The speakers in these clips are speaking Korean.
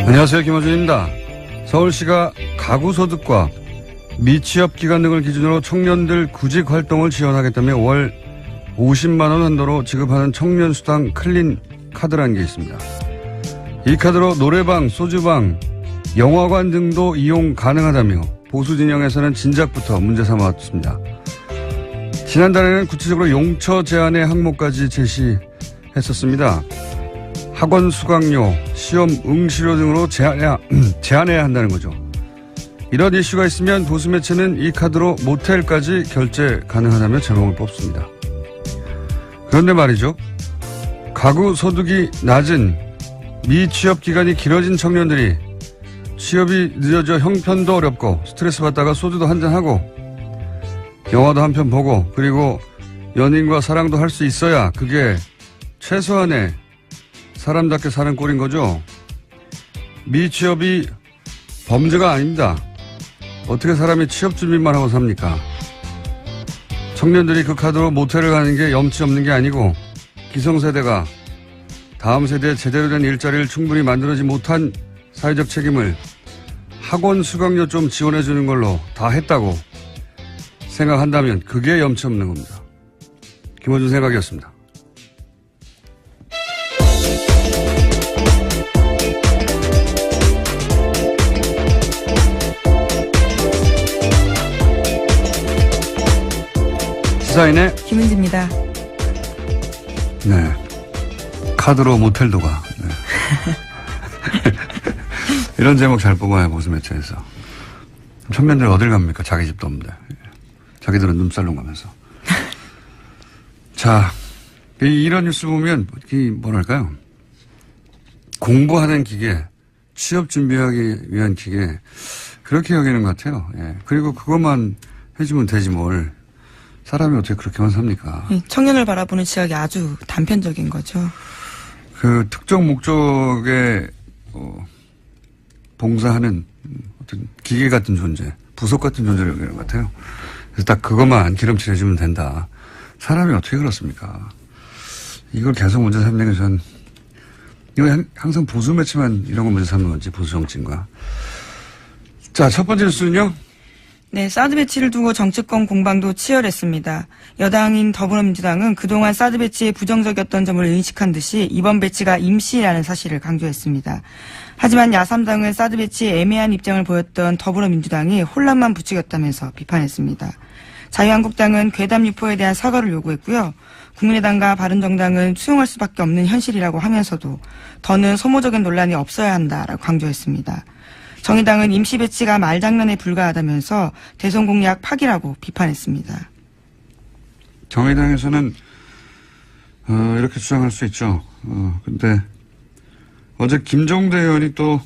안녕하세요. 김호준입니다. 서울시가 가구소득과 미취업 기간 등을 기준으로 청년들 구직 활동을 지원하겠다며 월 50만 원 한도로 지급하는 청년수당 클린 카드라는 게 있습니다. 이 카드로 노래방, 소주방, 영화관 등도 이용 가능하다며 보수 진영에서는 진작부터 문제 삼아왔습니다. 지난달에는 구체적으로 용처 제한의 항목까지 제시했었습니다. 학원 수강료, 시험 응시료 등으로 제한해야 한다는 거죠. 이런 이슈가 있으면 보수 매체는 이 카드로 모텔까지 결제 가능하다며 제목을 뽑습니다. 그런데 말이죠. 가구 소득이 낮은 미취업 기간이 길어진 청년들이 취업이 늦어져 형편도 어렵고 스트레스 받다가 소주도 한잔하고 영화도 한 편 보고 그리고 연인과 사랑도 할 수 있어야 그게 최소한의 사람답게 사는 꼴인 거죠. 미취업이 범죄가 아닙니다. 어떻게 사람이 취업 준비만 하고 삽니까? 청년들이 그 카드로 모텔을 가는 게 염치 없는 게 아니고 기성세대가 다음 세대에 제대로 된 일자리를 충분히 만들어지 못한 사회적 책임을 학원 수강료 좀 지원해 주는 걸로 다 했다고 생각한다면 그게 염치 없는 겁니다. 김호준 생각이었습니다. 시사인의 김은지입니다. 네. 카드로 모텔도 가. 네. 이런 제목 잘 뽑아요, 보수 매체에서. 청년들 어딜 갑니까? 자기 집도 없는데. 자기들은 눈살롱 가면서. 자, 이런 뉴스 보면, 뭐랄까요. 공부하는 기계, 취업 준비하기 위한 기계, 그렇게 여기는 것 같아요. 예. 그리고 그것만 해주면 되지 뭘. 사람이 어떻게 그렇게만 삽니까? 청년을 바라보는 시각이 아주 단편적인 거죠. 그 특정 목적에 봉사하는 어떤 기계 같은 존재, 부속 같은 존재를 여기는 것 같아요. 그래서 딱 그것만 기름칠 해주면 된다. 사람이 어떻게 그렇습니까? 이걸 계속 문제 삼는 게 전, 이거 항상 보수 매체만 이런 거 문제 삼는 건지, 보수 정치인가. 자, 첫 번째 뉴스는요? 네, 사드 배치를 두고 정치권 공방도 치열했습니다. 여당인 더불어민주당은 그동안 사드 배치에 부정적이었던 점을 인식한 듯이 이번 배치가 임시라는 사실을 강조했습니다. 하지만 야3당은 사드 배치에 애매한 입장을 보였던 더불어민주당이 혼란만 부추겼다면서 비판했습니다. 자유한국당은 괴담 유포에 대한 사과를 요구했고요. 국민의당과 바른정당은 수용할 수밖에 없는 현실이라고 하면서도 더는 소모적인 논란이 없어야 한다라고 강조했습니다. 정의당은 임시 배치가 말장난에 불과하다면서 대선 공약 파기라고 비판했습니다. 정의당에서는 이렇게 주장할 수 있죠. 근데 어제 김종대 의원이 또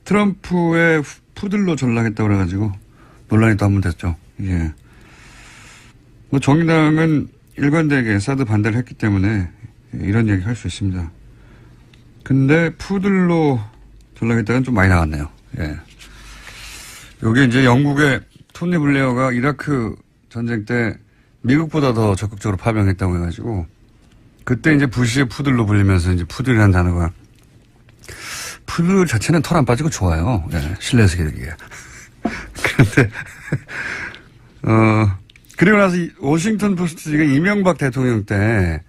트럼프의 푸들로 전락했다고 그래가지고 논란이 또 한 번 됐죠. 예. 뭐 정의당은 일관되게 사드 반대를 했기 때문에 이런 얘기 할 수 있습니다. 근데 푸들로 전락했다는 좀 많이 나갔네요. 예. 여기 이제 영국의 토니 블레어가 이라크 전쟁 때 미국보다 더 적극적으로 파병했다고 해가지고 그때 이제 부시의 푸들로 불리면서 이제 푸들이라는 단어가 푸들 자체는 털 안 빠지고 좋아요. 예. 실내에서 기르기에. 그런데 그리고 나서 워싱턴 포스트가 이명박 대통령 때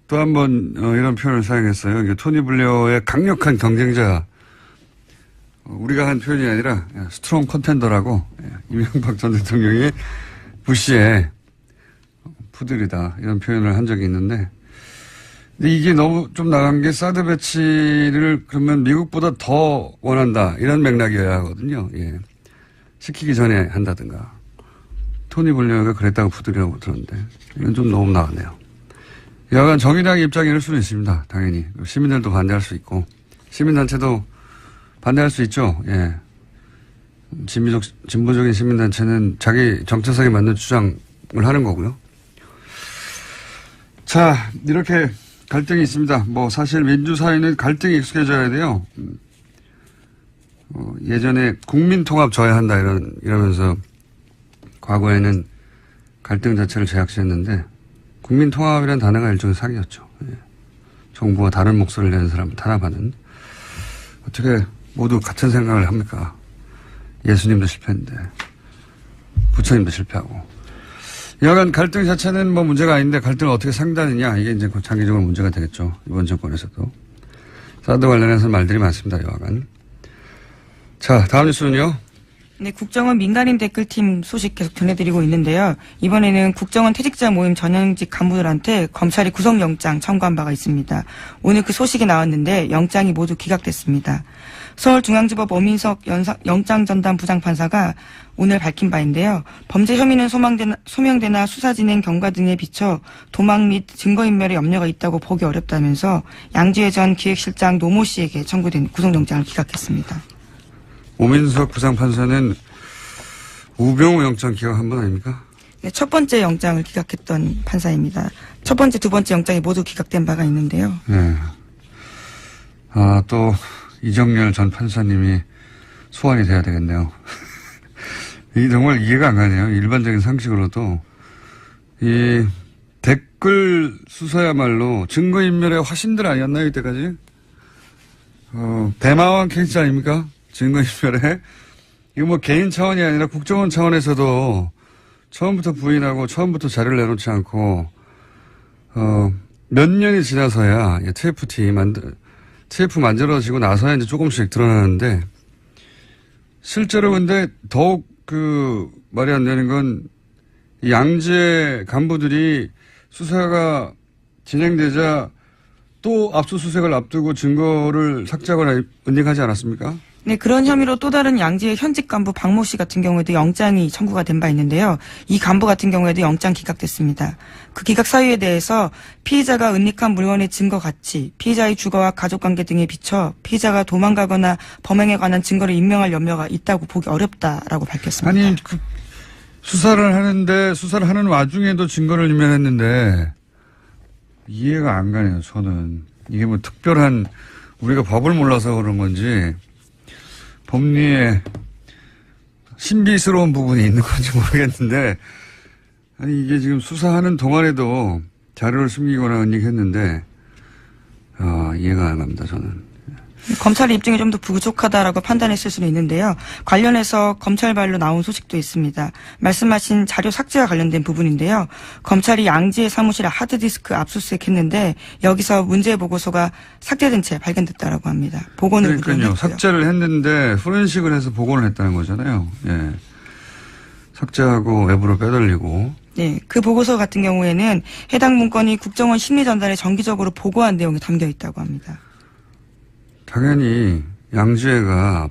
또 한 번 이런 표현을 사용했어요. 이게 토니 블레어의 강력한 경쟁자, 우리가 한 표현이 아니라 스트롱 컨텐더라고 이명박 전 대통령이 부시의 푸들이다 이런 표현을 한 적이 있는데, 근데 이게 너무 좀 나간 게 사드 배치를 그러면 미국보다 더 원한다 이런 맥락이어야 하거든요. 예. 시키기 전에 한다든가. 토니 블레어가 그랬다고 푸들이라고 들었는데 이건 좀 너무 나갔네요. 여하간 정의당의 입장이 이럴 수는 있습니다. 당연히. 시민들도 반대할 수 있고 시민단체도 반대할 수 있죠. 예. 진보적인 시민단체는 자기 정체성에 맞는 주장을 하는 거고요. 자, 이렇게 갈등이 있습니다. 뭐 사실 민주사회는 갈등이 익숙해져야 돼요. 예전에 국민통합 져야 한다 이러면서 과거에는 갈등 자체를 제약시했는데 국민통합이라는 단어가 일종의 사기였죠. 예. 정부와 다른 목소리를 내는 사람을 탄압하는. 어떻게 모두 같은 생각을 합니까? 예수님도 실패했는데 부처님도 실패하고. 여하간 갈등 자체는 뭐 문제가 아닌데 갈등을 어떻게 상대하느냐, 이게 이제 장기적으로 문제가 되겠죠. 이번 정권에서도. 사드 관련해서 말들이 많습니다. 여하간. 자, 다음 뉴스는요. 네, 국정원 민간인 댓글팀 소식 계속 전해드리고 있는데요. 이번에는 국정원 퇴직자 모임 전현직 간부들한테 검찰이 구속영장 청구한 바가 있습니다. 오늘 그 소식이 나왔는데 영장이 모두 기각됐습니다. 서울중앙지법 오민석 영장전담 부장판사가 오늘 밝힌 바인데요. 범죄 혐의는 소명되나 수사진행 경과 등에 비춰 도망 및 증거인멸의 염려가 있다고 보기 어렵다면서 양지회 전 기획실장 노모 씨에게 청구된 구속영장을 기각했습니다. 오민석 부장판사는 우병우 영장 기각한 분 아닙니까? 네, 첫 번째 영장을 기각했던 판사입니다. 첫 번째, 두 번째 영장이 모두 기각된 바가 있는데요. 네. 아, 또 이정열 전 판사님이 소환이 돼야 되겠네요. 이게 정말 이해가 안 가네요. 일반적인 상식으로도. 이 댓글 수사야말로 증거인멸의 화신들 아니었나요, 이때까지? 대마왕 케이스 아닙니까? 증거인멸에. 이거 뭐 개인 차원이 아니라 국정원 차원에서도 처음부터 부인하고 처음부터 자료를 내놓지 않고, 몇 년이 지나서야 TF 만들어지고 나서야 이제 조금씩 드러나는데, 실제로 근데 더욱 말이 안 되는 건, 양재 간부들이 수사가 진행되자 또 압수수색을 앞두고 증거를 삭제하거나 은닉하지 않았습니까? 네, 그런 혐의로 또 다른 양지의 현직 간부 박모 씨 같은 경우에도 영장이 청구가 된 바 있는데요. 이 간부 같은 경우에도 영장 기각됐습니다. 그 기각 사유에 대해서 피의자가 은닉한 물건의 증거 가치, 피의자의 주거와 가족관계 등에 비춰 피의자가 도망가거나 범행에 관한 증거를 인멸할 염려가 있다고 보기 어렵다라고 밝혔습니다. 아니, 수사를 하는 와중에도 증거를 인멸했는데 이해가 안 가네요, 저는. 이게 뭐 특별한, 우리가 법을 몰라서 그런 건지 법리에 신비스러운 부분이 있는 건지 모르겠는데, 아니, 이게 지금 수사하는 동안에도 자료를 숨기거나 은닉했는데, 이해가 안 갑니다, 저는. 검찰의 입증이 좀 더 부족하다라고 판단했을 수는 있는데요. 관련해서 검찰발로 나온 소식도 있습니다. 말씀하신 자료 삭제와 관련된 부분인데요. 검찰이 양지의 사무실에 하드디스크 압수수색했는데 여기서 문제 보고서가 삭제된 채 발견됐다라고 합니다. 복원을 그러니까요. 삭제를 했는데 포렌식을 해서 복원을 했다는 거잖아요. 예. 삭제하고 외부로 빼돌리고. 네, 그 보고서 같은 경우에는 해당 문건이 국정원 심리전단에 정기적으로 보고한 내용이 담겨 있다고 합니다. 당연히 양지회는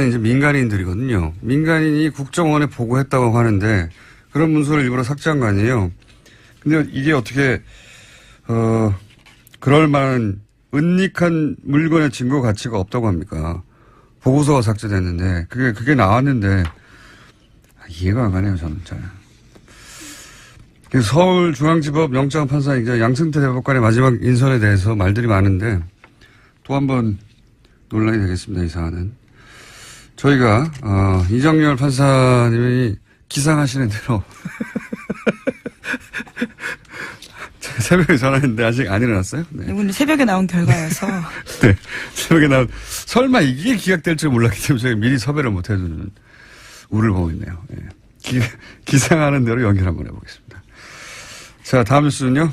이제 민간인들이거든요. 민간인이 국정원에 보고했다고 하는데 그런 문서를 일부러 삭제한 거 아니에요. 근데 이게 어떻게 그럴 만한 은닉한 물건의 증거 가치가 없다고 합니까? 보고서가 삭제됐는데 그게 나왔는데 이해가 안 가네요, 저는 잘. 서울중앙지법 영장판사이자 양승태 대법관의 마지막 인선에 대해서 말들이 많은데 또 한 번 논란이 되겠습니다, 이 사안은. 저희가, 이정열 판사님이 기상하시는 대로 새벽에 전화했는데 아직 안 일어났어요? 네. 오늘 새벽에 나온 결과여서. 네. 새벽에 설마 이게 기각될 줄 몰랐기 때문에 저희가 미리 섭외를 못 해주는 우를 보고 있네요. 네. 기상하는 대로 연결 한번 해보겠습니다. 자, 다음 뉴스는요.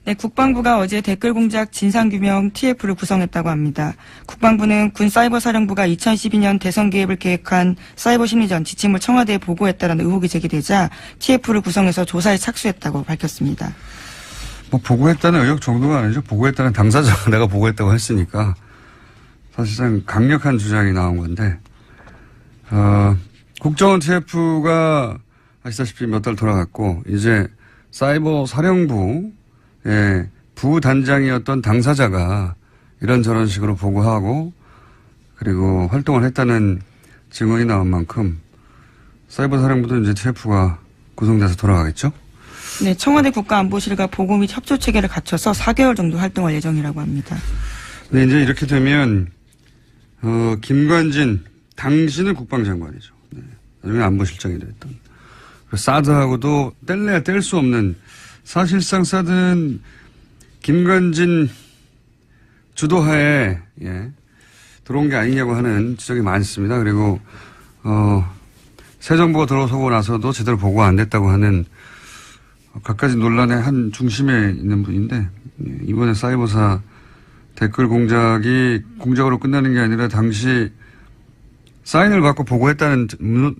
네, 국방부가 어제 댓글 공작 진상규명 TF를 구성했다고 합니다. 국방부는 군사이버사령부가 2012년 대선 개입을 계획한 사이버 심리전 지침을 청와대에 보고했다는 의혹이 제기되자 TF를 구성해서 조사에 착수했다고 밝혔습니다. 뭐 보고했다는 의혹 정도가 아니죠. 보고했다는 당사자가 내가 보고했다고 했으니까 사실상 강력한 주장이 나온 건데 국정원 TF가 아시다시피 몇 달 돌아갔고 이제 사이버 사령부 부단장이었던 당사자가 이런저런 식으로 보고하고 그리고 활동을 했다는 증언이 나온 만큼 사이버 사령부도 이제 TF가 구성돼서 돌아가겠죠? 네, 청와대 국가안보실과 보고 및 협조 체계를 갖춰서 4개월 정도 활동할 예정이라고 합니다. 네, 이제 이렇게 되면 김관진 당신은 국방장관이죠. 네, 나중에 안보실장이 됐던. 사드하고도 뗄래야 뗄 수 없는, 사실상 사드는 김건진 주도하에 들어온 게 아니냐고 하는 지적이 많습니다. 그리고 새 정부가 들어서고 나서도 제대로 보고가 안 됐다고 하는 갖가지 논란의 한 중심에 있는 분인데 이번에 사이버사 댓글 공작이 공작으로 끝나는 게 아니라 당시 사인을 받고 보고했다는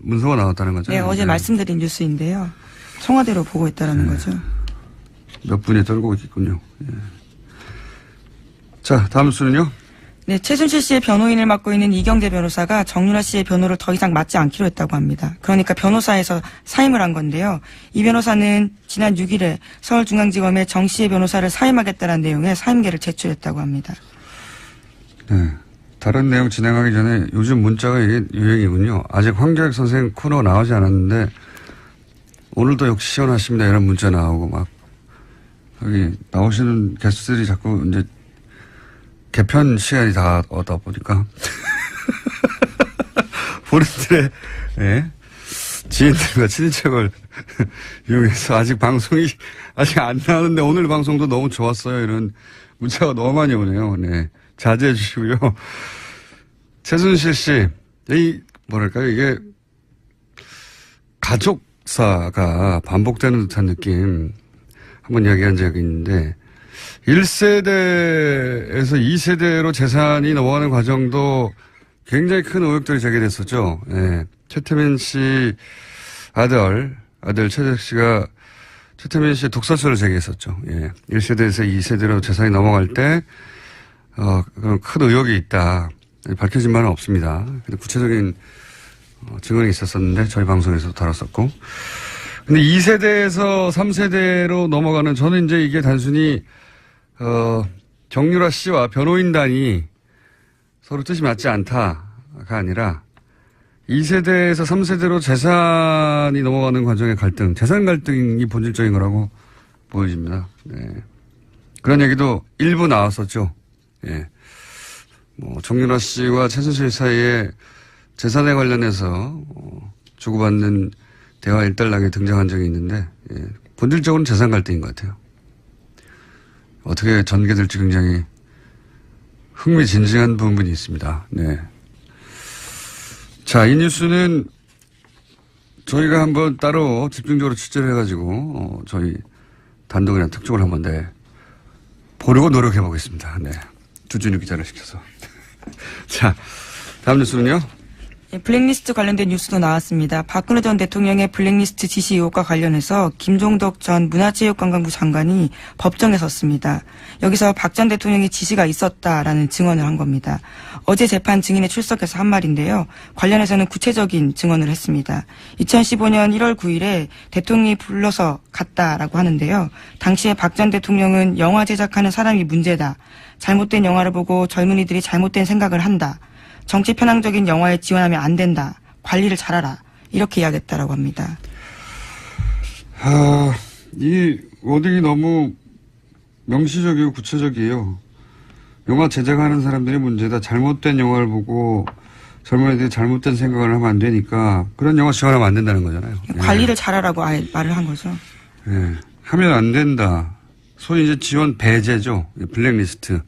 문서가 나왔다는 거죠. 네, 어제 말씀드린 뉴스인데요. 청와대로 보고했다라는 거죠. 몇 분이 떨고 있겠군요. 자, 다음 수는요. 네, 최순실 씨의 변호인을 맡고 있는 이경재 변호사가 정유라 씨의 변호를 더 이상 맡지 않기로 했다고 합니다. 그러니까 변호사에서 사임을 한 건데요. 이 변호사는 지난 6일에 서울중앙지검에 정 씨의 변호사를 사임하겠다는 내용의 사임계를 제출했다고 합니다. 네. 다른 내용 진행하기 전에 요즘 문자가 이게 유행이군요. 아직 황교익 선생 코너 나오지 않았는데 오늘도 역시 시원하십니다. 이런 문자 나오고 막 여기 나오시는 게스트들이 자꾸 이제 개편 시간이 다 오다 보니까 본인들의 지인들과 친인척을 이용해서 아직 방송이 아직 안 나오는데 오늘 방송도 너무 좋았어요. 이런 문자가 너무 많이 오네요. 네. 자제해 주시고요. 최순실 씨, 뭐랄까요, 이게 가족사가 반복되는 듯한 느낌 한번 이야기한 적이 있는데 1세대에서 2세대로 재산이 넘어가는 과정도 굉장히 큰 의혹들이 제기됐었죠. 최태민 씨 아들 최재석 씨가 최태민 씨의 독서서를 제기했었죠. 1세대에서 2세대로 재산이 넘어갈 때 그런 큰 의혹이 있다. 밝혀진 바는 없습니다. 근데 구체적인 증언이 있었었는데 저희 방송에서도 다뤘었고. 근데 2세대에서 3세대로 넘어가는 저는 이제 이게 단순히 정유라 씨와 변호인단이 서로 뜻이 맞지 않다가 아니라 2세대에서 3세대로 재산이 넘어가는 과정의 갈등, 재산 갈등이 본질적인 거라고 보여집니다. 네. 그런 얘기도 일부 나왔었죠. 정유라 씨와 최순실 사이에 재산에 관련해서 주고받는 대화 일단락에 등장한 적이 있는데 본질적으로는 재산 갈등인 것 같아요. 어떻게 전개될지 굉장히 흥미진진한 부분이 있습니다. 네. 자, 이 뉴스는 저희가 한번 따로 집중적으로 취재를 해가지고 저희 단독이나 특종을 한번 보려고 노력해 보겠습니다. 네. 주진우 기자를 시켜서. 자, 다음 뉴스는요? 블랙리스트 관련된 뉴스도 나왔습니다. 박근혜 전 대통령의 블랙리스트 지시 의혹과 관련해서 김종덕 전 문화체육관광부 장관이 법정에 섰습니다. 여기서 박 전 대통령의 지시가 있었다라는 증언을 한 겁니다. 어제 재판 증인에 출석해서 한 말인데요. 관련해서는 구체적인 증언을 했습니다. 2015년 1월 9일에 대통령이 불러서 갔다라고 하는데요. 당시에 박 전 대통령은 영화 제작하는 사람이 문제다. 잘못된 영화를 보고 젊은이들이 잘못된 생각을 한다. 정치 편향적인 영화에 지원하면 안 된다. 관리를 잘하라. 이렇게 이야기했다라고 합니다. 이 워딩이 너무 명시적이고 구체적이에요. 영화 제작하는 사람들이 문제다. 잘못된 영화를 보고 젊은이들이 잘못된 생각을 하면 안 되니까 그런 영화 지원하면 안 된다는 거잖아요. 관리를 잘하라고 아예 말을 한 거죠. 하면 안 된다. 소위 이제 지원 배제죠. 블랙리스트.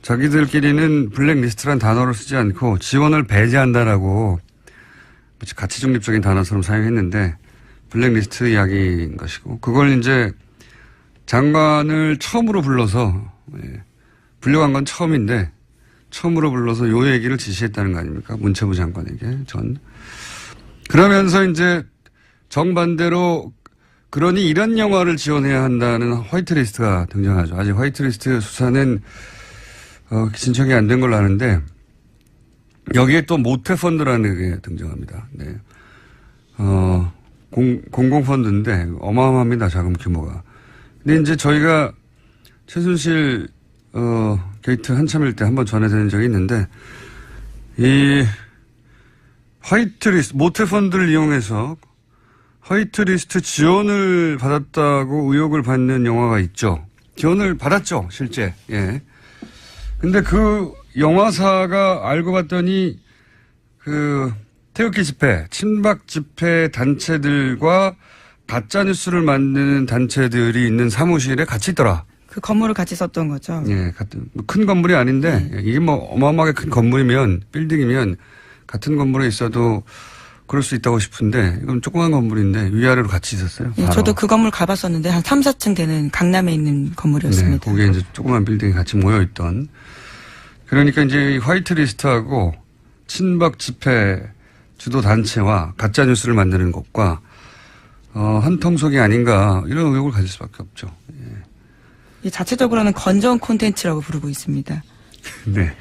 자기들끼리는 블랙리스트란 단어를 쓰지 않고 지원을 배제한다라고 가치 중립적인 단어처럼 사용했는데 블랙리스트 이야기인 것이고 그걸 이제 장관을 처음으로 불러서 불려간 건 처음인데 처음으로 불러서 요 얘기를 지시했다는 거 아닙니까? 문체부 장관에게 그러면서 이제 정반대로 그러니 이런 영화를 지원해야 한다는 화이트리스트가 등장하죠. 아직 화이트리스트 수사는 신청이 안 된 걸로 아는데 여기에 또 모태펀드라는 게 등장합니다. 네. 공공펀드인데 어마어마합니다. 자금 규모가. 근데 이제 저희가 최순실 게이트 한참일 때 한번 전해드린 적이 있는데 이 화이트리스트 모태펀드를 이용해서 화이트리스트 지원을 받았다고 의혹을 받는 영화가 있죠. 지원을 받았죠. 실제. 근데 그 영화사가 알고 봤더니 그 태극기 집회, 친박 집회 단체들과 가짜뉴스를 만드는 단체들이 있는 사무실에 같이 있더라. 그 건물을 같이 썼던 거죠. 예, 같은 큰 건물이 아닌데 이게 뭐 어마어마하게 큰 건물이면 빌딩이면 같은 건물에 있어도 그럴 수 있다고 싶은데 이건 조그만 건물인데 위아래로 같이 있었어요. 예, 저도 그 건물 가봤었는데 한 3, 4층 되는 강남에 있는 건물이었습니다. 네, 거기에 이제 조그만 빌딩이 같이 모여 있던. 그러니까 이제 이 화이트리스트하고 친박 집회 주도 단체와 가짜 뉴스를 만드는 것과 한 통속이 아닌가 이런 의혹을 가질 수밖에 없죠. 예. 자체적으로는 건전 콘텐츠라고 부르고 있습니다. 네,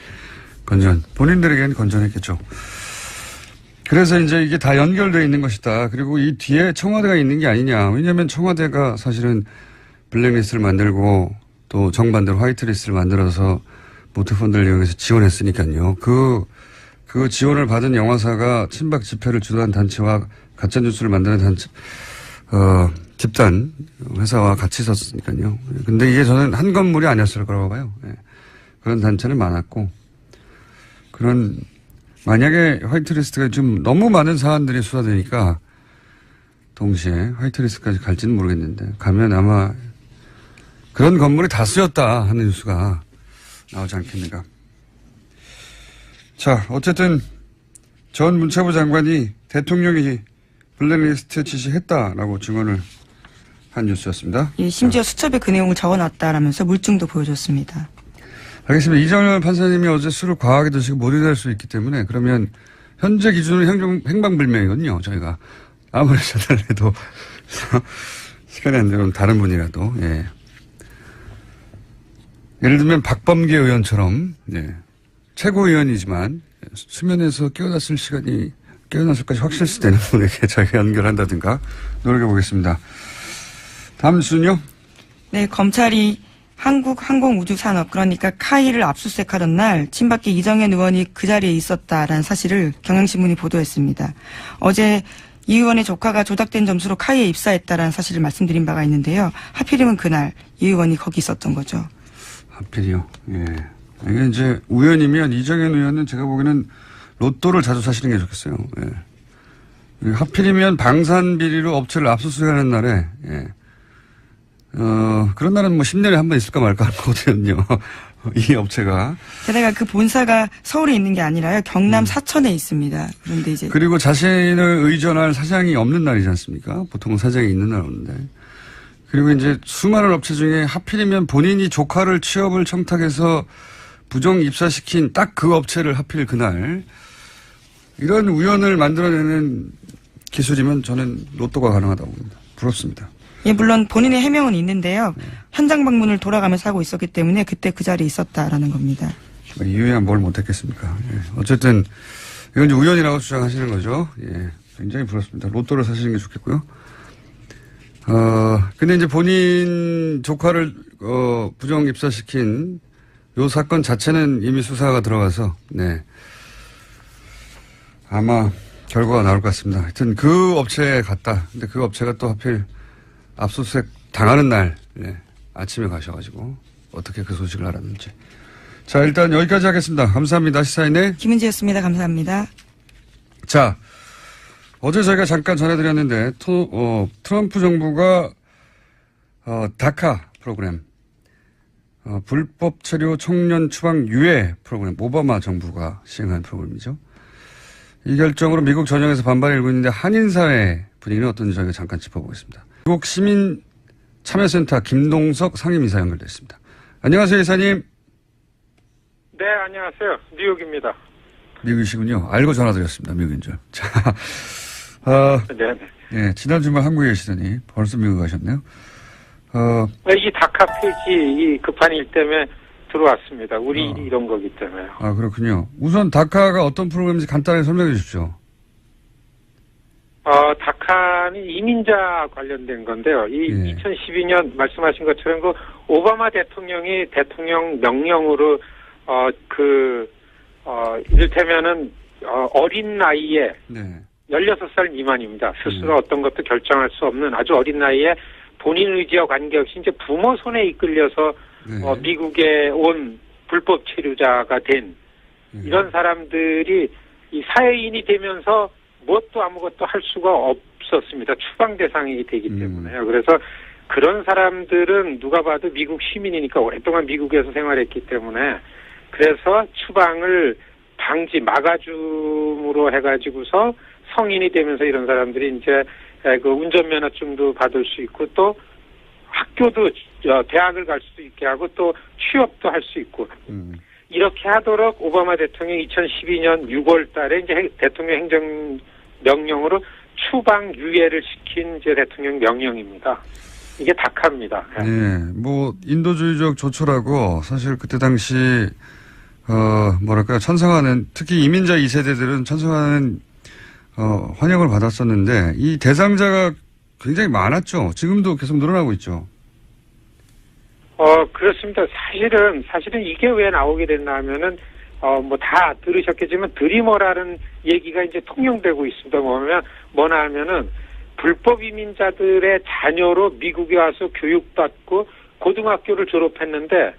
건전 본인들에게는 건전했겠죠. 그래서 이제 이게 다 연결되어 있는 것이다. 그리고 이 뒤에 청와대가 있는 게 아니냐. 왜냐하면 청와대가 사실은 블랙리스트를 만들고 또 정반대로 화이트리스트를 만들어서 모태펀드를 이용해서 지원했으니까요. 그 지원을 받은 영화사가 친박 집회를 주도한 단체와 가짜뉴스를 만드는 단체, 집단 회사와 같이 있었으니까요. 근데 이게 저는 한 건물이 아니었을 거라고 봐요. 예. 그런 단체는 많았고, 만약에 화이트리스트가 좀 너무 많은 사안들이 수사되니까 동시에 화이트리스트까지 갈지는 모르겠는데 가면 아마 그런 건물이 다 쓰였다 하는 뉴스가 나오지 않겠는가. 자, 어쨌든 전 문체부 장관이 대통령이 블랙리스트 지시했다라고 증언을 한 뉴스였습니다. 예, 심지어 수첩에 그 내용을 적어놨다라면서 물증도 보여줬습니다. 알겠습니다. 이정열 판사님이 어제 술을 과하게 드시고 못 일어날 수 있기 때문에 그러면 현재 기준으로 행방불명이거든요. 저희가 아무리 전화를 해도 시간이 안 되면 다른 분이라도. 예. 예를 들면 박범계 의원처럼 최고위원이지만 수면에서 깨어났을까지 확실시 되는 분에게 저희가 연결한다든가 노력해 보겠습니다. 다음 순요. 네, 검찰이 한국항공우주산업 그러니까 카이를 압수수색하던 날 친박계 이정현 의원이 그 자리에 있었다라는 사실을 경향신문이 보도했습니다. 어제 이 의원의 조카가 조작된 점수로 카이에 입사했다라는 사실을 말씀드린 바가 있는데요. 하필이면 그날 이 의원이 거기 있었던 거죠. 하필이요. 예. 이게 이제 우연이면 이정현 의원은 제가 보기에는 로또를 자주 사시는 게 좋겠어요. 예. 하필이면 방산 비리로 업체를 압수수색하는 날에 그런 날은 뭐 10년에 한 번 있을까 말까 하거든요. 이 업체가. 게다가 그 본사가 서울에 있는 게 아니라요. 경남 사천에 있습니다. 그런데 이제. 그리고 자신을 의존할 사장이 없는 날이지 않습니까? 보통은 사장이 있는 날 오는데. 그리고 이제 수많은 업체 중에 하필이면 본인이 조카를 취업을 청탁해서 부정 입사시킨 딱 그 업체를 하필 그날. 이런 우연을 만들어내는 기술이면 저는 로또가 가능하다고 봅니다. 부럽습니다. 예, 물론 본인의 해명은 있는데요. 현장 방문을 돌아가면서 하고 있었기 때문에 그때 그 자리에 있었다라는 겁니다. 이유야 뭘 못했겠습니까? 예. 어쨌든 이건 이제 우연이라고 주장하시는 거죠. 예. 굉장히 부럽습니다. 로또를 사시는 게 좋겠고요. 근데 이제 본인 조카를 부정 입사시킨 요 사건 자체는 이미 수사가 들어가서 아마 결과가 나올 것 같습니다. 하여튼 그 업체에 갔다. 근데 그 업체가 또 하필 압수수색 당하는 날 아침에 가셔가지고 어떻게 그 소식을 알았는지. 자, 일단 여기까지 하겠습니다. 감사합니다. 시사인의 김은지였습니다. 감사합니다. 자, 어제 저희가 잠깐 전해드렸는데 트럼프 정부가 다카 프로그램 불법 체류 청년 추방 유예 프로그램 오바마 정부가 시행한 프로그램이죠. 이 결정으로 미국 전역에서 반발이 일고 있는데 한인사회 분위기는 어떤지 저희가 잠깐 짚어보겠습니다. 미국 시민참여센터 김동석 상임이사 연결됐습니다. 안녕하세요, 이사님. 네, 안녕하세요. 뉴욕입니다. 미국이시군요. 알고 전화드렸습니다. 미국인 줄. 자, 네. 예, 지난 주말 한국에 계시더니 벌써 미국 가셨네요. 이 다카 폐지 이 급한 일 때문에 들어왔습니다. 우리 일이 이런 거기 때문에요. 아, 그렇군요. 우선 다카가 어떤 프로그램인지 간단히 설명해 주십시오. 다카는 이민자 관련된 건데요. 2012년 말씀하신 것처럼 그 오바마 대통령이 대통령 명령으로 이를테면은 어린 나이에 16살 미만입니다. 스스로 어떤 것도 결정할 수 없는 아주 어린 나이에 본인 의지와 관계없이 이제 부모 손에 이끌려서 미국에 온 불법 체류자가 된 이런 사람들이 이 사회인이 되면서 무엇도 아무것도 할 수가 없었습니다. 추방 대상이 되기 때문에요. 그래서 그런 사람들은 누가 봐도 미국 시민이니까 오랫동안 미국에서 생활했기 때문에 그래서 추방을 막아줌으로 해가지고서 성인이 되면서 이런 사람들이 이제 그 운전면허증도 받을 수 있고 또 학교도 대학을 갈 수도 있게 하고 또 취업도 할 수 있고 이렇게 하도록 오바마 대통령이 2012년 6월 달에 이제 대통령 행정 명령으로 추방 유예를 시킨 이제 대통령 명령입니다. 이게 닥합니다. 네. 뭐 인도주의적 조처라고 사실 그때 당시 뭐랄까 찬성하는 특히 이민자 2세대들은 찬성하는 환영을 받았었는데 이 대상자가 굉장히 많았죠. 지금도 계속 늘어나고 있죠. 그렇습니다. 사실은 이게 왜 나오게 됐나 하면은, 뭐 다 들으셨겠지만 드리머라는 얘기가 이제 통용되고 있습니다. 뭐냐 하면은, 불법 이민자들의 자녀로 미국에 와서 교육받고 고등학교를 졸업했는데,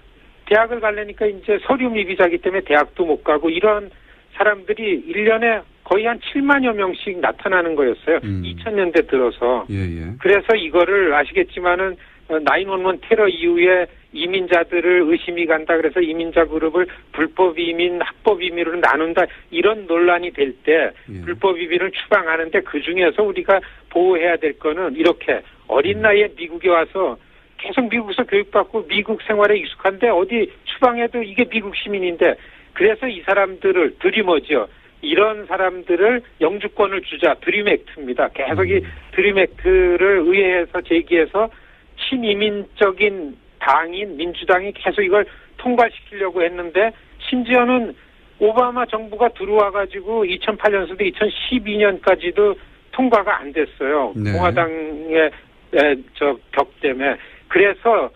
대학을 가려니까 이제 서류 미비자기 때문에 대학도 못 가고 이런 사람들이 1년에 거의 한 7만여 명씩 나타나는 거였어요. 2000년대 들어서. 예. 그래서 이거를 아시겠지만은 911 테러 이후에 이민자들을 의심이 간다. 그래서 이민자 그룹을 불법 이민, 합법 이민으로 나눈다. 이런 논란이 될 때 불법 이민을 추방하는데 그중에서 우리가 보호해야 될 거는 이렇게 어린 나이에 미국에 와서 계속 미국에서 교육받고 미국 생활에 익숙한데 어디 추방해도 이게 미국 시민인데 그래서 이 사람들을 드리머죠. 이런 사람들을 영주권을 주자. 드림 액트입니다. 계속 이 드림 액트를 의회에서 제기해서 친이민적인 당인 민주당이 계속 이걸 통과시키려고 했는데 심지어는 오바마 정부가 들어와가지고 2008년부터 2012년까지도 통과가 안 됐어요. 네. 공화당의 벽 때문에. 그래서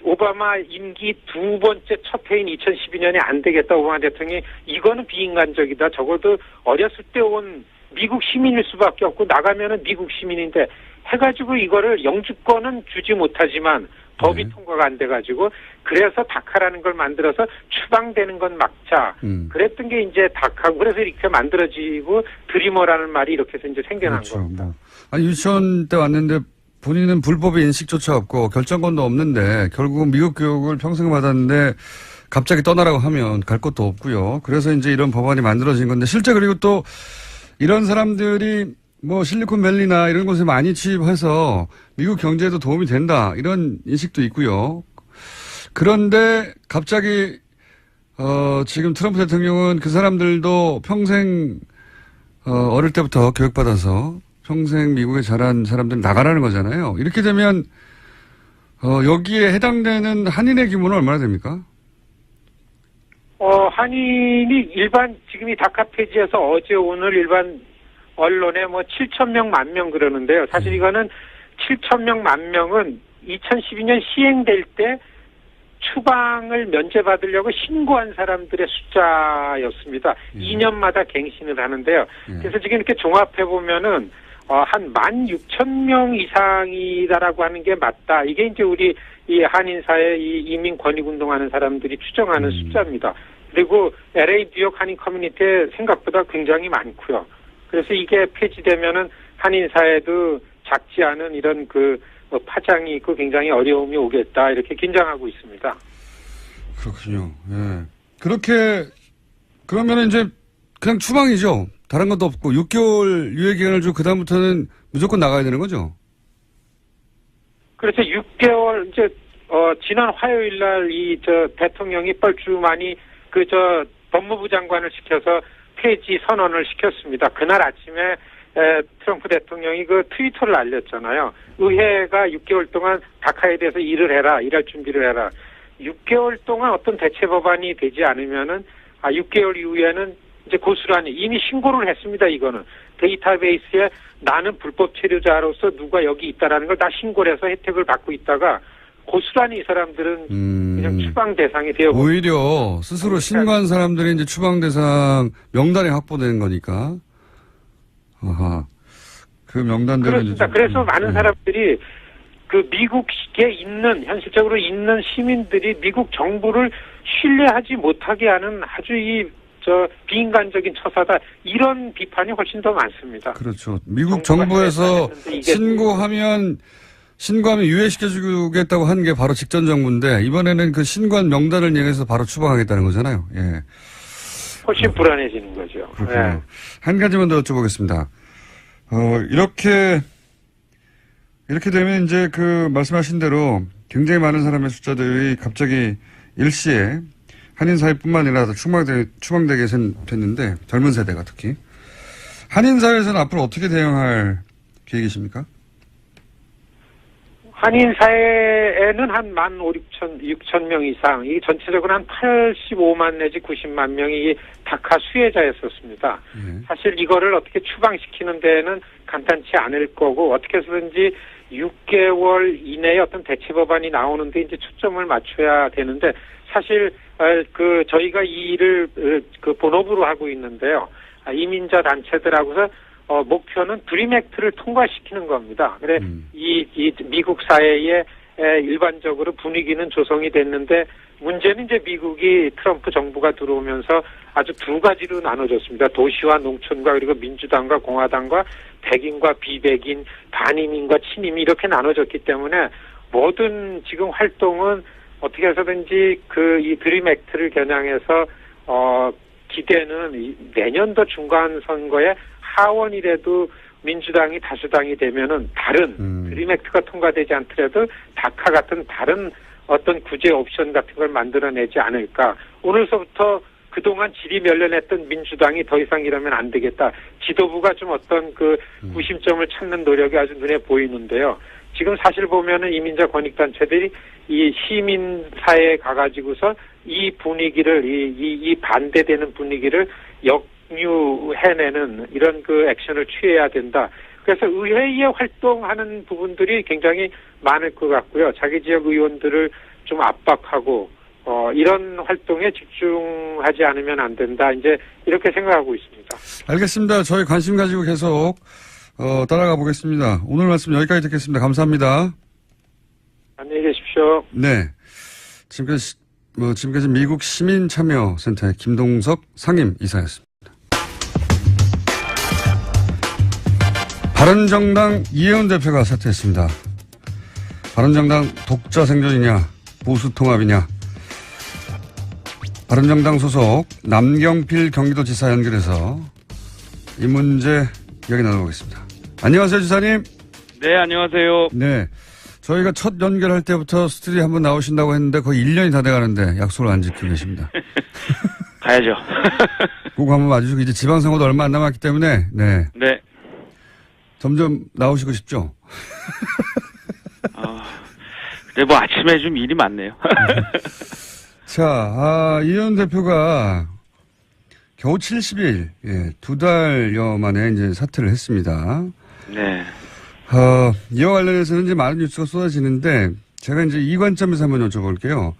오바마 임기 두 번째 첫 해인 2012년에 안 되겠다. 오바마 대통령이 이거는 비인간적이다. 적어도 어렸을 때 온 미국 시민일 수밖에 없고 나가면은 미국 시민인데 해가지고 이거를 영주권은 주지 못하지만 법이 통과가 안 돼가지고 그래서 다카라는 걸 만들어서 추방되는 건 막자. 그랬던 게 이제 다카고 그래서 이렇게 만들어지고 드리머라는 말이 이렇게 해서 이제 생겨난 그렇죠. 겁니다. 아니 유치원 때 왔는데 본인은 불법의 인식조차 없고 결정권도 없는데 결국은 미국 교육을 평생 받았는데 갑자기 떠나라고 하면 갈 곳도 없고요. 그래서 이제 이런 법안이 만들어진 건데 실제 그리고 또 이런 사람들이 뭐 실리콘밸리나 이런 곳에 많이 취입해서 미국 경제에도 도움이 된다 이런 인식도 있고요. 그런데 갑자기 지금 트럼프 대통령은 그 사람들도 평생 어릴 때부터 교육받아서 평생 미국에 자란 사람들 나가라는 거잖아요. 이렇게 되면 여기에 해당되는 한인의 규모는 얼마나 됩니까? 한인이 일반 지금 이 다카 폐지에서 어제 오늘 일반 언론에 뭐 7,000명, 10,000명 그러는데요. 사실 이거는 7,000명, 10,000명은 2012년 시행될 때 추방을 면제받으려고 신고한 사람들의 숫자였습니다. 2년마다 갱신을 하는데요. 그래서 지금 이렇게 종합해보면은 한 16,000명 이상이다라고 하는 게 맞다. 이게 이제 우리 이 한인사회 이 이민 권익운동하는 사람들이 추정하는 숫자입니다. 그리고 LA 뉴욕 한인 커뮤니티에 생각보다 굉장히 많고요. 그래서 이게 폐지되면은 한인사회도 작지 않은 이런 그 파장이 있고 굉장히 어려움이 오겠다 이렇게 긴장하고 있습니다. 그렇군요. 예. 그렇게 그러면은 이제 그냥 추방이죠. 다른 것도 없고 6개월 유예 기간을 주고 그다음부터는 무조건 나가야 되는 거죠? 그렇죠. 6개월 이제 지난 화요일 날 이 대통령이 뻘쭘하니 법무부 장관을 시켜서 폐지 선언을 시켰습니다. 그날 아침에 트럼프 대통령이 그 트위터를 알렸잖아요. 의회가 6개월 동안 다카에 대해서 일할 준비를 해라. 6개월 동안 어떤 대체 법안이 되지 않으면은 6개월 이후에는 이제 고스란히 이미 신고를 했습니다. 이거는 데이터베이스에 나는 불법 체류자로서 누가 여기 있다라는 걸 다 신고를 해서 혜택을 받고 있다가 고스란히 이 사람들은 그냥 추방 대상이 되어버립니다. 오히려 스스로 신고한 사람들이 이제 추방 대상 명단에 확보되는 거니까. 아하. 그 명단들은 그렇습니다. 그래서 많은 사람들이 그 미국에 있는 현실적으로 있는 시민들이 미국 정부를 신뢰하지 못하게 하는 아주 비인간적인 처사다. 이런 비판이 훨씬 더 많습니다. 그렇죠. 미국 정부에서 신고하면 신고하면 유예시켜주겠다고 한 게 바로 직전 정부인데 이번에는 그 신고한 명단을 이용해서 바로 추방하겠다는 거잖아요. 예. 훨씬 불안해지는 거죠. 그렇군요. 네. 한 가지만 더 여쭤보겠습니다. 이렇게 되면 이제 그 말씀하신 대로 굉장히 많은 사람의 숫자들이 갑자기 일시에 한인 사회뿐만 아니라 추방되게 됐는데 젊은 세대가 특히 한인 사회에서는 앞으로 어떻게 대응할 계획이십니까? 한인 사회에는 한 6천 명 이상, 이 전체적으로 한 85만 내지 90만 명이 다카 수혜자였었습니다. 사실 이거를 어떻게 추방시키는 데는 간단치 않을 거고 어떻게 해서든지 6개월 이내에 어떤 대체 법안이 나오는데 이제 초점을 맞춰야 되는데 사실 저희가 이 일을 본업으로 하고 있는데요. 이민자 단체들하고서 목표는 드림 액트를 통과시키는 겁니다. 그래 이 미국 사회에 일반적으로 분위기는 조성이 됐는데 문제는 이제 미국이 트럼프 정부가 들어오면서 아주 두 가지로 나눠졌습니다. 도시와 농촌과 그리고 민주당과 공화당과 백인과 비백인, 반이민과 친이민 이렇게 나눠졌기 때문에 모든 지금 활동은 어떻게 해서든지 이 드림 액트를 겨냥해서 기대는 내년도 중간 선거에 하원이라도 민주당이 다수당이 되면은 다른 드림 액트가 통과되지 않더라도 다카 같은 다른 어떤 구제 옵션 같은 걸 만들어내지 않을까. 오늘서부터 그동안 질이 멸련했던 민주당이 더 이상 이러면 안 되겠다. 지도부가 좀 어떤 구심점을 찾는 노력이 아주 눈에 보이는데요. 지금 사실 보면은 이민자 권익단체들이 이 시민사회에 가가지고서 이 분위기를, 이 반대되는 분위기를 역류해내는 이런 액션을 취해야 된다. 그래서 의회에 활동하는 부분들이 굉장히 많을 것 같고요. 자기 지역 의원들을 좀 압박하고, 이런 활동에 집중하지 않으면 안 된다. 이제 이렇게 생각하고 있습니다. 알겠습니다. 저희 관심 가지고 계속, 따라가 보겠습니다. 오늘 말씀 여기까지 듣겠습니다. 감사합니다. 안녕히 계십시오. 네. 지금까지 미국 시민참여센터의 김동석 상임이사였습니다. 바른정당 이혜원 대표가 사퇴했습니다. 바른정당 독자 생존이냐, 보수 통합이냐. 바른정당 소속 남경필 경기도지사 연결해서 이 문제 이야기 나눠보겠습니다. 안녕하세요, 지사님. 네, 안녕하세요. 네. 저희가 첫 연결할 때부터 스튜디오에 한번 나오신다고 했는데 거의 1년이 다 돼가는데 약속을 안 지키고 계십니다. 가야죠. 꼭 한번 와주시고 이제 지방선거도 얼마 안 남았기 때문에 네. 네. 점점 나오시고 싶죠? 근데 아침에 좀 일이 많네요. 자, 이현 대표가 겨우 70일, 두 달여 만에 이제 사퇴를 했습니다. 네. 이와 관련해서는 이제 많은 뉴스가 쏟아지는데 제가 이제 이 관점에서 한번 여쭤볼게요.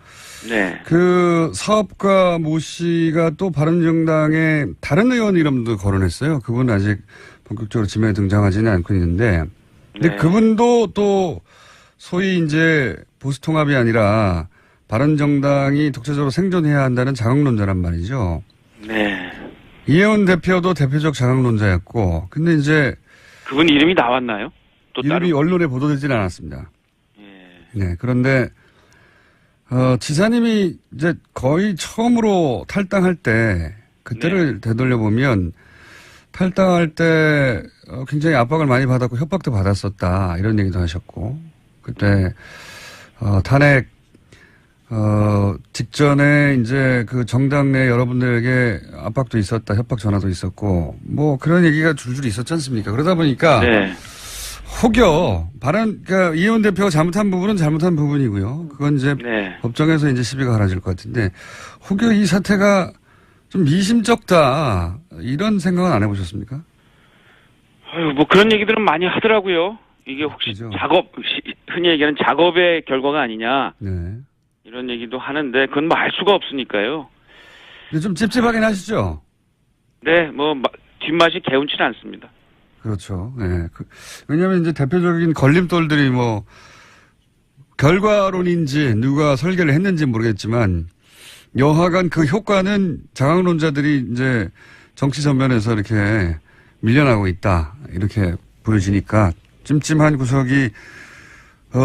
네. 그 사업가 모 씨가 또 바른정당의 다른 의원 이름도 거론했어요. 그분은 아직 본격적으로 지명에 등장하지는 않고 있는데, 근데 네. 그분도 또 소위 이제 보수 통합이 아니라 바른정당이 독자적으로 생존해야 한다는 자강론자란 말이죠. 네. 이혜원 대표도 대표적 자강론자였고, 근데 이제 그분 이름이 나왔나요? 또 이름이 따로? 언론에 보도되지는 않았습니다. 예. 네, 그런데 지사님이 이제 거의 처음으로 탈당할 때 그때를 되돌려 보면 탈당할 때 굉장히 압박을 많이 받았고 협박도 받았었다 이런 얘기도 하셨고 그때 탄핵 직전에 이제 그 정당 내 여러분들에게 압박도 있었다 협박 전화도 있었고 뭐 그런 얘기가 줄줄이 있었지 않습니까? 그러다 보니까 네. 혹여 그러니까 이혜원 대표가 잘못한 부분은 잘못한 부분이고요. 그건 이제 네. 법정에서 이제 시비가 갈라질 것 같은데 혹여 이 사태가 좀 미심쩍다 이런 생각은 안 해보셨습니까? 뭐 그런 얘기들은 많이 하더라고요. 이게 혹시 그죠? 흔히 얘기하는 작업의 결과가 아니냐. 네. 이런 얘기도 하는데 그건 뭐 알 수가 없으니까요. 근데 좀 찝찝하긴 하시죠? 네, 뒷맛이 개운치는 않습니다. 그렇죠. 네. 왜냐하면 이제 대표적인 걸림돌들이 결과론인지 누가 설계를 했는지 모르겠지만 여하간 그 효과는 자강론자들이 이제 정치 전면에서 이렇게 밀려나고 있다 이렇게 보여지니까 찜찜한 구석이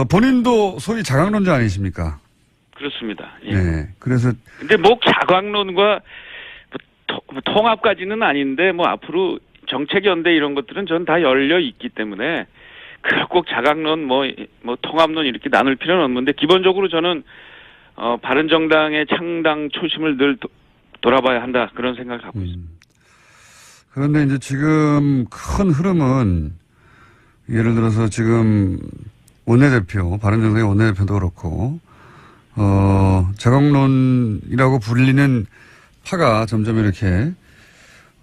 본인도 소위 자강론자 아니십니까? 그렇습니다. 예. 네. 그래서. 근데 뭐 자강론과 통합까지는 아닌데 뭐 앞으로 정책연대 이런 것들은 전 다 열려 있기 때문에 꼭 자강론 뭐 통합론 이렇게 나눌 필요는 없는데 기본적으로 저는 바른정당의 창당 초심을 늘 돌아봐야 한다 그런 생각을 갖고 있습니다. 그런데 이제 지금 큰 흐름은 예를 들어서 지금 원내대표, 바른정당의 원내대표도 그렇고 자강론이라고 불리는 파가 점점 이렇게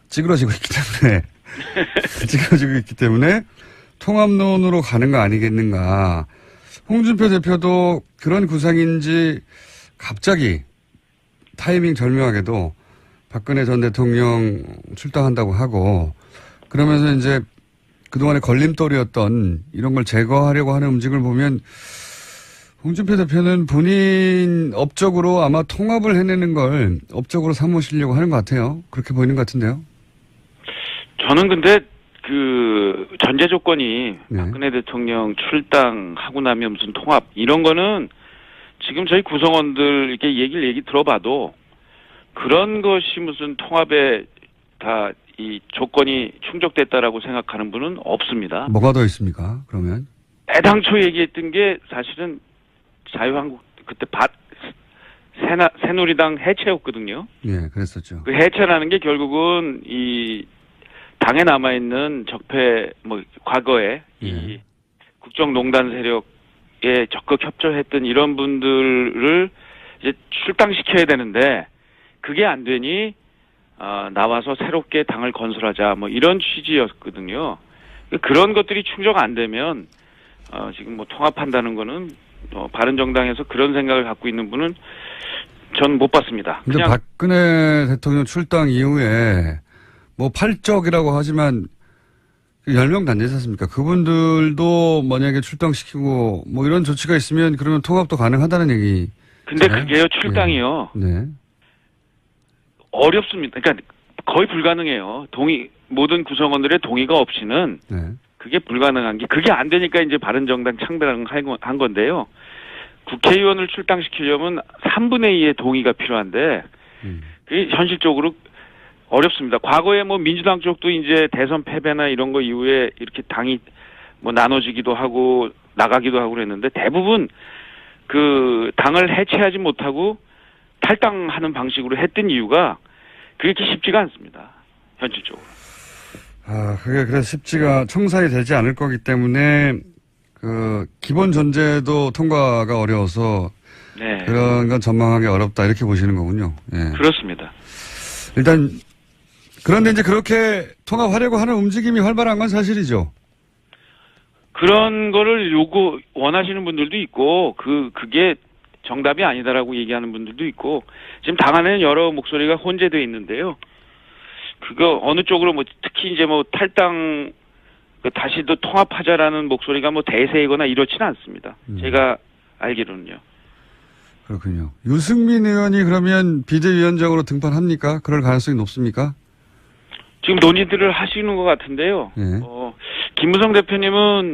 찌그러지고 있기 때문에 통합론으로 가는 거 아니겠는가. 홍준표 대표도 그런 구상인지 갑자기 타이밍 절묘하게도 박근혜 전 대통령 출당한다고 하고 그러면서 이제 그동안의 걸림돌이었던 이런 걸 제거하려고 하는 움직임을 보면 홍준표 대표는 본인 업적으로 아마 통합을 해내는 걸 업적으로 삼으시려고 하는 것 같아요. 그렇게 보이는 것 같은데요. 저는 근데 그 전제 조건이 네. 박근혜 대통령 출당하고 나면 무슨 통합 이런 거는 지금 저희 구성원들 이렇게 얘기 들어봐도 그런 것이 무슨 통합에 다 이 조건이 충족됐다라고 생각하는 분은 없습니다. 뭐가 더 있습니까? 그러면 애당초 얘기했던 게 사실은 자유한국 그때 새누리당 해체였거든요. 예, 그랬었죠. 그 해체라는 게 결국은 이 당에 남아있는 적폐 과거에 이 국정농단 세력에 적극 협조했던 이런 분들을 이제 출당시켜야 되는데 그게 안 되니 나와서 새롭게 당을 건설하자 이런 취지였거든요. 그런 것들이 충족 안 되면 지금 통합한다는 거는 바른정당에서 그런 생각을 갖고 있는 분은 전 못 봤습니다. 근데 박근혜 대통령 출당 이후에 8적이라고 하지만 10명 단지지 않습니까? 그분들도 만약에 출당시키고 이런 조치가 있으면 그러면 통합도 가능하다는 얘기. 근데 그게요, 출당이요. 네. 어렵습니다. 그러니까 거의 불가능해요. 모든 구성원들의 동의가 없이는 네. 그게 불가능한 게 그게 안 되니까 이제 바른정당 창당한 건데요. 국회의원을 출당시키려면 3분의 2의 동의가 필요한데 그게 현실적으로 어렵습니다. 과거에 민주당 쪽도 이제 대선 패배나 이런 거 이후에 이렇게 당이 나눠지기도 하고 나가기도 하고 그랬는데 대부분 그 당을 해체하지 못하고 탈당하는 방식으로 했던 이유가 그렇게 쉽지가 않습니다. 현실적으로. 그게 그래서 쉽지가 청산이 되지 않을 거기 때문에 그 기본 전제도 통과가 어려워서 네. 그런 건 전망하기 어렵다 이렇게 보시는 거군요. 예. 그렇습니다. 일단 그런데 이제 그렇게 통합하려고 하는 움직임이 활발한 건 사실이죠. 그런 거를 원하시는 분들도 있고 그게 정답이 아니다라고 얘기하는 분들도 있고 지금 당 안에는 여러 목소리가 혼재되어 있는데요. 그거 어느 쪽으로 특히 이제 탈당 다시 또 통합하자라는 목소리가 대세이거나 이렇지는 않습니다. 제가 알기로는요. 그렇군요. 유승민 의원이 그러면 비대위원장으로 등판합니까? 그럴 가능성이 높습니까? 지금 논의들을 하시는 것 같은데요. 네. 김무성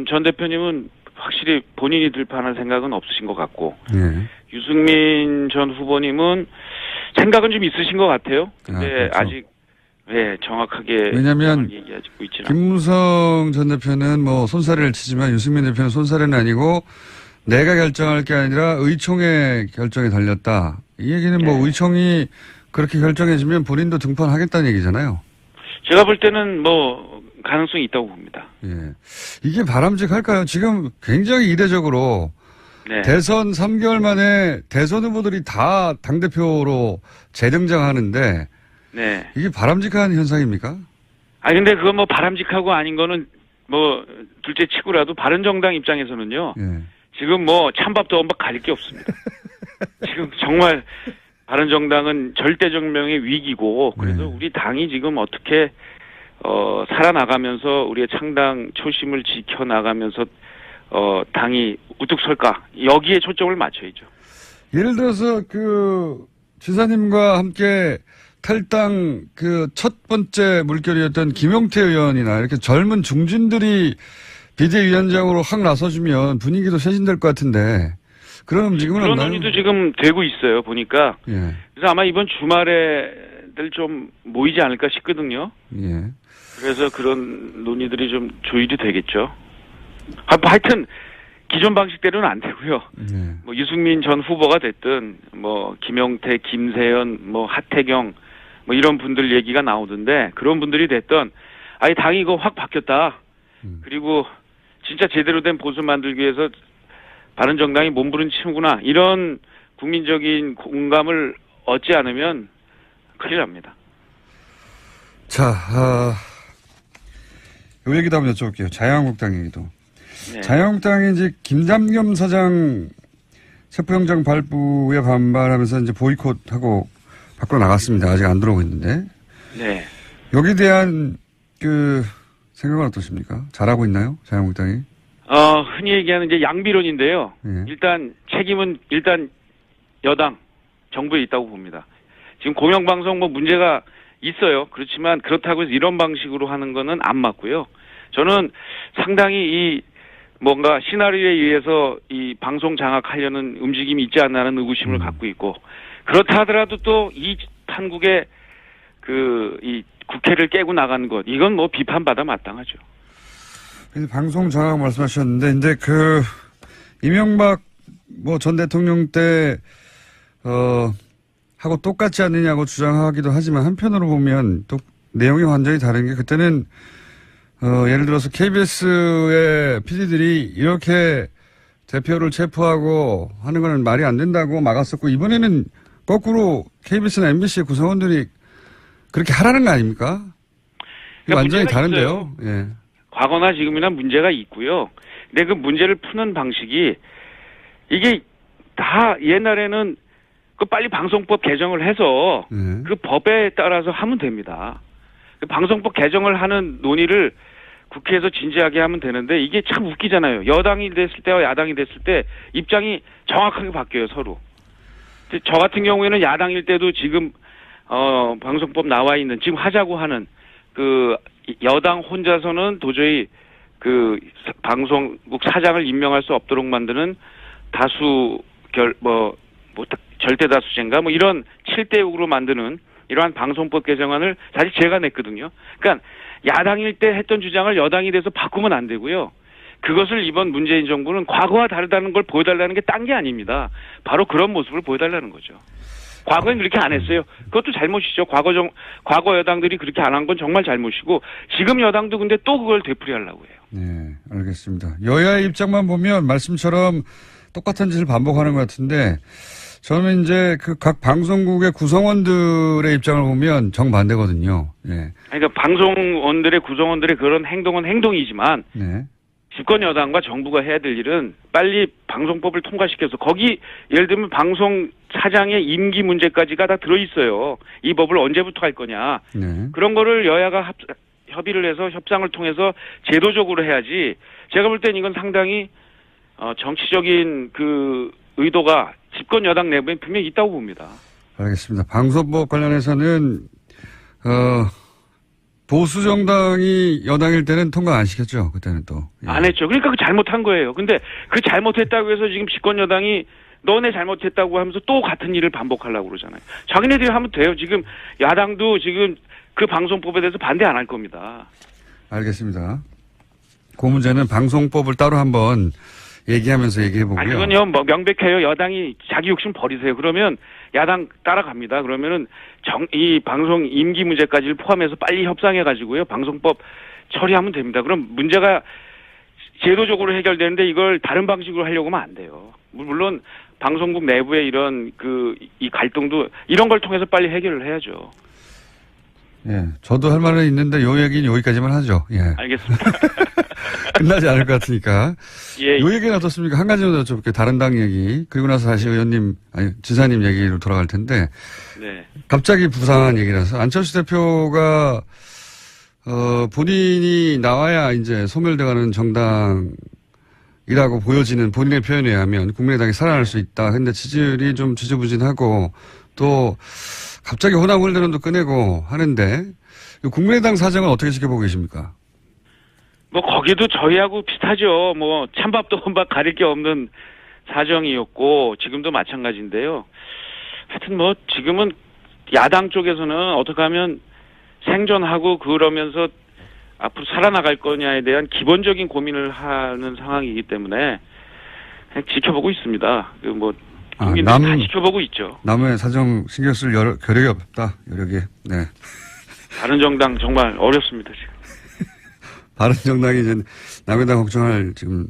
전 대표님은 확실히 본인이 들판할 생각은 없으신 것 같고 네. 유승민 전 후보님은 생각은 좀 있으신 것 같아요. 근데 그렇죠. 아직 정확하게 왜냐하면 얘기하고 있지는 김무성 전 대표는 손사래를 치지만 유승민 대표는 손사래는 아니고 내가 결정할 게 아니라 의총의 결정에 달렸다. 이 얘기는 의총이 그렇게 결정해주면 본인도 등판하겠다는 얘기잖아요. 제가 볼 때는 가능성이 있다고 봅니다. 예. 이게 바람직할까요? 지금 굉장히 이례적으로 대선 3개월 만에 대선 후보들이 다 당대표로 재등장하는데 이게 바람직한 현상입니까? 근데 그거 바람직하고 아닌 거는 둘째 치고라도 바른정당 입장에서는요. 지금 찬밥도 엄박 가릴 게 없습니다. 지금 정말 바른정당은 절대정명의 위기고 그래서 우리 당이 지금 어떻게 살아나가면서 우리의 창당 초심을 지켜나가면서 당이 우뚝 설까 여기에 초점을 맞춰야죠. 예를 들어서 지사님과 함께 탈당 첫 번째 물결이었던 김용태 의원이나 이렇게 젊은 중진들이 비대위원장으로 확 나서주면 분위기도 쇄신될 것 같은데 그런 움직임은 그런 없나요? 논의도 지금 되고 있어요. 보니까. 예. 그래서 아마 이번 주말에들 좀 모이지 않을까 싶거든요. 예. 그래서 그런 논의들이 좀 조율이 되겠죠. 하여튼 기존 방식대로는 안 되고요. 예. 뭐 유승민 전 후보가 됐든 뭐 김용태, 김세연, 뭐 하태경 뭐 이런 분들 얘기가 나오던데 그런 분들이 됐던 아예 당이 이거 확 바뀌었다. 그리고 진짜 제대로 된 보수 만들기 위해서 바른정당이 몸부림치는구나 이런 국민적인 공감을 얻지 않으면 큰일 납니다. 자, 요 얘기도 한번 여쭤볼게요. 자유한국당 얘기도. 네. 자유한국당이 이제 김담겸 사장 체포영장 발부에 반발하면서 이제 보이콧하고 밖으로 나갔습니다. 아직 안 들어오고 있는데. 네. 여기에 대한 그 생각은 어떠십니까? 잘하고 있나요? 자유한국당이? 흔히 얘기하는 이제 양비론인데요. 예. 일단 책임은 일단 여당, 정부에 있다고 봅니다. 지금 공영방송 뭐 문제가 있어요. 그렇지만 그렇다고 해서 이런 방식으로 하는 거는 안 맞고요. 저는 상당히 이 뭔가 시나리오에 의해서 이 방송 장악하려는 움직임이 있지 않나는 의구심을 갖고 있고 그렇다 하더라도 또 이 판국의 이 국회를 깨고 나간 것 이건 뭐 비판받아 마땅하죠. 방송 장악 말씀하셨는데 이제 이명박 뭐 전 대통령 때 하고 똑같지 않느냐고 주장하기도 하지만 한편으로 보면 또 내용이 완전히 다른 게 그때는 예를 들어서 KBS의 PD들이 이렇게 대표를 체포하고 하는 거는 말이 안 된다고 막았었고 이번에는 거꾸로 KBS나 MBC의 구성원들이 그렇게 하라는 거 아닙니까? 그러니까 완전히 다른데요. 예. 과거나 지금이나 문제가 있고요. 근데 그 문제를 푸는 방식이 이게 다 옛날에는 그 빨리 방송법 개정을 해서 그 법에 따라서 하면 됩니다. 그 방송법 개정을 하는 논의를 국회에서 진지하게 하면 되는데 이게 참 웃기잖아요. 여당이 됐을 때와 야당이 됐을 때 입장이 정확하게 바뀌어요, 서로. 저 같은 경우에는 야당일 때도 지금 방송법 나와 있는 지금 하자고 하는 그 여당 혼자서는 도저히 그 방송국 사장을 임명할 수 없도록 만드는 절대 다수제인가 뭐 이런 7대 6으로 만드는 이러한 방송법 개정안을 사실 제가 냈거든요. 그러니까 야당일 때 했던 주장을 여당이 돼서 바꾸면 안 되고요. 그것을 이번 문재인 정부는 과거와 다르다는 걸 보여달라는 게 딴 게 아닙니다. 바로 그런 모습을 보여달라는 거죠. 과거엔 그렇게 안 했어요. 그것도 잘못이죠. 과거 여당들이 그렇게 안 한 건 정말 잘못이고 지금 여당도 근데 또 그걸 되풀이하려고 해요. 네, 알겠습니다. 여야의 입장만 보면 말씀처럼 똑같은 짓을 반복하는 것 같은데 저는 이제 각 방송국의 구성원들의 입장을 보면 정반대거든요. 네. 그러니까 방송원들의 구성원들의 그런 행동은 행동이지만 네. 집권 여당과 정부가 해야 될 일은 빨리 방송법을 통과시켜서 거기 예를 들면 방송 사장의 임기 문제까지가 다 들어있어요. 이 법을 언제부터 할 거냐. 네. 그런 거를 여야가 협의를 해서 협상을 통해서 제도적으로 해야지. 제가 볼 땐 이건 상당히 정치적인 그 의도가 집권 여당 내부에 분명히 있다고 봅니다. 알겠습니다. 방송법 관련해서는 보수 정당이 여당일 때는 통과 안 시켰죠. 그때는 또. 예. 안 했죠. 그러니까 그 잘못한 거예요. 근데 그 잘못했다고 해서 지금 집권 여당이 너네 잘못했다고 하면서 또 같은 일을 반복하려고 그러잖아요. 자기네들이 하면 돼요. 지금 야당도 지금 그 방송법에 대해서 반대 안 할 겁니다. 알겠습니다. 그 문제는 방송법을 따로 한번 얘기하면서 얘기해보고요. 아니, 그건요, 명백해요. 여당이 자기 욕심 버리세요. 그러면 야당 따라갑니다. 그러면은 이 방송 임기 문제까지를 포함해서 빨리 협상해가지고요. 방송법 처리하면 됩니다. 그럼 문제가 제도적으로 해결되는데 이걸 다른 방식으로 하려고 하면 안 돼요. 물론 방송국 내부의 이런 이 갈등도 이런 걸 통해서 빨리 해결을 해야죠. 예, 저도 할 말은 있는데 요 얘기는 여기까지만 하죠. 예. 알겠습니다. 끝나지 않을 것 같으니까. 예. 요 얘기는 어떻습니까? 한 가지만 더 여쭤볼게요. 다른 당 얘기. 그리고 나서 다시 지사님 얘기로 돌아갈 텐데. 네. 갑자기 부상한 얘기라서 안철수 대표가 본인이 나와야 이제 소멸돼가는 정당이라고 보여지는 본인의 표현에 의하면 국민의당이 살아날 수 있다. 근데 지지율이 좀 지지부진하고 또 갑자기 호남홀대론도 꺼내고 하는데 국민의당 사정은 어떻게 지켜보고 계십니까? 뭐 거기도 저희하고 비슷하죠. 뭐 찬밥도 혼밥 가릴 게 없는 사정이었고 지금도 마찬가지인데요. 하여튼 뭐 지금은 야당 쪽에서는 어떻게 하면 생존하고 그러면서 앞으로 살아나갈 거냐에 대한 기본적인 고민을 하는 상황이기 때문에 그냥 지켜보고 있습니다. 그 뭐 국민들이 다 지켜보고 있죠. 남의 사정 신경 쓸 겨력이 없다. 여력이. 네. 바른정당 정말 어렵습니다 지금. 바른정당이 이제 남의 당 걱정할 지금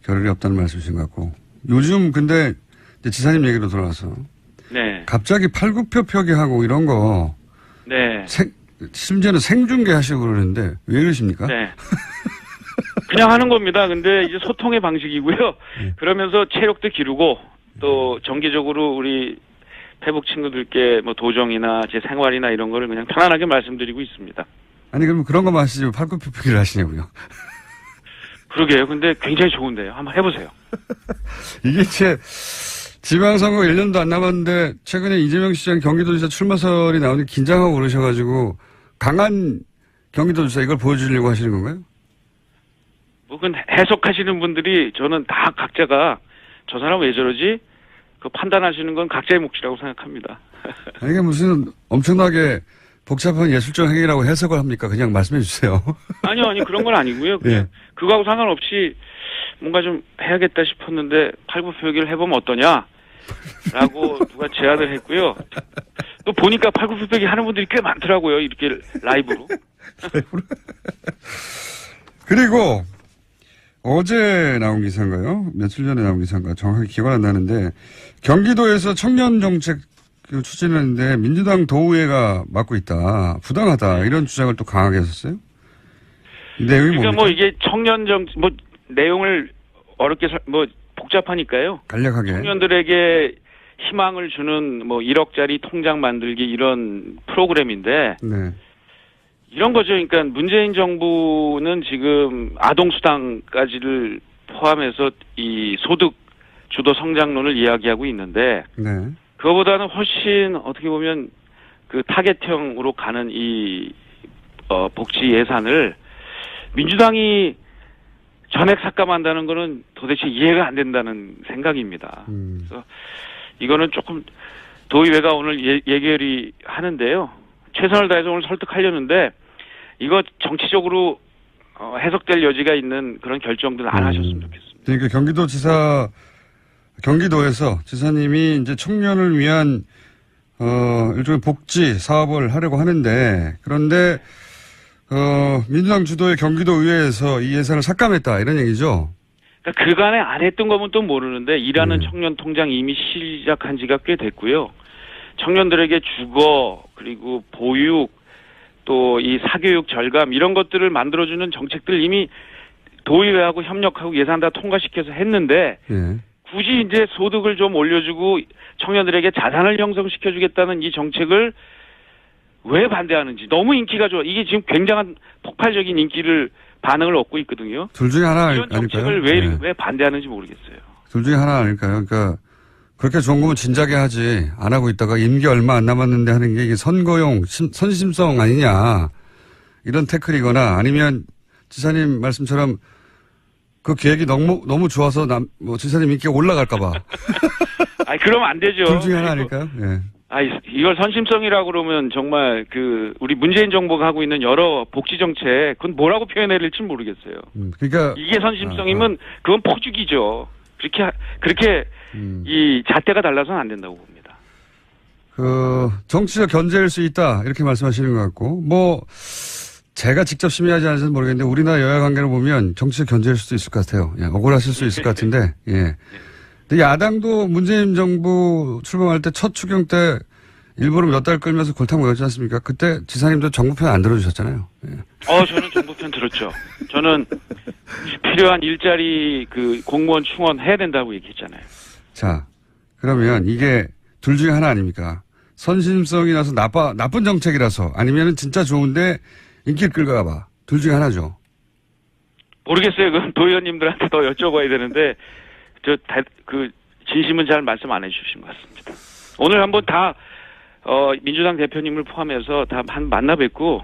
겨를이 없다는 말씀이신 것 같고. 요즘 근데 이제 지사님 얘기로 돌아와서. 네. 갑자기 팔굽혀 펴기하고 이런 거. 네. 심지어는 생중계 하시고 그러는데 왜 그러십니까? 네. 그냥 하는 겁니다. 근데 이제 소통의 방식이고요. 네. 그러면서 체력도 기르고 또 정기적으로 우리 페북 친구들께 뭐 도정이나 제 생활이나 이런 거를 그냥 편안하게 말씀드리고 있습니다. 아니 그럼 그런 거만 하시지 왜 팔굽혀 펴기를 하시냐고요. 그러게요. 근데 굉장히 좋은데요. 한번 해보세요. 이게 지방선거 1년도 안 남았는데 최근에 이재명 시장 경기도지사 출마설이 나오니 긴장하고 그러셔가지고 강한 경기도지사 이걸 보여주려고 하시는 건가요? 뭐 그건 해석하시는 분들이 저는 다 각자가 저 사람 왜 저러지? 그 판단하시는 건 각자의 몫이라고 생각합니다. 아니, 이게 무슨 엄청나게 복잡한 예술적 행위라고 해석을 합니까? 그냥 말씀해 주세요. 아니요, 그런 건 아니고요. 그냥 예. 그거하고 상관없이 뭔가 좀 해야겠다 싶었는데 팔굽혀펴기를 해보면 어떠냐? 라고 누가 제안을 했고요. 또 보니까 팔굽혀펴기 하는 분들이 꽤 많더라고요. 이렇게 라이브로. 그리고 어제 나온 기사인가요? 며칠 전에 나온 기사인가 정확하게 기억은 안 나는데 경기도에서 청년 정책 추진하는데 민주당 도의회가 맡고 있다. 부당하다. 이런 주장을 또 강하게 했었어요. 내용이 그러니까 뭡니까? 뭐 이게 청년 뭐 내용을 어렵게 뭐 복잡하니까요. 간략하게. 청년들에게 희망을 주는 뭐 1억짜리 통장 만들기 이런 프로그램인데 네. 이런 거죠. 그러니까 문재인 정부는 지금 아동수당까지를 포함해서 이 소득 주도 성장론을 이야기하고 있는데 네. 그거보다는 훨씬 어떻게 보면 그 타겟형으로 가는 이 복지 예산을 민주당이 전액 삭감한다는 거는 도대체 이해가 안 된다는 생각입니다. 그래서 이거는 조금 도의회가 오늘 예결위 하는데요. 최선을 다해서 오늘 설득하려는데 이거 정치적으로 해석될 여지가 있는 그런 결정들은 안 하셨으면 좋겠습니다. 그러니까 경기도에서 지사님이 이제 청년을 위한 일종의 복지 사업을 하려고 하는데 그런데 민주당 주도의 경기도 의회에서 이 예산을 삭감했다 이런 얘기죠. 그러니까 그간에 안 했던 거면 또 모르는데 일하는 청년 통장 이미 시작한 지가 꽤 됐고요. 청년들에게 주거 그리고 보육 또 이 사교육 절감 이런 것들을 만들어주는 정책들 이미 도의회하고 협력하고 예산 다 통과시켜서 했는데 예. 굳이 이제 소득을 좀 올려주고 청년들에게 자산을 형성시켜주겠다는 이 정책을 왜 반대하는지 너무 인기가 좋아. 이게 지금 굉장한 폭발적인 인기를 반응을 얻고 있거든요. 둘 중에 하나 이런 정책을 아닐까요? 왜 반대하는지 모르겠어요. 둘 중에 하나 아닐까요? 그러니까 그렇게 좋은 거면 진작에 하지 안 하고 있다가 임기 얼마 안 남았는데 하는 게 이게 선거용 선심성 아니냐 이런 태클이거나 아니면 지사님 말씀처럼 그 계획이 너무 좋아서 지사님 인기가 올라갈까 봐. 아니 그러면 안 되죠. 둘 중에 하나 아닐까요? 예. 이걸 선심성이라고 그러면 정말 우리 문재인 정부가 하고 있는 여러 복지 정책 그건 뭐라고 표현해야 될지 모르겠어요. 그러니까 이게 선심성이면 그건 포죽이죠. 그렇게 이 잣대가 달라서는 안 된다고 봅니다. 정치적 견제일 수 있다 이렇게 말씀하시는 것 같고 제가 직접 심의하지 않아서 모르겠는데 우리나라 여야 관계를 보면 정치적 견제일 수도 있을 것 같아요. 예, 억울하실 수 있을 것 같은데 예. 근데 야당도 문재인 정부 출범할 때 첫 추경 때 일부러 몇 달 끌면서 골탕 먹였지 않습니까? 그때 지사님도 정부 편 안 들어주셨잖아요. 예. 저는 정부 편 들었죠. 저는 필요한 일자리 공무원 충원 해야 된다고 얘기했잖아요. 자, 그러면 이게 둘 중에 하나 아닙니까? 선심성이라서 나쁜 정책이라서 아니면은 진짜 좋은데 인기를 끌까 봐. 둘 중에 하나죠. 모르겠어요. 그건 도의원님들한테 더 여쭤봐야 되는데 진심은 잘 말씀 안 해주신 것 같습니다. 오늘 한번 다 민주당 대표님을 포함해서 다 만나 뵙고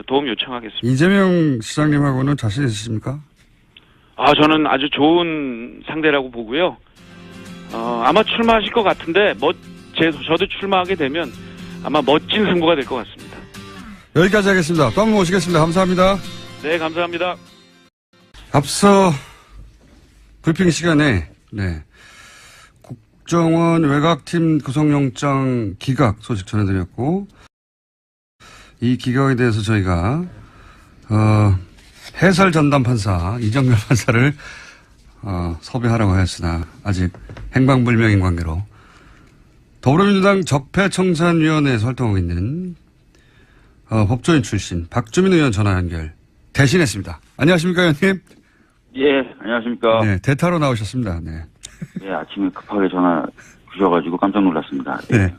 도움 요청하겠습니다. 이재명 시장님하고는 자신 있으십니까? 저는 아주 좋은 상대라고 보고요. 아마 출마하실 것 같은데, 저도 출마하게 되면 아마 멋진 승부가 될 것 같습니다. 여기까지 하겠습니다. 또 한 번 모시겠습니다. 감사합니다. 네, 감사합니다. 앞서 브리핑 시간에, 국정원 외곽팀 구속영장 기각 소식 전해드렸고, 이 기각에 대해서 저희가, 해설 전담 판사, 이정렬 판사를, 섭외하라고 하였으나, 아직 행방불명인 관계로, 더불어민주당 적폐청산위원회에서 활동하고 있는, 법조인 출신 박주민 의원 전화 연결 대신했습니다. 안녕하십니까, 의원님? 예, 안녕하십니까. 네, 대타로 나오셨습니다. 네. 예, 아침에 급하게 전화 주셔가지고 깜짝 놀랐습니다. 네.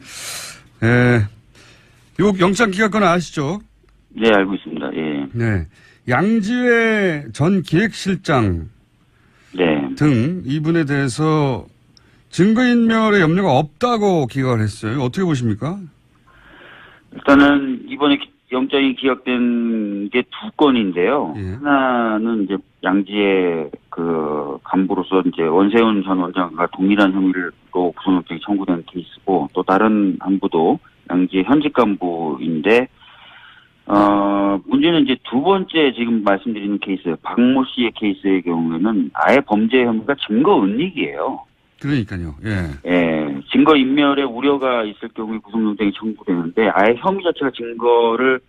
요 영장 기각건 아시죠? 네, 알고 있습니다. 예. 네. 양지회 전 기획실장 네. 등 이분에 대해서 증거인멸의 염려가 없다고 기각을 했어요. 어떻게 보십니까? 일단은 이번에 영장이 기각된 게 두 건인데요. 예. 하나는 이제 양지의 그 간부로서 이제 원세훈 전 원장과 동일한 혐의로 구속영장이 청구된 케이스고, 또 다른 간부도 양지의 현직 간부인데, 문제는 이제 두 번째 지금 말씀드리는 케이스, 박모 씨의 케이스의 경우에는 아예 범죄 혐의가 증거 은닉이에요. 그러니까요. 예. 예, 증거 인멸의 우려가 있을 경우에 구속영장이 청구되는데, 아예 혐의 자체가 증거를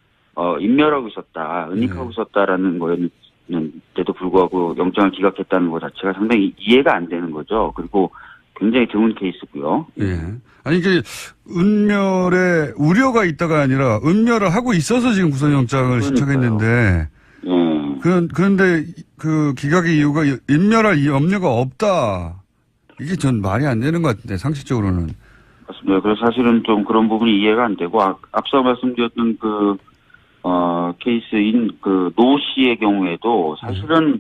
인멸하고 있었다, 은닉하고 있었다라는 거였는데도 불구하고 영장을 기각했다는 것 자체가 상당히 이해가 안 되는 거죠. 그리고 굉장히 드문 케이스고요. 예. 아니, 이게, 은멸에 우려가 있다가 아니라, 은멸을 하고 있어서 지금 구속영장을 신청했는데, 그런데 그 기각의 이유가 인멸할 염려가 없다. 이게 전 말이 안 되는 것 같은데, 상식적으로는. 맞습니다. 그래서 사실은 좀 그런 부분이 이해가 안 되고, 앞서 말씀드렸던 케이스인 노 씨의 경우에도 사실은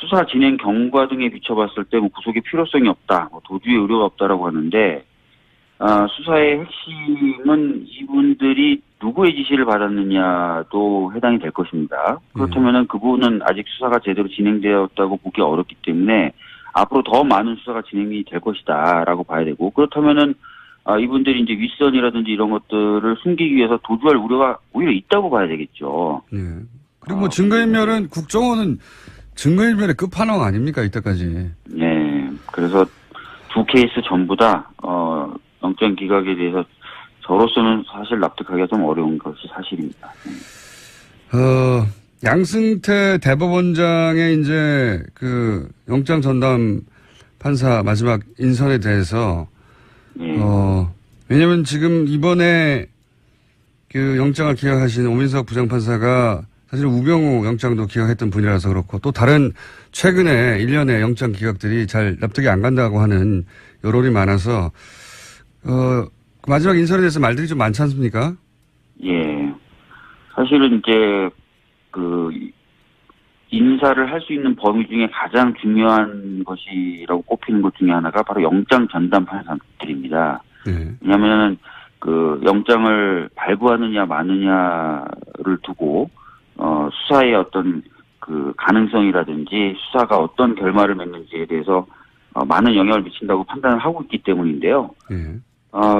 수사 진행 경과 등에 비춰봤을 때 구속의 필요성이 없다, 도주의 의료가 없다라고 하는데, 수사의 핵심은 이분들이 누구의 지시를 받았느냐도 해당이 될 것입니다. 그렇다면은 그분은 아직 수사가 제대로 진행되었다고 보기 어렵기 때문에 앞으로 더 많은 수사가 진행이 될 것이다라고 봐야 되고, 그렇다면은 이분들이 이제 윗선이라든지 이런 것들을 숨기기 위해서 도주할 우려가 오히려 있다고 봐야 되겠죠. 예. 그리고 증거인멸은 국정원은 증거인멸의 끝판왕 아닙니까, 이때까지? 네. 그래서 두 케이스 전부 다 영장 기각에 대해서 저로서는 사실 납득하기가 좀 어려운 것이 사실입니다. 양승태 대법원장의 이제 영장 전담 판사 마지막 인선에 대해서 왜냐면 지금 이번에 영장을 기각하신 오민석 부장판사가 사실 우병우 영장도 기각했던 분이라서 그렇고, 또 다른 최근에 1년의 영장 기각들이 잘 납득이 안 간다고 하는 여론이 많아서 마지막 인선에 대해서 말들이 좀 많지 않습니까? 예. 사실은 이제 인사를 할 수 있는 범위 중에 가장 중요한 것이라고 꼽히는 것 중에 하나가 바로 영장 전담 판사들입니다. 네. 왜냐하면 영장을 발부하느냐 마느냐를 두고 수사의 어떤 가능성이라든지 수사가 어떤 결말을 맺는지에 대해서 많은 영향을 미친다고 판단을 하고 있기 때문인데요. 네.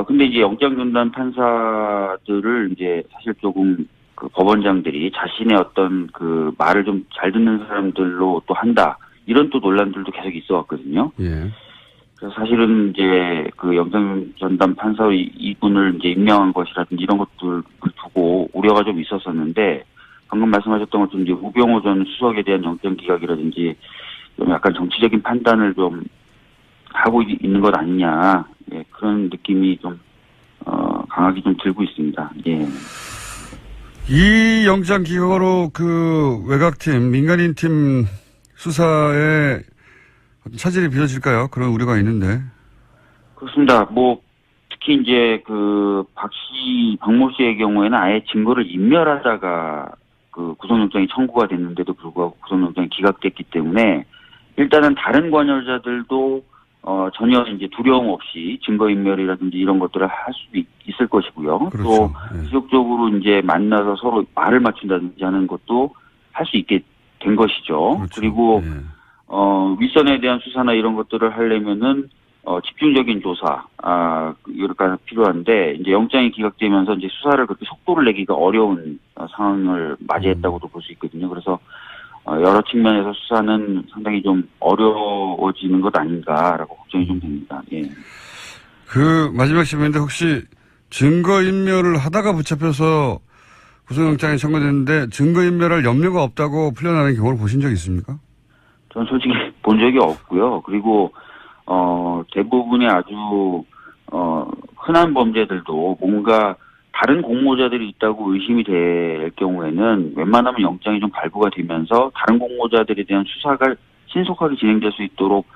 근데 이제 영장 전담 판사들을 이제 사실 조금 법원장들이 자신의 어떤 말을 좀 잘 듣는 사람들로 또 한다, 이런 또 논란들도 계속 있어 왔거든요. 예. 그래서 사실은 이제 영장 전담 판사 이분을 이제 임명한 것이라든지 이런 것들을 두고 우려가 좀 있었었는데, 방금 말씀하셨던 것처럼 이제 우병우 전 수석에 대한 영장 기각이라든지 좀 약간 정치적인 판단을 좀 하고 있는 것 아니냐, 예, 그런 느낌이 좀 강하게 좀 들고 있습니다. 예. 이 영장 기각으로 외곽팀, 민간인팀 수사에 차질이 빚어질까요? 그런 우려가 있는데. 그렇습니다. 특히 이제 박모 씨의 경우에는 아예 증거를 인멸하다가 구속영장이 청구가 됐는데도 불구하고 구속영장이 기각됐기 때문에, 일단은 다른 관여자들도 전혀 이제 두려움 없이 증거인멸이라든지 이런 것들을 할 수도 있을 것이고요. 그렇죠. 또 예. 지속적으로 이제 만나서 서로 말을 맞춘다든지 하는 것도 할 수 있게 된 것이죠. 그렇죠. 그리고 예. 윗선에 대한 수사나 이런 것들을 하려면은 집중적인 조사, 이렇게 필요한데, 이제 영장이 기각되면서 이제 수사를 그렇게 속도를 내기가 어려운 상황을 맞이했다고도 볼 수 있거든요. 그래서, 여러 측면에서 수사는 상당히 좀 어려워지는 것 아닌가라고 걱정이 좀 됩니다. 예. 그 마지막 질문인데 혹시 증거인멸을 하다가 붙잡혀서 구속영장이 청구됐는데 증거인멸할 염려가 없다고 풀려나는 경우를 보신 적 있습니까? 저는 솔직히 본 적이 없고요. 그리고 대부분의 아주 흔한 범죄들도 뭔가 다른 공모자들이 있다고 의심이 될 경우에는 웬만하면 영장이 좀 발부가 되면서 다른 공모자들에 대한 수사가 신속하게 진행될 수 있도록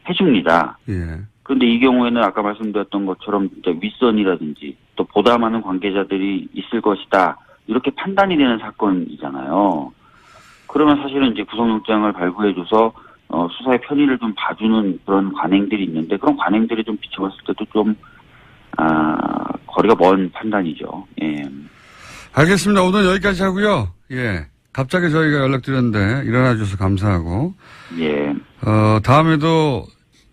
해줍니다. 예. 그런데 이 경우에는 아까 말씀드렸던 것처럼 이제 윗선이라든지 또 보다 많은 관계자들이 있을 것이다. 이렇게 판단이 되는 사건이잖아요. 그러면 사실은 이제 구속영장을 발부해줘서 수사의 편의를 좀 봐주는 그런 관행들이 있는데 그런 관행들이 좀 비춰봤을 때도 좀 거리가 먼 판단이죠. 예. 알겠습니다. 오늘 여기까지 하고요. 예. 갑자기 저희가 연락드렸는데 일어나 주셔서 감사하고. 예. 다음에도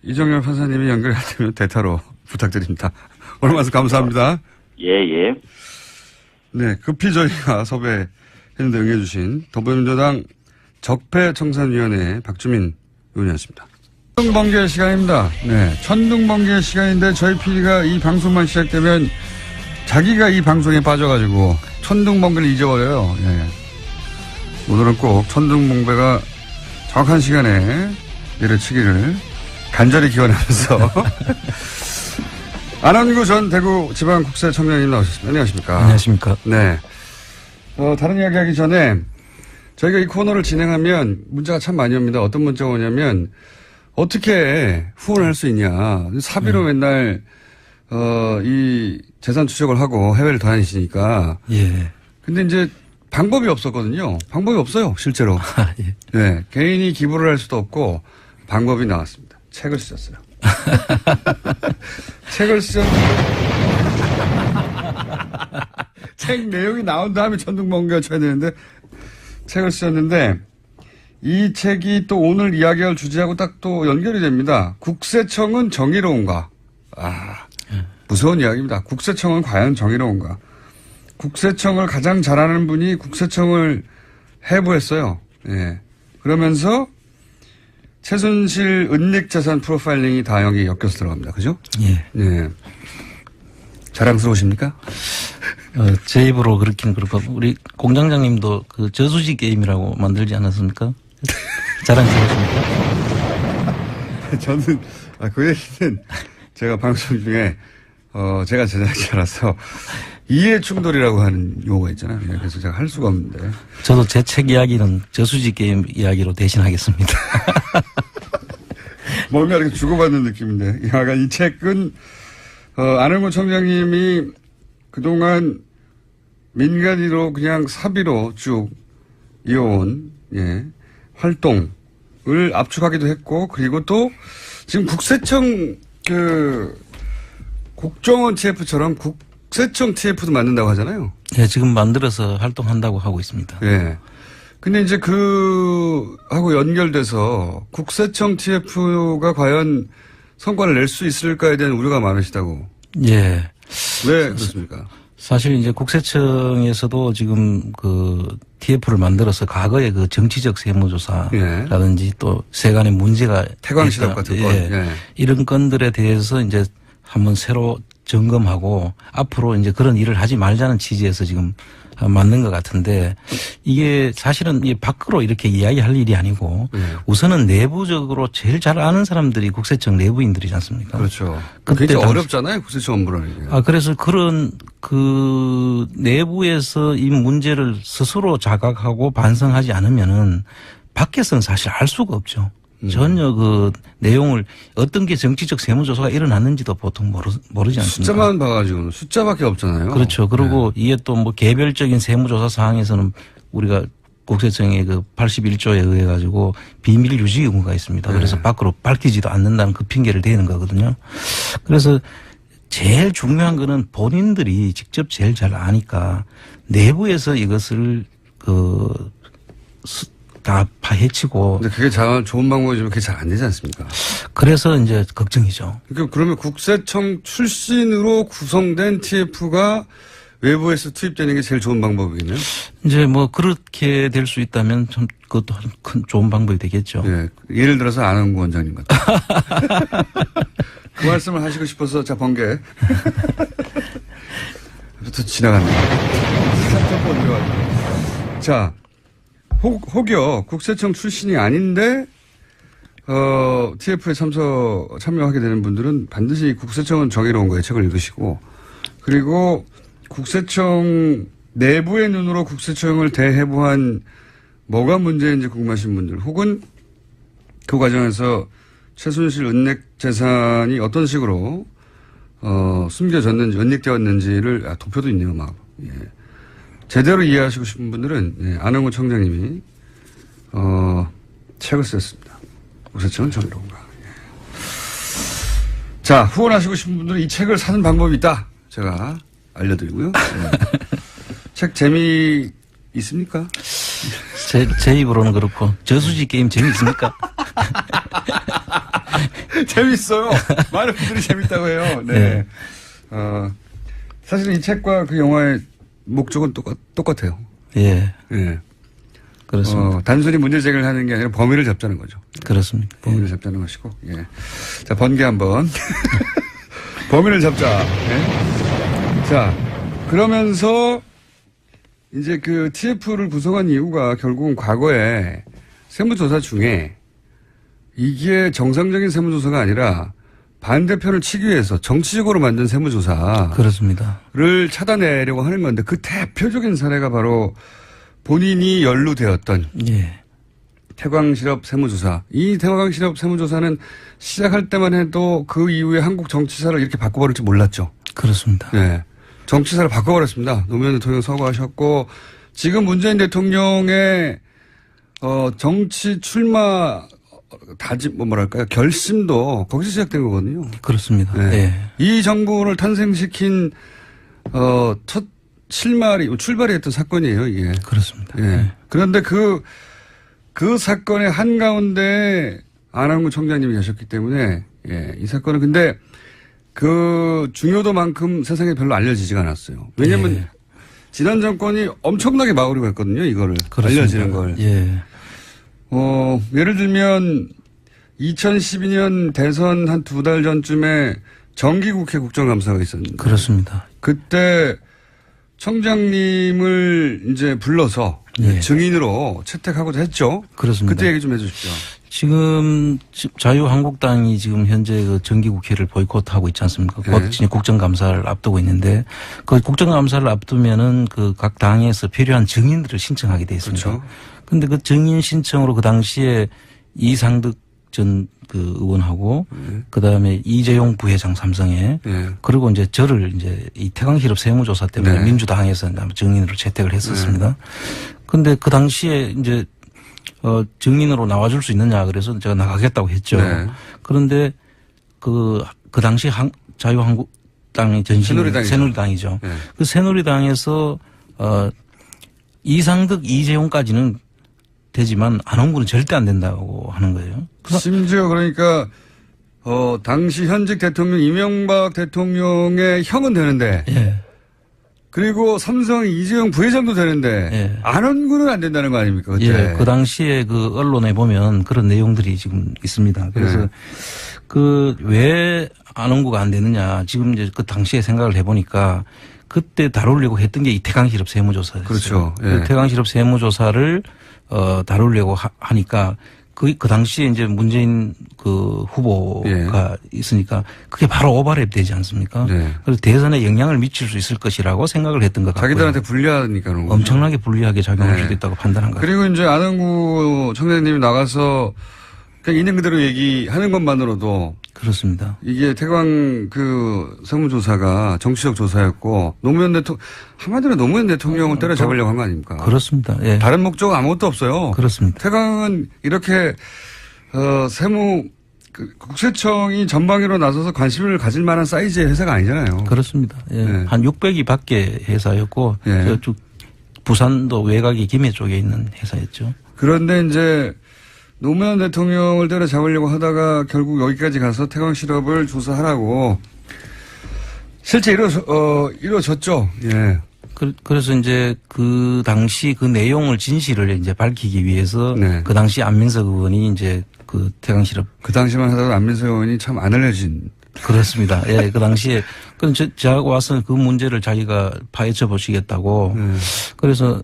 이정열 판사님이 연결되면 대타로 부탁드립니다. 오늘 말씀 감사합니다. 예. 네. 급히 저희가 섭외했는데 응해주신 더불어민주당 적폐청산위원회 박주민 의원이었습니다. 천둥번개 시간입니다. 네. 천둥번개 시간인데 저희 PD가 이 방송만 시작되면 자기가 이 방송에 빠져가지고 천둥번개를 잊어버려요. 예. 오늘은 꼭 천둥번개가 정확한 시간에 내려치기를 간절히 기원하면서 안원구 전 대구지방국세청장님 나오셨습니다. 안녕하십니까. 안녕하십니까. 네. 다른 이야기 하기 전에 저희가 이 코너를 진행하면 문자가 참 많이 옵니다. 어떤 문자가 오냐면 어떻게 후원할 수 있냐. 사비로 맨날 이 재산 추적을 하고 해외를 다니시니까. 예. 근데 이제 방법이 없었거든요. 방법이 없어요, 실제로. 예. 네. 개인이 기부를 할 수도 없고 방법이 나왔습니다. 책을 쓰셨어요. 책을 쓰셨는데 책 내용이 나온 다음에 천둥번개가 쳐야 되는데 책을 쓰셨는데 이 책이 또 오늘 이야기할 주제하고 딱 또 연결이 됩니다. 국세청은 정의로운가? 무서운 이야기입니다. 국세청은 과연 정의로운가? 국세청을 가장 잘하는 분이 국세청을 해부했어요. 예. 그러면서 최순실 은닉재산 프로파일링이 다 여기 엮여서 들어갑니다. 그죠? 예. 예. 자랑스러우십니까? 제 입으로 그렇긴 그렇고, 우리 공장장님도 그 저수지 게임이라고 만들지 않았습니까? 자랑스러우십니까? 저는, 그 얘기는 제가 방송 중에, 제가 제작자라서 이해 충돌이라고 하는 용어가 있잖아요. 그래서 제가 할 수가 없는데. 저도 제 책 이야기는 저수지 게임 이야기로 대신하겠습니다. 뭔가 이렇게 주고받는 느낌인데. 약간 이 책은, 안원구 청장님이 그동안 민간인으로 그냥 사비로 쭉 이어온, 예, 활동을 압축하기도 했고, 그리고 또 지금 국세청 국정원 TF처럼 국세청 TF도 만든다고 하잖아요. 예, 지금 만들어서 활동한다고 하고 있습니다. 예. 근데 이제 하고 연결돼서 국세청 TF가 과연 성과를 낼 수 있을까에 대한 우려가 많으시다고. 예. 왜 그렇습니까? 사실 이제 국세청에서도 지금 TF를 만들어서 과거의 정치적 세무조사라든지 또 세간의 문제가 태광시럽 같은 건. 예. 이런 건들에 대해서 이제 한번 새로 점검하고 앞으로 이제 그런 일을 하지 말자는 취지에서 지금 맞는 것 같은데 이게 사실은 밖으로 이렇게 이야기할 일이 아니고 우선은 내부적으로 제일 잘 아는 사람들이 국세청 내부인들이지 않습니까? 그렇죠. 굉장히 어렵잖아요. 국세청 업무라는 게. 그래서 그런 내부에서 이 문제를 스스로 자각하고 반성하지 않으면은 밖에서는 사실 알 수가 없죠. 전혀 내용을 어떤 게 정치적 세무조사가 일어났는지도 보통 모르지 않습니까? 숫자만 봐가지고는 숫자밖에 없잖아요. 그렇죠. 그리고 이게 또 개별적인 세무조사 사항에서는 우리가 국세청의 그 81조에 의해 가지고 비밀 유지 의무가 있습니다. 그래서 네. 밖으로 밝히지도 않는다는 그 핑계를 대는 거거든요. 그래서 제일 중요한 거는 본인들이 직접 제일 잘 아니까 내부에서 이것을 다 파헤치고. 근데 그게 좋은 방법이지만 그게 잘 안 되지 않습니까? 그래서 이제 걱정이죠. 그러면 국세청 출신으로 구성된 TF가 외부에서 투입되는 게 제일 좋은 방법이겠네요. 이제 뭐 그렇게 될 수 있다면 좀 그것도 큰 좋은 방법이 되겠죠. 네. 예를 들어서 안원구 원장님 같은. 그 말씀을 하시고 싶어서 자 번개. 또 지나갔네. 자, 혹여 국세청 출신이 아닌데 TF에 참여하게 되는 분들은 반드시 국세청은 정의로운 거예요. 책을 읽으시고. 그리고 국세청 내부의 눈으로 국세청을 대해부한 뭐가 문제인지 궁금하신 분들 혹은 그 과정에서 최순실 은닉 재산이 어떤 식으로 숨겨졌는지 은닉되었는지를 도표도 있네요. 막. 예. 제대로 이해하시고 싶은 분들은 예, 안홍구 청장님이 책을 썼습니다. 국세청은 정의로운가. 예. 자, 후원하시고 싶은 분들은 이 책을 사는 방법이 있다. 제가 알려드리고요. 예. 책 재미 있습니까? 제 입으로는 그렇고 저수지 게임 재미있습니까? 재밌어요. 많은 분들이 재밌다고 해요. 네. 사실은 이 책과 그 영화의 목적은 똑같아요. 예. 예. 그렇습니다. 단순히 문제 제기를 하는 게 아니라 범위를 잡자는 거죠. 그렇습니다. 범위를 잡자는 것이고, 예. 자, 번개 한번. 범위를 잡자. 예. 자, 그러면서 이제 그 TF를 구성한 이유가 결국은 과거에 세무조사 중에 이게 정상적인 세무조사가 아니라 반대편을 치기 위해서 정치적으로 만든 세무조사. 그렇습니다. 를 찾아내려고 하는 건데 그 대표적인 사례가 바로 본인이 연루되었던 예. 태광실업 세무조사. 이 태광실업 세무조사는 시작할 때만 해도 그 이후에 한국 정치사를 이렇게 바꿔버릴 줄 몰랐죠. 그렇습니다. 네. 정치사를 바꿔버렸습니다. 노무현 대통령 서거하셨고 지금 문재인 대통령의 정치 출마 뭐랄까요 결심도 거기서 시작된 거거든요. 그렇습니다. 네. 예. 이 정부를 탄생시킨 첫 출발이 했던 사건이에요, 이게. 그렇습니다. 예. 예. 그런데 그 사건의 한가운데 안홍구 청장님이 계셨기 때문에 예, 이 사건은 근데 그 중요도만큼 세상에 별로 알려지지가 않았어요. 왜냐하면 예. 지난 정권이 엄청나게 마구리고 했거든요, 이거를. 그렇습니다. 알려지는 걸. 예. 예를 들면 2012년 대선 한 2달 전쯤에 정기국회 국정감사가 있었는데. 그렇습니다. 그때 청장님을 이제 불러서 예. 증인으로 채택하고자 했죠. 그렇습니다. 그때 얘기 좀 해 주십시오. 지금 자유한국당이 지금 현재 그 정기국회를 보이콧하고 있지 않습니까? 네. 곧 진짜 국정감사를 앞두고 있는데 그 국정감사를 앞두면은 그 각 당에서 필요한 증인들을 신청하게 돼 있습니다. 그렇죠. 그런데 그 증인 신청으로 그 당시에 이상득 전 그 의원하고 그다음에 이재용 부회장 삼성에 네. 그리고 이제 저를 이제 이 태광실업 세무조사 때문에 네. 민주당에서 증인으로 채택을 했었습니다. 그런데 그 당시에 이제 증인으로 나와줄 수 있느냐 그래서 제가 나가겠다고 했죠. 네. 그런데 그 당시 자유한국당의 전신 새누리당이죠. 네. 그 새누리당에서 이상득 이재용까지는 되지만 안홍구는 절대 안 된다고 하는 거예요. 심지어 그러니까 당시 현직 대통령 이명박 대통령의 형은 되는데 예. 그리고 삼성 이재용 부회장도 되는데 예. 안원구는 안 된다는 거 아닙니까? 그때. 예, 그 당시에 그 언론에 보면 그런 내용들이 지금 있습니다. 그래서 네. 그 왜 안홍구가 안 되느냐 지금 이제 그 당시에 생각을 해보니까 그때 다루려고 했던 게 이 태광실업 세무조사였어요. 그렇죠. 예. 그 태광실업 세무조사를 다루려고 하니까 그 당시에 이제 문재인 그 후보가 있으니까 그게 바로 오버랩 되지 않습니까? 네. 그래서 대선에 영향을 미칠 수 있을 것이라고 생각을 했던 것 같고요. 자기들한테 불리하니까 그런 거죠. 엄청나게 불리하게 작용할 네. 수도 있다고 판단한 것 같아요. 그리고 이제 안홍구 청장님이 나가서 그냥 있는 그대로 얘기하는 것만으로도 그렇습니다. 이게 태광 그 세무조사가 정치적 조사였고 한마디로 노무현 대통령을 때려잡으려고 한 거 아닙니까? 그렇습니다. 예. 다른 목적은 아무것도 없어요. 그렇습니다. 태광은 이렇게 국세청이 전방위로 나서서 관심을 가질 만한 사이즈의 회사가 아니잖아요. 그렇습니다. 예. 네. 한 600이 밖에 회사였고 예. 저쪽 부산도 외곽의 김해 쪽에 있는 회사였죠. 그런데 이제 노무현 대통령을 때려잡으려고 하다가 결국 여기까지 가서 태광 실업을 조사하라고 실제 이루어졌죠. 예. 그래서 이제 그 당시 그 내용을 진실을 이제 밝히기 위해서 네. 그 당시 안민석 의원이 이제 그 태광 실업 그 당시만 하더라도 안민석 의원이 참 안 알려진. 그렇습니다. 예, 그 당시에 그럼 제가 와서 그 문제를 자기가 파헤쳐 보시겠다고. 그래서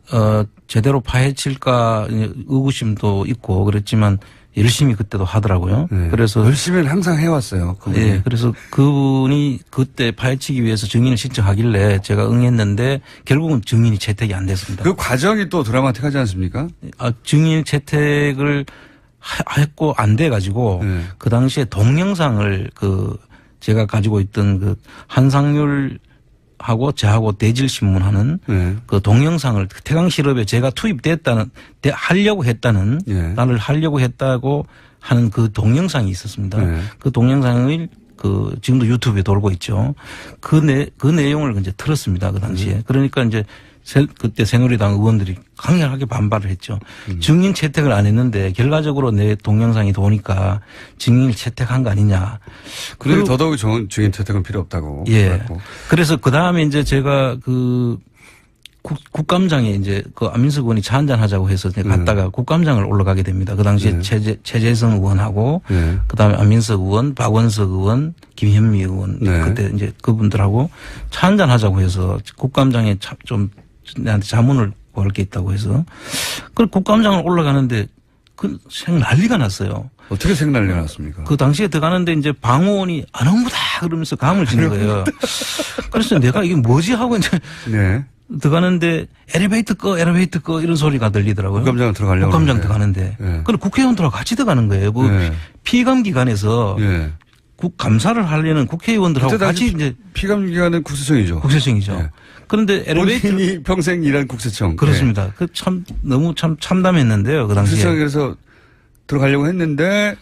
제대로 파헤칠까 의구심도 있고 그랬지만 열심히 그때도 하더라고요. 네. 그래서 열심히는 항상 해왔어요. 그분이. 예, 그래서 그분이 그때 파헤치기 위해서 증인을 신청하길래 제가 응했는데 결국은 증인이 채택이 안 됐습니다. 그 과정이 또 드라마틱하지 않습니까? 증인 채택을 했고 안 돼 가지고 네. 그 당시에 동영상을 제가 가지고 있던 그 한상률하고 저하고 대질신문하는 네. 그 동영상을 태광 실업에 제가 하려고 했다는 네. 나를 하려고 했다고 하는 그 동영상이 있었습니다. 네. 그 동영상을 지금도 유튜브에 돌고 있죠. 그 내용을 이제 틀었습니다. 그 당시에. 그러니까 이제 그때 새누리당 의원들이 강력하게 반발을 했죠. 증인 채택을 안 했는데 결과적으로 내 동영상이 도니까 증인을 채택한 거 아니냐. 그리고 더더욱 좋은 증인 채택은 필요 없다고. 예. 그랬고. 그래서 그 다음에 이제 제가 국감장에 이제 안민석 의원이 차 한잔 하자고 해서 갔다가 국감장을 올라가게 됩니다. 그 당시에 최재성 의원하고 네. 그 다음에 안민석 의원, 박원석 의원, 김현미 의원 네. 그때 이제 그분들하고 차 한잔 하자고 해서 국감장에 좀 내한테 자문을 구할 게 있다고 해서 그 국감장을 올라가는데 난리가 났어요. 어떻게 생난리가 났습니까? 그 당시에 들어가는데 이제 방호원이 안 옵니다 그러면서 감을 지는 거예요. 그래서 내가 이게 뭐지 하고 이제 네. 들어가는데 엘리베이터 꺼 이런 소리가 들리더라고요. 국감장 들어가려고. 국감장 그러는데. 들어가는데. 네. 그럼 국회의원들하고 같이 들어가는 거예요. 네. 피감기관에서 네. 감사를 하려는 국회의원들하고 같이 이제 피감기관은 국세청이죠. 국세청이죠. 네. 그런데 엘리베이터 본인이 평생 일한 국세청. 그렇습니다. 그 너무 참담했는데요. 그 당시에. 국세청에서 들어가려고 했는데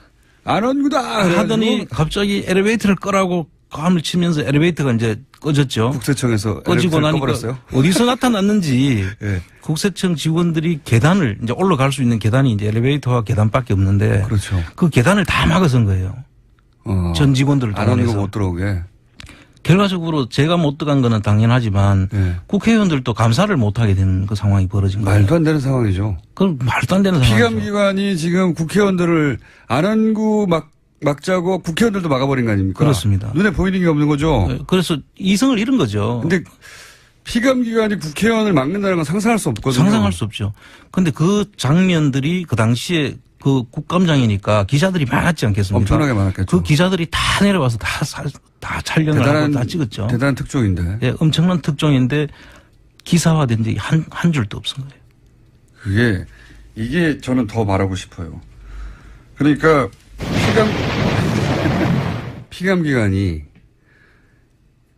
안 온구다 하더니 갑자기 엘리베이터를 끄라고 감을 치면서 엘리베이터가 이제 꺼졌죠. 국세청에서 꺼지고 나니까 꺼버렸어요? 어디서 나타났는지 네. 국세청 직원들이 계단을 이제 올라갈 수 있는 계단이 이제 엘리베이터와 계단밖에 없는데 그렇죠. 그 계단을 다 막아선 거예요. 전 직원들을 안 오는 거 동원해서. 못 들어오게. 결과적으로 제가 못 들어간 거는 당연하지만 네. 국회의원들도 감사를 못 하게 되는 그 상황이 벌어진 거예요. 말도 안 되는 상황이죠. 그건 말도 안 되는 상황이죠. 피감기관이 지금 국회의원들을 안원구 막자고 국회의원들도 막아버린 거 아닙니까? 그렇습니다. 눈에 보이는 게 없는 거죠. 그래서 이성을 잃은 거죠. 근데 피감기관이 국회의원을 막는다는 건 상상할 수 없거든요. 상상할 수 없죠. 근데 그 장면들이 그 당시에 그 국감장이니까 기자들이 많았지 않겠습니까? 엄청나게 많았겠죠. 그 기자들이 다 내려와서 다 촬영을 하고 다 찍었죠. 대단한 특종인데. 예, 엄청난 특종인데 기사화된 적이 한 줄도 없은 거예요. 이게 저는 더 말하고 싶어요. 그러니까 피감기관이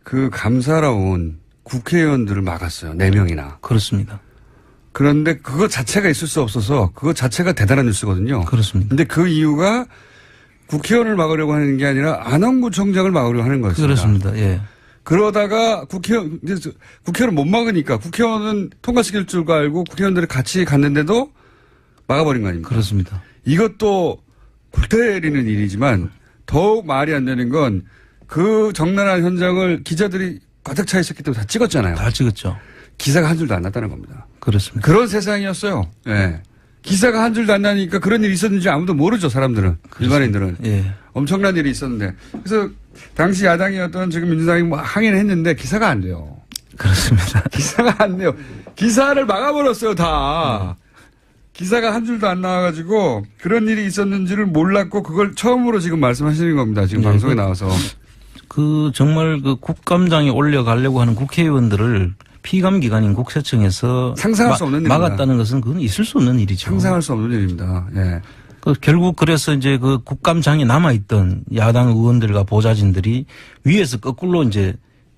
그 감사로 온 국회의원들을 막았어요. 4명이나. 그렇습니다. 그런데 그것 자체가 있을 수 없어서 그것 자체가 대단한 뉴스거든요. 그렇습니다. 근데 그 이유가 국회의원을 막으려고 하는 게 아니라 안원구청장을 막으려고 하는 거였습니다. 그렇습니다. 예. 그러다가 국회의원을 못 막으니까 국회의원은 통과시킬 줄 알고 국회의원들이 같이 갔는데도 막아버린 거 아닙니까? 그렇습니다. 이것도 골 때리는 일이지만 더욱 말이 안 되는 건 그 적나라한 현장을 기자들이 가득 차 있었기 때문에 다 찍었잖아요. 다 찍었죠. 기사가 한 줄도 안 났다는 겁니다. 그렇습니다. 그런 세상이었어요. 예. 기사가 한 줄도 안 나니까 그런 일이 있었는지 아무도 모르죠, 사람들은. 일반인들은. 예. 엄청난 일이 있었는데. 그래서 당시 야당이었던 지금 민주당이 뭐 항의를 했는데 기사가 안 돼요. 그렇습니다. 기사가 안 돼요. 기사를 막아버렸어요, 다. 기사가 한 줄도 안 나와가지고 그런 일이 있었는지를 몰랐고 그걸 처음으로 지금 말씀하시는 겁니다. 지금 방송에 나와서. 정말 그 국감장에 올려가려고 하는 국회의원들을 피감기관인 국세청에서 상상할 수 없는 일입니다. 막았다는 것은 그건 있을 수 없는 일이죠. 상상할 수 없는 일입니다. 예. 결국 그래서 이제 그 국감장에 남아있던 야당 의원들과 보좌진들이 위에서 거꾸로 이제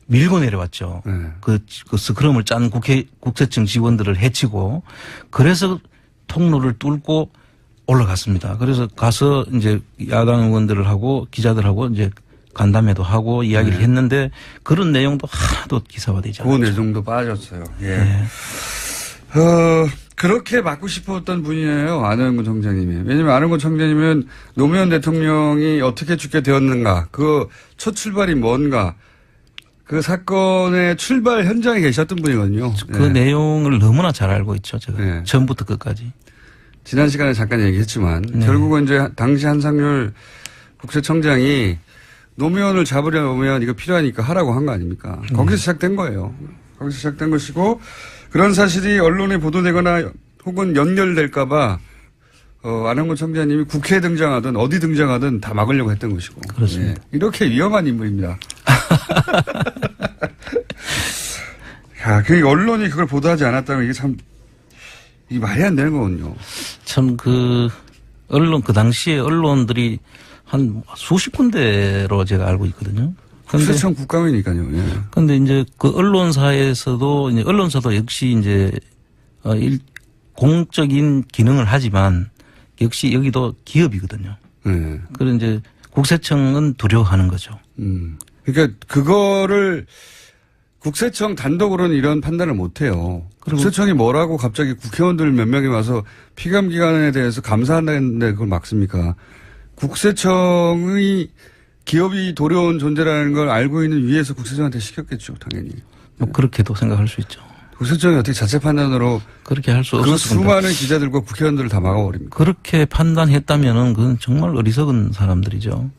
밀고 내려왔죠. 네. 그 스크럼을 짠 국세청 직원들을 해치고 그래서 통로를 뚫고 올라갔습니다. 그래서 가서 이제 야당 의원들을 하고 기자들하고 이제 간담회도 하고 이야기를 했는데 그런 내용도 하나도 기사화되지 않았죠. 그 내용도 빠졌어요. 예. 네. 그렇게 맡고 싶었던 분이에요. 안영근 청장님이. 왜냐면 안영근 청장님은 노무현 대통령이 어떻게 죽게 되었는가, 그 첫 출발이 뭔가, 그 사건의 출발 현장에 계셨던 분이거든요. 그 내용을 너무나 잘 알고 있죠. 제가 네. 처음부터 끝까지. 지난 시간에 잠깐 얘기했지만 결국은 이제 당시 한상률 국세청장이 노무현을 잡으려면 이거 필요하니까 하라고 한 거 아닙니까? 거기서 시작된 거예요. 거기서 시작된 것이고 그런 사실이 언론에 보도되거나 혹은 연결될까봐 안영근 청장님이 국회에 등장하든 어디 등장하든 다 막으려고 했던 것이고. 그렇습니다. 예. 이렇게 위험한 인물입니다. 야, 그 언론이 그걸 보도하지 않았다면 이게 참 이게 말이 안 되는 거군요. 참 그 당시에 언론들이 한 수십 군데로 제가 알고 있거든요. 국세청 국감이니까요. 예. 근데 이제 그 언론사에서도 이제 언론사도 역시 이제 공적인 기능을 하지만 역시 여기도 기업이거든요. 네. 그래서 이제 국세청은 두려워하는 거죠. 그러니까 그거를 국세청 단독으로는 이런 판단을 못 해요. 국세청이 뭐라고 갑자기 국회의원들 몇 명이 와서 피감기관에 대해서 감사한다는데 그걸 막습니까? 국세청의 기업이 도려운 존재라는 걸 알고 있는 위에서 국세청한테 시켰겠죠, 당연히. 뭐 그렇게도 생각할 수 있죠. 국세청이 어떻게 자체 판단으로 그렇게 할 수 그 없었습니다. 수많은 기자들과 국회의원들을 다 막아버립니다. 그렇게 판단했다면은 그건 정말 어리석은 사람들이죠.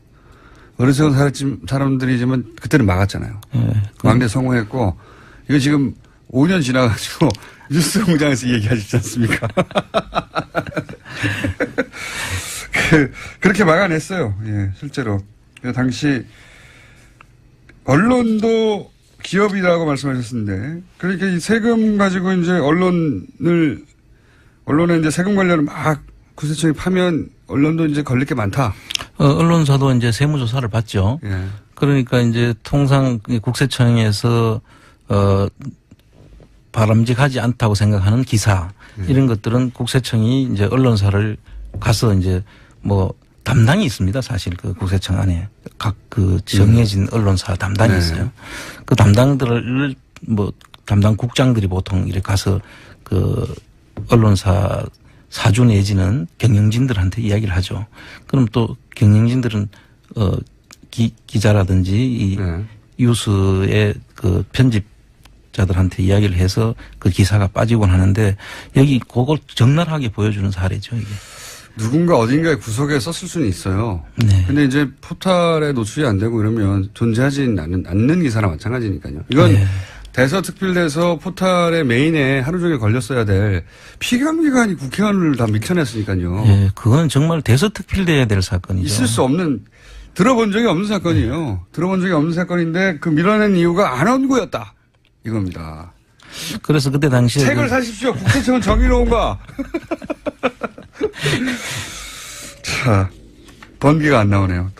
어리석은 사람들이지만 그때는 막았잖아요. 예. 막내 성공했고 이거 지금 5년 지나가지고 뉴스 공장에서 얘기하시지 않습니까? 그렇게 막아냈어요. 예, 실제로. 당시 언론도 기업이라고 말씀하셨는데 그러니까 이 세금 가지고 이제 언론에 이제 세금 관련을 막 국세청이 파면 언론도 이제 걸릴 게 많다. 언론사도 이제 세무조사를 받죠. 예. 그러니까 이제 통상 국세청에서 바람직하지 않다고 생각하는 기사 이런 것들은 국세청이 이제 언론사를 가서 이제 뭐 담당이 있습니다. 사실 그 국세청 안에 각 그 정해진 언론사 담당이 있어요. 그 담당들을 뭐 담당 국장들이 보통 이렇게 가서 그 언론사 사주 내지는 경영진들한테 이야기를 하죠. 그럼 또 경영진들은 기자라든지 이 뉴스의 그 편집자들한테 이야기를 해서 그 기사가 빠지곤 하는데 여기 그걸 적나라하게 보여주는 사례죠, 이게. 누군가 어딘가에 구석에 썼을 수는 있어요. 네. 근데 이제 포탈에 노출이 안 되고 이러면 존재하지 않는 기사나 마찬가지니까요. 이건 네. 대서특필돼서 포탈의 메인에 하루 종일 걸렸어야 될 피감기관이 국회의원을 다 밀쳐냈으니까요. 예, 그건 정말 대서특필돼야 될 사건이죠. 있을 수 없는, 들어본 적이 없는 사건이에요. 들어본 적이 없는 사건인데 그 밀어낸 이유가 안원구였다. 이겁니다. 그래서 그때 당시에 책을 사십시오. 국세청은 정의로운가. 자, 번개가 안 나오네요.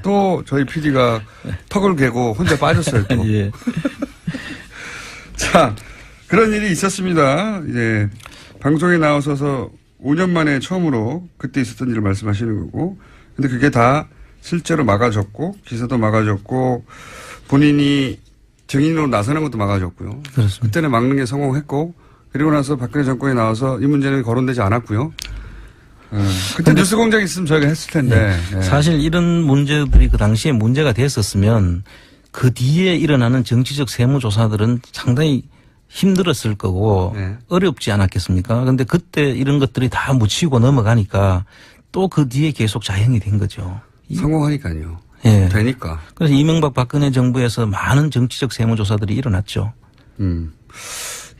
또 저희 PD가 턱을 괴고 혼자 빠졌어요. 또. 예. 자, 그런 일이 있었습니다. 이제 방송에 나오셔서 5년 만에 처음으로 그때 있었던 일을 말씀하시는 거고, 근데 그게 다 실제로 막아졌고 기사도 막아졌고 본인이 증인으로 나서는 것도 막아졌고요. 그렇습니다. 그때는 막는 게 성공했고 그리고 나서 박근혜 정권이 나와서 이 문제는 거론되지 않았고요. 그때 뉴스 공장 있으면 저희가 했을 텐데. 네. 사실 이런 문제들이 그 당시에 문제가 됐었으면 그 뒤에 일어나는 정치적 세무조사들은 상당히 힘들었을 거고 어렵지 않았겠습니까? 그런데 그때 이런 것들이 다 묻히고 넘어가니까 또 그 뒤에 계속 자행이 된 거죠. 성공하니까요. 예. 되니까. 그래서 이명박 박근혜 정부에서 많은 정치적 세무조사들이 일어났죠.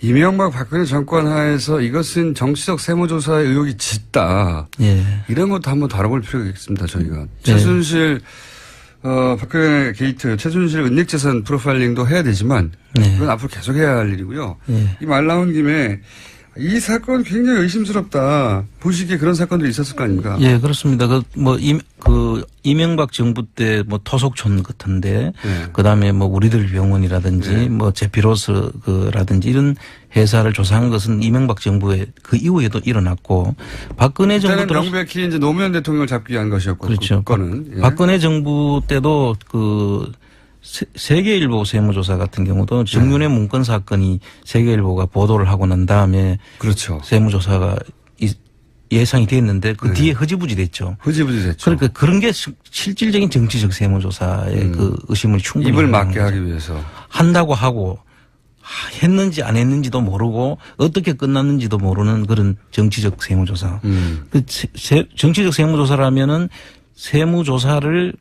이명박 박근혜 정권 하에서 이것은 정치적 세무조사의 의혹이 짙다. 예. 이런 것도 한번 다뤄볼 필요가 있습니다, 저희가. 최순실, 박근혜 게이트, 최순실 은닉재산 프로파일링도 해야 되지만, 그건 앞으로 계속 해야 할 일이고요. 이 말 나온 김에, 이 사건 굉장히 의심스럽다. 보시기에 그런 사건들이 있었을 거 아닙니까? 예, 그렇습니다. 이명박 정부 때 뭐 토속촌 같은데, 네. 그 다음에 뭐 우리들 병원이라든지, 네. 뭐 제피로스라든지 이런 회사를 조사한 것은 이명박 정부의 그 이후에도 일어났고, 박근혜 정부 그때는 때 명백히 이제 노무현 대통령을 잡기 위한 것이었고. 그렇죠. 그거는. 예. 박근혜 정부 때도 세계일보 세무조사 같은 경우도 정윤회 문건 사건이 세계일보가 보도를 하고 난 다음에 그렇죠. 세무조사가 예상이 됐는데 그 네. 뒤에 흐지부지 됐죠. 흐지부지 됐죠. 그러니까 그런 게 실질적인 정치적 세무조사의 그 의심을 충분히 입을 하는 막게 거죠. 하기 위해서. 한다고 하고 했는지 안 했는지도 모르고 어떻게 끝났는지도 모르는 그런 정치적 세무조사. 정치적 세무조사라면은 세무조사를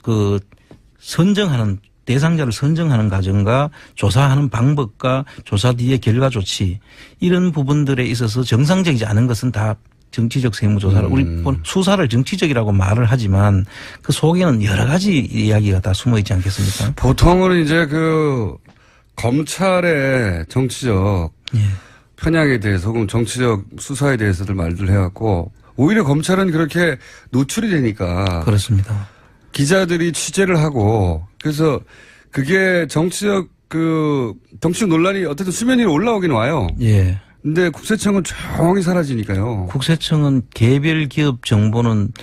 선정하는 대상자를 선정하는 과정과 조사하는 방법과 조사 뒤의 결과 조치 이런 부분들에 있어서 정상적이지 않은 것은 다 정치적 세무조사를 우리 수사를 정치적이라고 말을 하지만 그 속에는 여러 가지 이야기가 다 숨어 있지 않겠습니까? 보통은 이제 검찰의 정치적 편향에 대해서 혹은 정치적 수사에 대해서들 말들 해갖고 오히려 검찰은 그렇게 노출이 되니까 그렇습니다. 기자들이 취재를 하고 그래서 그게 정치적 논란이 어쨌든 수면 위로 올라오긴 와요. 예. 근데 국세청은 조용히 사라지니까요. 국세청은 개별 기업 정보는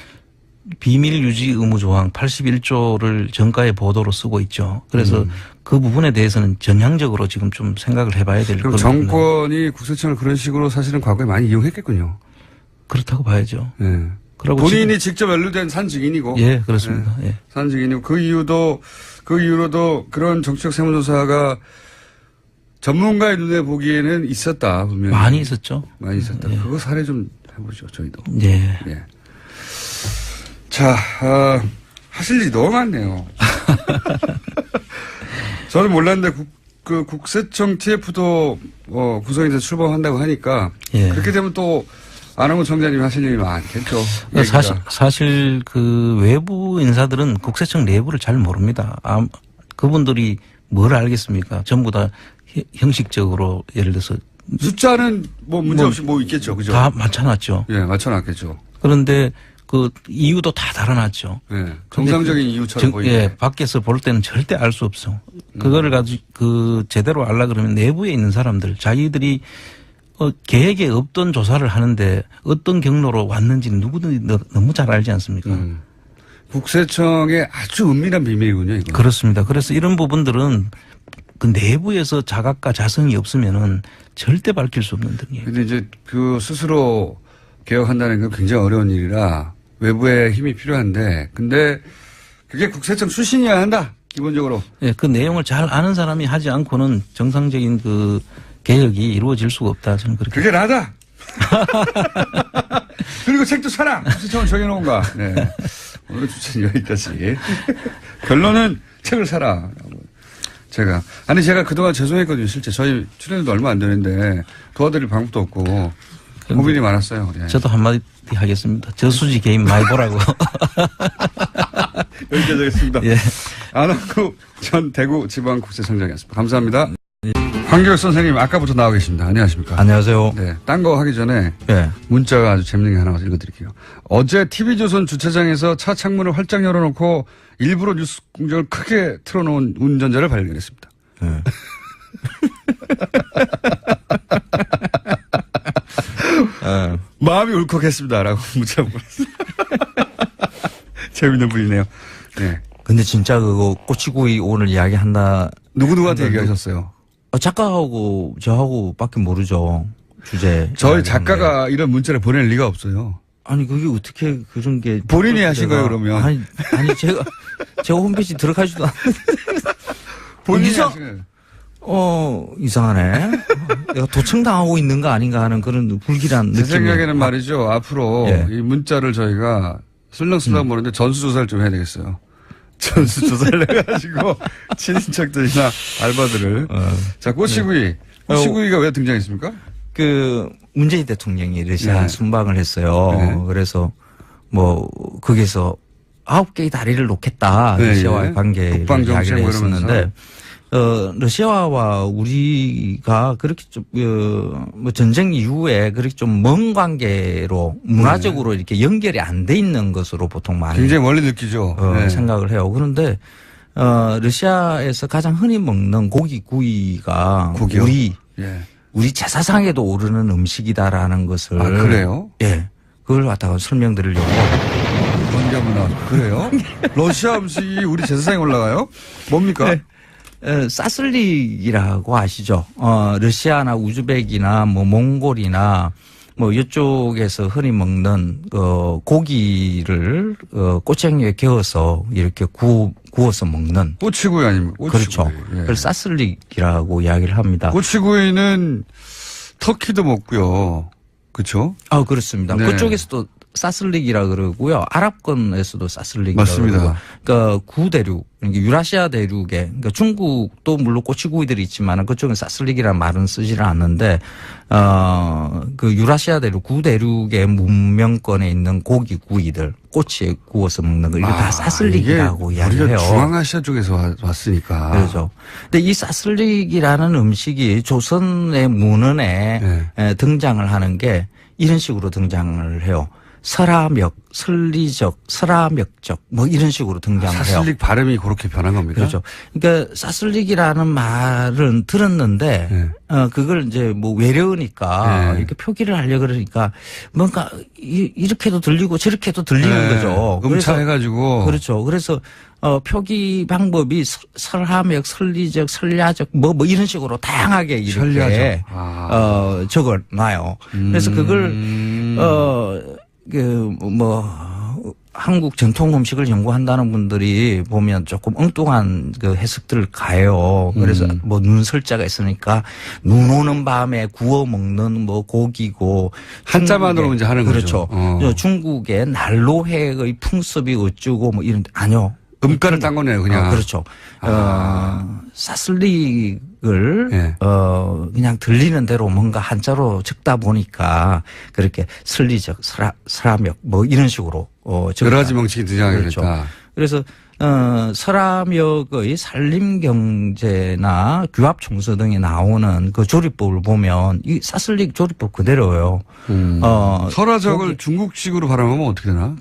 비밀 유지 의무 조항 81조를 정가의 보도로 쓰고 있죠. 그래서 그 부분에 대해서는 전향적으로 지금 좀 생각을 해봐야 될 그럼 겁니다. 정권이 국세청을 그런 식으로 사실은 과거에 많이 이용했겠군요. 그렇다고 봐야죠. 네. 그러고 본인이 직접 연루된 산증인이고. 예, 그렇습니다. 예. 산증인이고 그 이후로도 그런 정치적 세무조사가 전문가의 눈에 보기에는 있었다. 분명히. 많이 있었죠. 많이 있었다. 예. 그거 사례 좀 해보죠. 저희도. 예. 예. 자, 하실 일이 너무 많네요. 저는 몰랐는데 국세청 TF도 구성이 돼서 출범한다고 하니까 예. 그렇게 되면 또 안홍근 청장님 하실 일이 많겠죠. 사실 그 외부 인사들은 국세청 내부를 잘 모릅니다. 그분들이 뭘 알겠습니까? 전부 다 형식적으로 예를 들어서 숫자는 문제 없이 있겠죠. 그죠? 다 맞춰놨죠. 예, 맞춰놨겠죠. 그런데 그 이유도 다 달아놨죠. 예. 정상적인 이유처럼 보이게. 예, 밖에서 볼 때는 절대 알 수 없어. 그거를 가지고 제대로 알라 그러면 내부에 있는 사람들 자기들이 계획에 없던 조사를 하는데 어떤 경로로 왔는지는 누구든지 너무 잘 알지 않습니까? 국세청의 아주 은밀한 비밀이군요. 이거. 그렇습니다. 그래서 이런 부분들은 그 내부에서 자각과 자성이 없으면은 절대 밝힐 수 없는 등이에요. 근데 이제 스스로 개혁한다는 건 굉장히 어려운 일이라 외부의 힘이 필요한데 근데 그게 국세청 출신이어야 한다. 기본적으로. 예, 그 내용을 잘 아는 사람이 하지 않고는 정상적인 개혁이 이루어질 수가 없다. 저는 그렇게. 그게 나다. 그리고 책도 사라. 국세청을 정해놓은 거. 네. 오늘 주제는 여기까지. 결론은 책을 사라. 제가 그동안 죄송했거든요. 실제 저희 출연도 얼마 안 되는데 도와드릴 방법도 없고 고민이 많았어요. 네. 저도 한마디 하겠습니다. 저수지 게임 많이 보라고. 여기까지 하겠습니다. 예. 안홍구 전 대구지방국세청장이었습니다. 감사합니다. 황교익 선생님 아까부터 나와 계십니다. 안녕하십니까? 안녕하세요. 네. 딴 거 하기 전에 네. 문자가 아주 재밌는 게 하나 읽어드릴게요. 어제 TV조선 주차장에서 차 창문을 활짝 열어놓고 일부러 뉴스 공장을 크게 틀어놓은 운전자를 발견했습니다. 네. 마음이 울컥했습니다라고 문자 보냈어요. 재밌는 분이네요. 네. 근데 진짜 그거 꼬치구이 오늘 이야기한다. 누구한테 얘기하셨어요? 작가하고 저하고 밖에 모르죠. 주제. 저희 작가가 이런 문자를 보낼 리가 없어요. 아니 그게 어떻게 그런 게 본인이 하신 거예요 그러면? 아니 제가 홈페이지 들어가지도 않는데 본인이 이상- 하신 거예요. 이상하네. 내가 도청당하고 있는 거 아닌가 하는 그런 불길한 제 느낌. 생각에는 말이죠. 앞으로 예. 이 문자를 저희가 슬렁슬렁 모르는데 전수조사를 좀 해야 되겠어요. 전수조사를 해가지고 친인척들이나 알바들을. 자, 꼬치구이가 왜 등장했습니까? 문재인 대통령이 러시아 네. 순방을 했어요. 네. 그래서 거기서 9개의 다리를 놓겠다. 네, 러시아와의 예. 관계를 국방정책 이야기를 뭐 했었는데 이러면서. 러시아와 우리가 그렇게 좀, 뭐 전쟁 이후에 그렇게 좀 먼 관계로 문화적으로 이렇게 연결이 안 돼 있는 것으로 보통 많이 굉장히 멀리 느끼죠. 생각을 해요. 그런데, 러시아에서 가장 흔히 먹는 고기구이가 고기요? 우리 제사상에도 오르는 음식이다라는 것을. 아, 그래요? 예. 그걸 갖다가 설명드리려고. 관계문화. 그래요? 러시아 음식이 우리 제사상에 올라가요? 뭡니까? 네. 사슬릭이라고 아시죠? 러시아나 우즈벡이나 뭐 몽골이나 뭐 이쪽에서 흔히 먹는 고기를 꼬챙이에 개어서 이렇게 구워서 먹는 꼬치구이 아닙니까? 꼬치구이. 그렇죠. 그걸 사슬릭이라고 이야기를 합니다. 꼬치구이는 터키도 먹고요. 그렇죠? 아, 그렇습니다. 네. 그쪽에서도 사슬릭이라 그러고요. 아랍권에서도 사슬릭이라 맞습니다. 그러고. 그러니까 구대륙, 그러니까 유라시아 대륙에, 그러니까 중국도 물론 꼬치구이들이 있지만 그쪽은 사슬릭이라는 말은 쓰지를 않는데, 그 유라시아 대륙, 구대륙의 문명권에 있는 고기구이들, 꼬치에 구워서 먹는 거, 이거 다 사슬릭이라고 이야기해요. 우리가 중앙아시아 쪽에서 왔으니까. 그렇죠. 근데 이 사슬릭이라는 음식이 조선의 문헌에 등장을 하는 게 이런 식으로 등장을 해요. 설화역, 설리적, 설화역적 뭐 이런 식으로 등장을 해요. 사슬릭 발음이 그렇게 변한 겁니까? 그렇죠. 그러니까 사슬릭이라는 말은 들었는데 그걸 이제 뭐 외려우니까 이렇게 표기를 하려고 그러니까 뭔가 이렇게도 들리고 저렇게도 들리는 거죠. 음차해가지고. 그렇죠. 그래서 표기 방법이 설화역, 설리적, 설야적 뭐 이런 식으로 다양하게 이렇게 적어놔요. 그래서 그걸 한국 전통 음식을 연구한다는 분들이 보면 조금 엉뚱한 그 해석들을 가해요. 그래서 뭐 눈설자가 있으니까 눈 오는 밤에 구워 먹는 뭐 고기고 한자만으로 이제 하는 그렇죠. 거죠. 중국의 난로회의 풍습이 어쩌고 뭐 이런 아니요. 음가를 딴 거네요, 그냥. 그렇죠. 사슬릭을 그냥 들리는 대로 뭔가 한자로 적다 보니까 그렇게 설리적, 설화역 뭐 이런 식으로 여러 가지 명칭이 등장하게 그렇죠. 됐다. 그래서 설화역의 산림경제나 규합총서 등에 나오는 그 조리법을 보면 이 사슬릭 조리법 그대로예요. 설화적을 중국식으로 발음하면 어떻게 되나?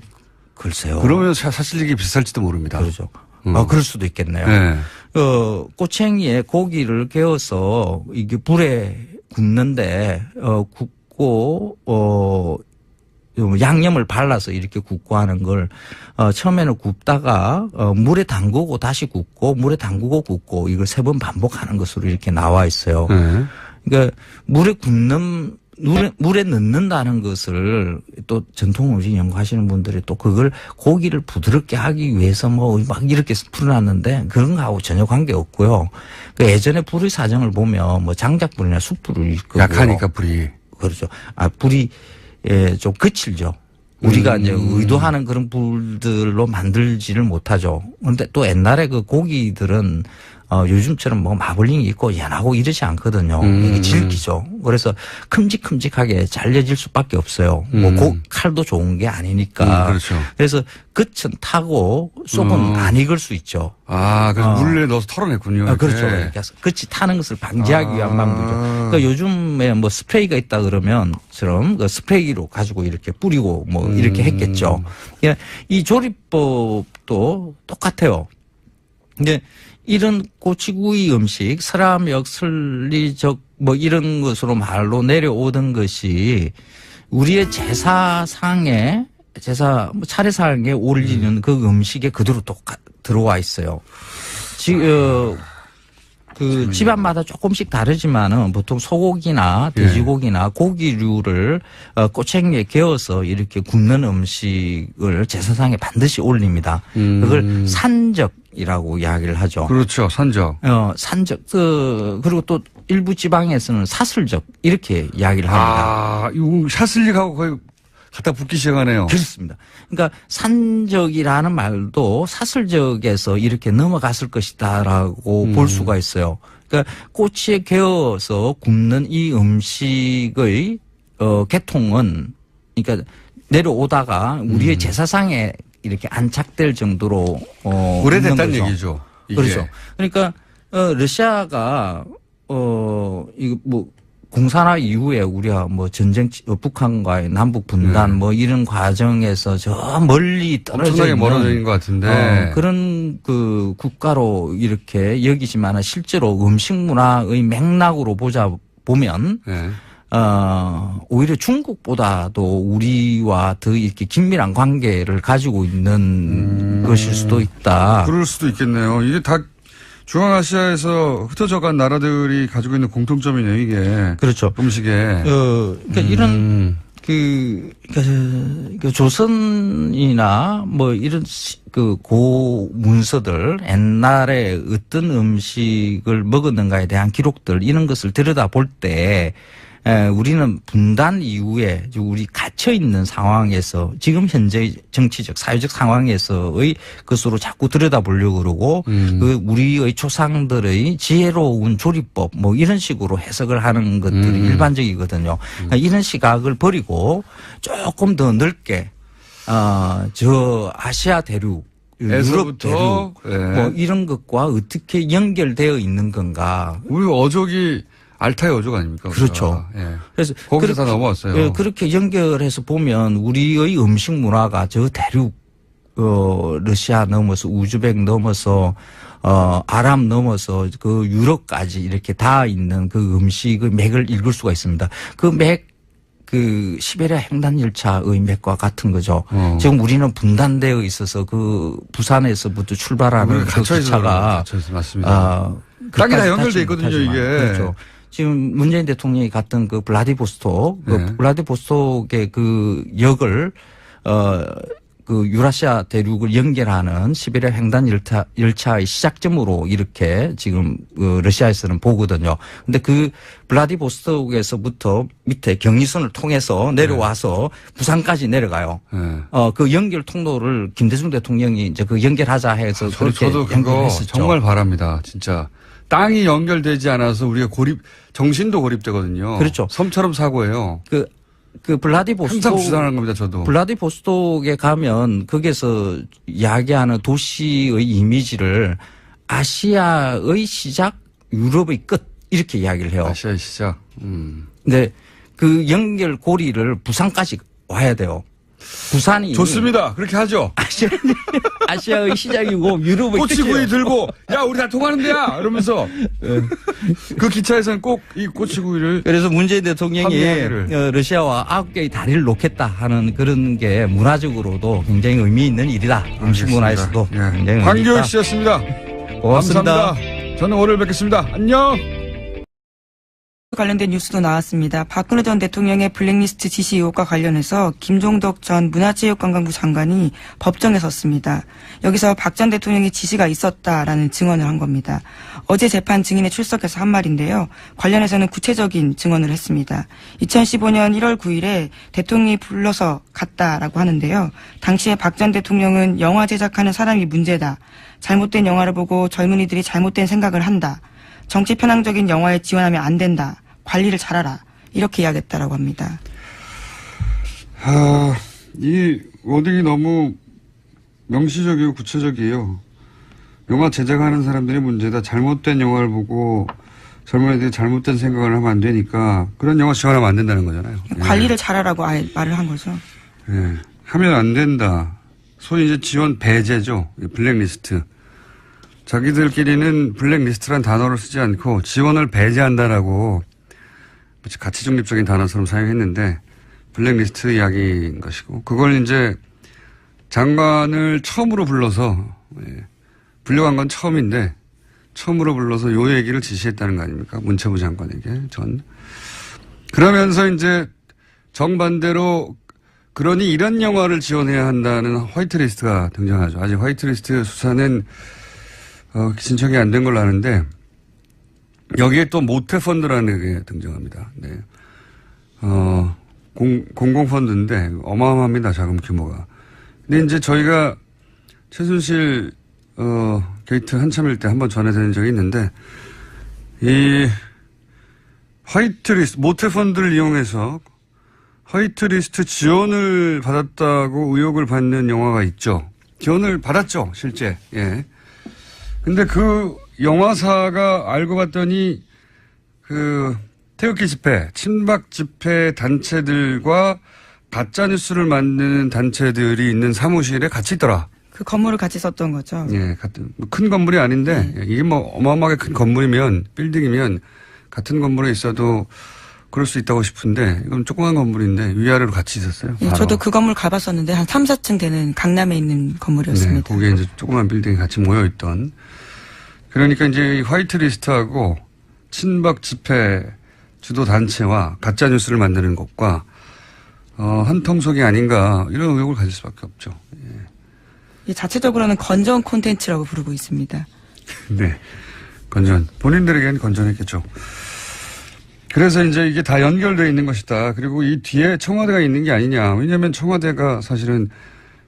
글쎄요. 그러면 사슬릭이 비쌀지도 모릅니다. 그렇죠. 그럴 수도 있겠네요. 네. 꼬챙이에 고기를 개어서 이게 불에 굽는데, 굽고, 양념을 발라서 이렇게 굽고 하는 걸, 처음에는 굽다가, 물에 담그고 다시 굽고, 물에 담그고 굽고, 이걸 3번 반복하는 것으로 이렇게 나와 있어요. 그러니까 물에 넣는다는 것을 또 전통 음식 연구하시는 분들이 또 그걸 고기를 부드럽게 하기 위해서 뭐 막 이렇게 풀어놨는데 그런 거하고 전혀 관계 없고요. 그 예전에 불의 사정을 보면 뭐 장작불이나 숯불이 있거든요. 약하니까 불이. 그렇죠. 불이 좀 거칠죠. 우리가 이제 의도하는 그런 불들로 만들지를 못하죠. 그런데 또 옛날에 그 고기들은 요즘처럼 뭐 마블링이 있고 연하고 이러지 않거든요. 이게 질기죠. 그래서 큼직큼직하게 잘려질 수밖에 없어요. 뭐 칼도 좋은 게 아니니까. 그렇죠. 그래서 끝은 타고 속은 안 익을 수 있죠. 그래서 물에 넣어서 털어냈군요. 그렇죠. 그러니까 끝이 타는 것을 방지하기 위한 방법이죠. 그러니까 요즘에 뭐 스프레이가 있다 그러면처럼 그 스프레이로 가지고 이렇게 뿌리고 뭐 이렇게 했겠죠. 그러니까 이 조리법도 똑같아요. 근데 이런 꼬치구이 음식, 설화역, 설리적 뭐 이런 것으로 말로 내려오던 것이 우리의 제사상에 차례상에 올리는 그 음식에 그대로 들어와 있어요. 그 집안마다 조금씩 다르지만은 보통 소고기나 돼지고기나 고기류를 꼬챙이에 개어서 이렇게 굽는 음식을 제사상에 반드시 올립니다. 그걸 산적이라고 이야기를 하죠. 그렇죠. 산적. 산적. 그리고 또 일부 지방에서는 사슬적 이렇게 이야기를 합니다. 이거 사슬릭하고 거의 갖다 붙기 시작하네요. 그렇습니다. 그러니까 산적이라는 말도 사슬적에서 이렇게 넘어갔을 것이다라고 볼 수가 있어요. 그러니까 꼬치에 개어서 굽는 이 음식의 계통은 그러니까 내려오다가 우리의 제사상에 이렇게 안착될 정도로 오래됐다는 얘기죠. 이게. 그렇죠. 그러니까 러시아가 이거 뭐 공산화 이후에 우리가 뭐 전쟁 북한과의 남북 분단 뭐 이런 과정에서 저 멀리 떨어져 엄청나게 있는 멀어져 있는 것 같은데 그런 그 국가로 이렇게 여기지만 실제로 음식 문화의 맥락으로 보면 네. 오히려 중국보다도 우리와 더 이렇게 긴밀한 관계를 가지고 있는 것일 수도 있다. 그럴 수도 있겠네요. 이게 다 중앙아시아에서 흩어져간 나라들이 가지고 있는 공통점이네요, 이게. 그렇죠. 음식에. 그러니까 이런 그러니까 조선이나 뭐 이런 그 고문서들 옛날에 어떤 음식을 먹었는가에 대한 기록들 이런 것을 들여다 볼 때 우리는 분단 이후에 우리 갇혀 있는 상황에서 지금 현재 정치적 사회적 상황에서의 것으로 자꾸 들여다보려고 그러고 그 우리의 조상들의 지혜로운 조리법 뭐 이런 식으로 해석을 하는 것들이 일반적이거든요. 그러니까 이런 시각을 버리고 조금 더 넓게 저 아시아 대륙 유럽 대륙 뭐 이런 것과 어떻게 연결되어 있는 건가. 우리 어족이 알타의 어족 아닙니까? 그렇죠. 예. 그래서 거기서 다 넘어왔어요. 그렇게 연결해서 보면 우리의 음식 문화가 저 대륙 러시아 넘어서 우즈벡 넘어서 아랍 넘어서 그 유럽까지 이렇게 다 있는 그 음식의 맥을 읽을 수가 있습니다. 그 맥 그 시베리아 횡단 열차의 맥과 같은 거죠. 지금 우리는 분단되어 있어서 그 부산에서부터 출발하는 그 기차가 맞습니다. 땅이 다 연결돼 있거든요, 이게. 그렇죠. 지금 문재인 대통령이 갔던 그 블라디보스톡, 그 블라디보스톡의 그 역을 그 유라시아 대륙을 연결하는 시베리아 횡단 열차의 시작점으로 이렇게 지금 러시아에서는 보거든요. 근데 그 블라디보스톡에서부터 밑에 경의선을 통해서 내려와서 부산까지 내려가요. 그 연결 통로를 김대중 대통령이 이제 그 연결하자 해서 저도 그거 정말 바랍니다. 진짜. 땅이 연결되지 않아서 우리가 정신도 고립되거든요. 그렇죠. 섬처럼 사고예요. 그 블라디보스톡. 항상 주장하는 겁니다, 저도. 블라디보스톡에 가면 거기서 이야기하는 도시의 이미지를 아시아의 시작, 유럽의 끝 이렇게 이야기를 해요. 아시아의 시작. 근데 그 연결 고리를 부산까지 와야 돼요. 부산이 좋습니다. 그렇게 하죠. 아시아의 시작이고 유럽의 꼬치구이 들고 야 우리 다 통하는 데야 이러면서 그 기차에서는 꼭 이 꼬치구이를 그래서 문재인 대통령이 러시아와 9개의 다리를 놓겠다 하는 그런 게 문화적으로도 굉장히 의미 있는 일이다. 음식 문화에서도 굉장히 의미 있다. 황교익 씨였습니다. 고맙습니다. 감사합니다. 저는 월요일 뵙겠습니다. 안녕. 관련된 뉴스도 나왔습니다. 박근혜 전 대통령의 블랙리스트 지시 의혹과 관련해서 김종덕 전 문화체육관광부 장관이 법정에 섰습니다. 여기서 박 전 대통령의 지시가 있었다라는 증언을 한 겁니다. 어제 재판 증인에 출석해서 한 말인데요. 관련해서는 구체적인 증언을 했습니다. 2015년 1월 9일에 대통령이 불러서 갔다라고 하는데요. 당시에 박 전 대통령은 영화 제작하는 사람이 문제다. 잘못된 영화를 보고 젊은이들이 잘못된 생각을 한다. 정치 편향적인 영화에 지원하면 안 된다. 관리를 잘하라. 이렇게 이야기했다라고 합니다. 이 워딩이 너무 명시적이고 구체적이에요. 영화 제작하는 사람들이 문제다. 잘못된 영화를 보고 젊은이들이 잘못된 생각을 하면 안 되니까 그런 영화 지원하면 안 된다는 거잖아요. 관리를 잘하라고 아예 말을 한 거죠. 예. 하면 안 된다. 소위 이제 지원 배제죠. 블랙리스트. 자기들끼리는 블랙리스트란 단어를 쓰지 않고 지원을 배제한다라고 가치 중립적인 단어처럼 사용했는데 블랙리스트 이야기인 것이고 그걸 이제 장관을 처음으로 불러서 불려간 건 처음인데 처음으로 불러서 요 얘기를 지시했다는 거 아닙니까? 문체부 장관에게 그러면서 이제 정반대로 그러니 이런 영화를 지원해야 한다는 화이트리스트가 등장하죠. 아직 화이트리스트 수사는 신청이 안 된 걸로 아는데 여기에 또 모태펀드라는 게 등장합니다. 네. 공공펀드인데 어마어마합니다. 자금 규모가. 근데 이제 저희가 최순실 게이트 한참일 때 한번 전해드린 적이 있는데 이 화이트리스트 모태펀드를 이용해서 화이트리스트 지원을 받았다고 의혹을 받는 영화가 있죠. 지원을 받았죠. 실제. 예. 근데 그 영화사가 알고 봤더니 그 태극기 집회, 친박 집회 단체들과 가짜 뉴스를 만드는 단체들이 있는 사무실에 같이 있더라. 그 건물을 같이 썼던 거죠. 예, 같은 큰 건물이 아닌데 이게 뭐 어마어마하게 큰 건물이면 빌딩이면 같은 건물에 있어도 그럴 수 있다고 싶은데 이건 조그만 건물인데 위아래로 같이 있었어요. 예, 저도 그 건물 가봤었는데 한 3, 4층 되는 강남에 있는 건물이었습니다. 네, 거기에 이제 조그만 빌딩이 같이 모여 있던. 그러니까 이제 이 화이트리스트하고 친박 집회 주도 단체와 가짜 뉴스를 만드는 것과 한 통속이 아닌가 이런 의혹을 가질 수밖에 없죠. 예. 자체적으로는 건전 콘텐츠라고 부르고 있습니다. 네, 건전 본인들에게는 건전했겠죠. 그래서 이제 이게 다 연결되어 있는 것이다. 그리고 이 뒤에 청와대가 있는 게 아니냐. 왜냐하면 청와대가 사실은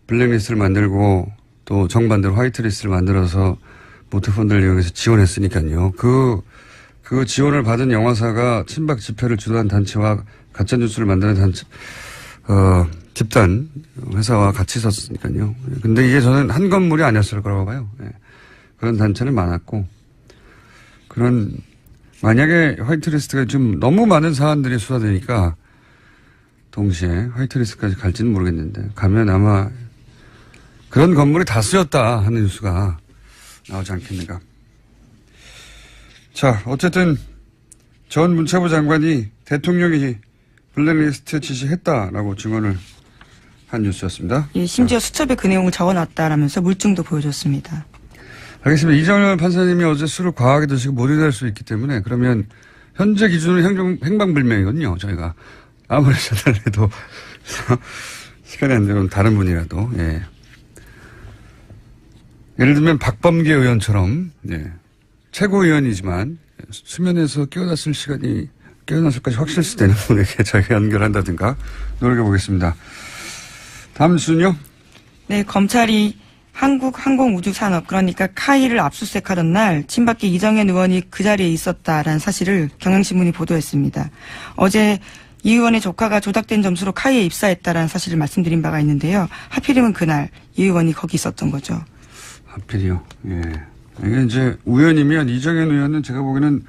블랙리스트를 만들고 또 정반대로 화이트리스트를 만들어서 모태펀드를 이용해서 지원했으니까요. 그 지원을 받은 영화사가 친박 집회를 주도한 단체와 가짜뉴스를 만드는 단체, 집단 회사와 같이 있었으니까요. 근데 이게 저는 한 건물이 아니었을 거라고 봐요. 예. 그런 단체는 많았고, 만약에 화이트리스트가 좀 너무 많은 사안들이 수사되니까 동시에 화이트리스트까지 갈지는 모르겠는데 가면 아마 그런 건물이 다 쓰였다 하는 뉴스가 나오지 않겠는가. 자, 어쨌든 전 문체부 장관이 대통령이 블랙리스트 지시했다라고 증언을 한 뉴스였습니다. 예, 심지어 수첩에 그 내용을 적어놨다라면서 물증도 보여줬습니다. 알겠습니다. 이정현 판사님이 어제 술을 과하게 드시고 못 일어날 수 있기 때문에 그러면 현재 기준으로 행방불명이거든요. 저희가 아무리 전화를 해도 시간이 안 되면 다른 분이라도. 예. 예를 들면 박범계 의원처럼 최고위원이지만 수면에서 깨어났을까지 확실시되는 분에게 저희가 연결한다든가 노력해 보겠습니다. 다음 뉴스는요? 네, 검찰이 한국항공우주산업 그러니까 카이를 압수수색하던 날 친박계 이정현 의원이 그 자리에 있었다라는 사실을 경향신문이 보도했습니다. 어제 이 의원의 조카가 조작된 점수로 카이에 입사했다라는 사실을 말씀드린 바가 있는데요. 하필이면 그날 이 의원이 거기 있었던 거죠. 하필이요. 예. 이게 이제 우연이면 이정현 의원은 제가 보기에는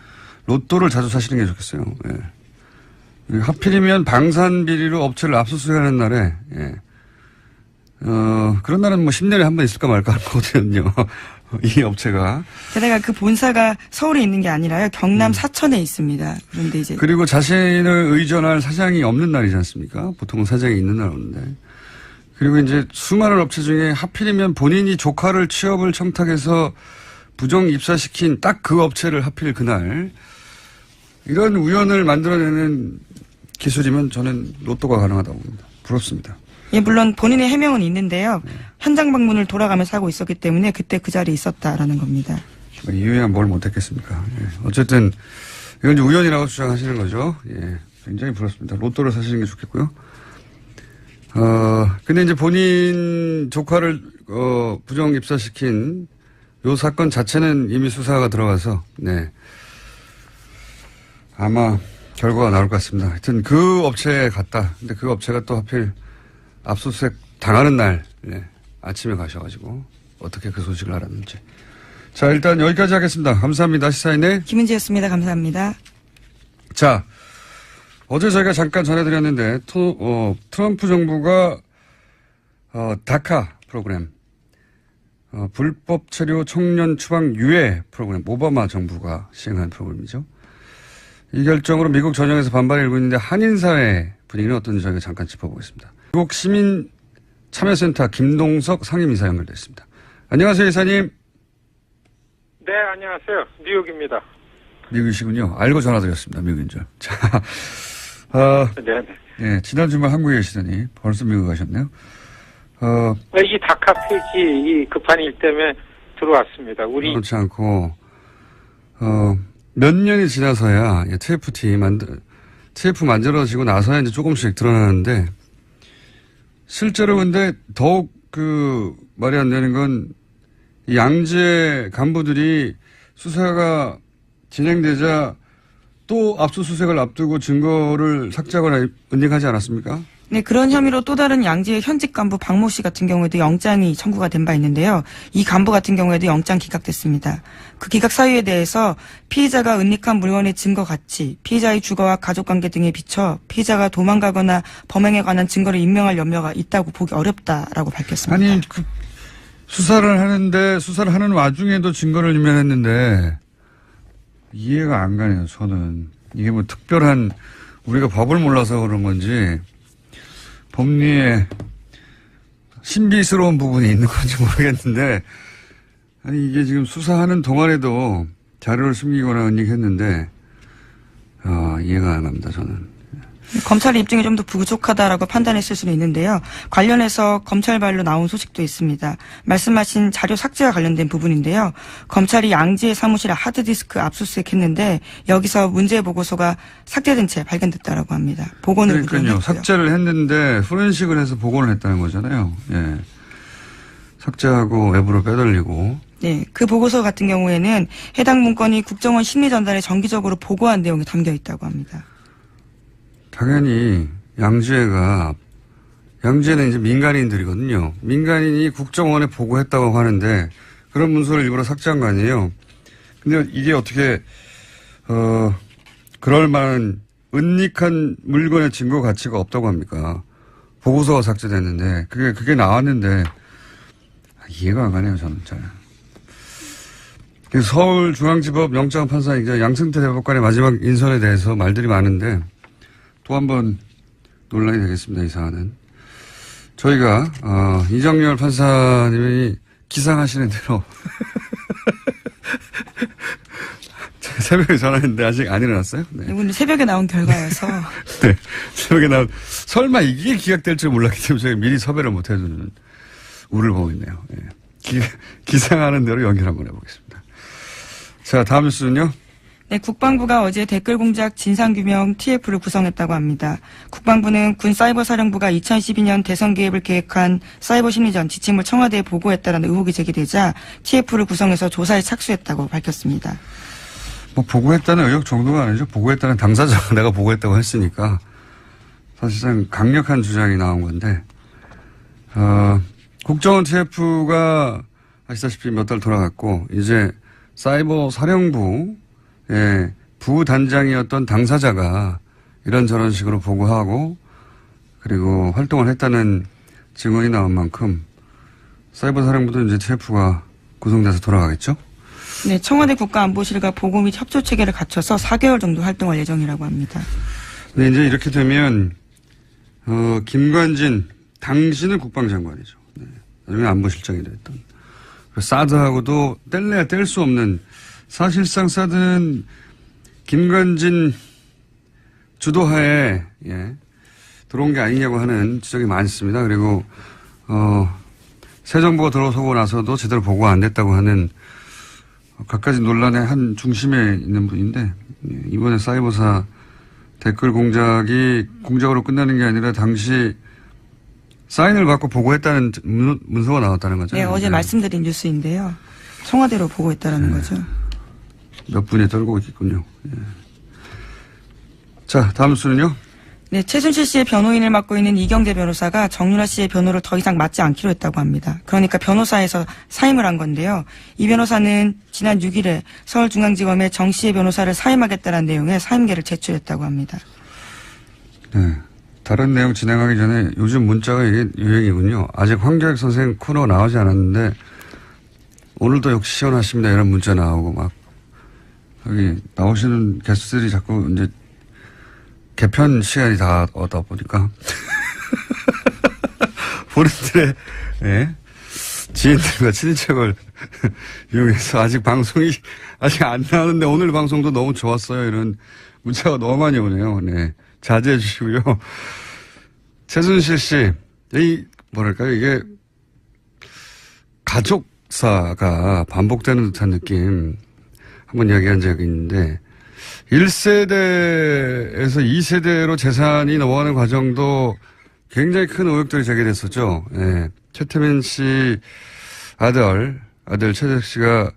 로또를 자주 사시는 게 좋겠어요. 예. 하필이면 방산 비리로 업체를 압수수색하는 날에 그런 날은 뭐 10년에 한 번 있을까 말까 하는 거거든요. 이 업체가. 게다가 그 본사가 서울에 있는 게 아니라요. 경남 사천에 있습니다. 그런데 이제. 그리고 자신을 의존할 사장이 없는 날이지 않습니까? 보통은 사장이 있는 날 오는데. 그리고 이제 수많은 업체 중에 하필이면 본인이 조카를 취업을 청탁해서 부정 입사시킨 딱 그 업체를 하필 그날. 이런 우연을 만들어내는 기술이면 저는 로또가 가능하다고 봅니다. 부럽습니다. 예, 물론 본인의 해명은 있는데요. 현장 방문을 돌아가면서 하고 있었기 때문에 그때 그 자리에 있었다라는 겁니다. 이후에 뭘 못했겠습니까? 예. 어쨌든 이건 이제 우연이라고 주장하시는 거죠. 예. 굉장히 부럽습니다. 로또를 사시는 게 좋겠고요. 근데 이제 본인 조카를 부정 입사시킨 요 사건 자체는 이미 수사가 들어가서 아마 결과가 나올 것 같습니다. 하여튼 그 업체에 갔다. 근데 그 업체가 또 하필 압수수색 당하는 날 아침에 가셔가지고 어떻게 그 소식을 알았는지. 자, 일단 여기까지 하겠습니다. 감사합니다. 시사인의 김은지였습니다. 감사합니다. 자, 어제 저희가 잠깐 전해드렸는데 트럼프 정부가 다카 프로그램 불법 체류 청년 추방 유예 프로그램 오바마 정부가 시행한 프로그램이죠. 이 결정으로 미국 전역에서 반발이 일고 있는데 한인사회 분위기는 어떤지 저희가 잠깐 짚어보겠습니다. 미국 시민참여센터 김동석 상임이사 연결됐습니다. 안녕하세요, 이사님. 네, 안녕하세요. 뉴욕입니다. 미국이시군요. 알고 전화드렸습니다. 미국인 줄. 자, 네, 지난 주말 한국에 계시더니 벌써 미국 가셨네요. 이 다카 폐지 이 급한 일 때문에 들어왔습니다. 그렇지 않고 몇 년이 지나서야 TF 만들어지고 나서야 이제 조금씩 드러나는데 실제로 근데 더욱 말이 안 되는 건 이 양재 간부들이 수사가 진행되자 또 압수수색을 앞두고 증거를 삭제하거나 은닉하지 않았습니까? 네, 그런 혐의로 또 다른 양지의 현직 간부 박모 씨 같은 경우에도 영장이 청구가 된 바 있는데요. 이 간부 같은 경우에도 영장 기각됐습니다. 그 기각 사유에 대해서 피의자가 은닉한 물건의 증거 가치, 피의자의 주거와 가족관계 등에 비춰 피의자가 도망가거나 범행에 관한 증거를 인멸할 염려가 있다고 보기 어렵다라고 밝혔습니다. 아니, 수사를 하는 와중에도 증거를 인멸했는데 이해가 안 가네요, 저는. 이게 뭐 특별한 우리가 법을 몰라서 그런 건지 법리에 신비스러운 부분이 있는 건지 모르겠는데, 아니, 이게 지금 수사하는 동안에도 자료를 숨기거나 은닉했는데, 이해가 안 갑니다, 저는. 검찰의 입증이 좀 더 부족하다라고 판단했을 수는 있는데요. 관련해서 검찰발로 나온 소식도 있습니다. 말씀하신 자료 삭제와 관련된 부분인데요. 검찰이 양지의 사무실에 하드디스크 압수수색했는데 여기서 문제 보고서가 삭제된 채 발견됐다라고 합니다. 복원을 그러니까요. 삭제를 했는데 포렌식을 해서 복원을 했다는 거잖아요. 예. 삭제하고 외부로 빼돌리고. 네, 그 보고서 같은 경우에는 해당 문건이 국정원 심리전단에 정기적으로 보고한 내용이 담겨 있다고 합니다. 당연히 양지는 이제 민간인들이거든요. 민간인이 국정원에 보고했다고 하는데 그런 문서를 일부러 삭제한 거 아니에요. 근데 이게 어떻게 그럴 만한 은닉한 물건의 증거 가치가 없다고 합니까? 보고서가 삭제됐는데 그게 나왔는데 이해가 안 가네요, 저는 잘. 서울중앙지법 영장판사이자 양승태 대법관의 마지막 인선에 대해서 말들이 많은데 또 한 번 논란이 되겠습니다, 이 사안은. 저희가, 이정열 판사님이 기상하시는 대로. 새벽에 전화했는데 아직 안 일어났어요? 네. 이분은 새벽에 나온 결과여서. 네. 새벽에 설마 이게 기각될 줄 몰랐기 때문에 저희가 미리 섭외를 못 해주는 우를 보고 있네요. 네. 기상하는 대로 연결 한번 해보겠습니다. 자, 다음 뉴스는요. 네, 국방부가 어제 댓글 공작 진상규명 TF를 구성했다고 합니다. 국방부는 군사이버사령부가 2012년 대선 개입을 계획한 사이버 심리전 지침을 청와대에 보고했다는 의혹이 제기되자 TF를 구성해서 조사에 착수했다고 밝혔습니다. 뭐 보고했다는 의혹 정도가 아니죠. 보고했다는 당사자가 내가 보고했다고 했으니까 사실상 강력한 주장이 나온 건데 국정원 TF가 아시다시피 몇 달 돌아갔고 이제 사이버 사령부 부단장이었던 당사자가 이런저런 식으로 보고하고 그리고 활동을 했다는 증언이 나온 만큼 사이버 사령부도 이제 TF가 구성돼서 돌아가겠죠? 네, 청와대 국가안보실과 보고 및 협조 체계를 갖춰서 4개월 정도 활동할 예정이라고 합니다. 네, 이제 이렇게 되면 김관진 당신은 국방장관이죠. 네, 나중에 안보실장이 됐던. 사드하고도 뗄래야 뗄 수 없는 사실상 사드는 김관진 주도하에 들어온 게 아니냐고 하는 지적이 많습니다. 그리고 새 정부가 들어서고 나서도 제대로 보고가 안 됐다고 하는 갖가지 논란의 한 중심에 있는 분인데 이번에 사이버사 댓글 공작이 공작으로 끝나는 게 아니라 당시 사인을 받고 보고했다는 문서가 나왔다는 거죠. 네, 어제 말씀드린 뉴스인데요. 청와대로 보고했다는 거죠. 몇 분이 떨고 있겠군요. 예. 자, 다음 뉴스는요. 네, 최순실 씨의 변호인을 맡고 있는 이경재 변호사가 정유라 씨의 변호를 더 이상 맡지 않기로 했다고 합니다. 그러니까 변호사에서 사임을 한 건데요. 이 변호사는 지난 6일에 서울중앙지검에 정 씨의 변호사를 사임하겠다는 내용의 사임계를 제출했다고 합니다. 네. 다른 내용 진행하기 전에 요즘 문자가 이게 유행이군요. 아직 황교익 선생 코너 나오지 않았는데 오늘도 역시 시원하십니다. 이런 문자 나오고 막 여기 나오시는 게스트들이 자꾸 이제 개편 시간이 다 오다 보니까 본인들의 지인들과 친인척을 이용해서 아직 방송이 아직 안 나오는데 오늘 방송도 너무 좋았어요. 이런 문자가 너무 많이 오네요. 네. 자제해 주시고요. 최순실 씨, 이게 가족사가 반복되는 듯한 느낌 한번 이야기한 적이 있는데 1세대에서 2세대로 재산이 넘어가는 과정도 굉장히 큰 의혹들이 제기됐었죠. 예. 최태민 씨 아들 최재석 씨가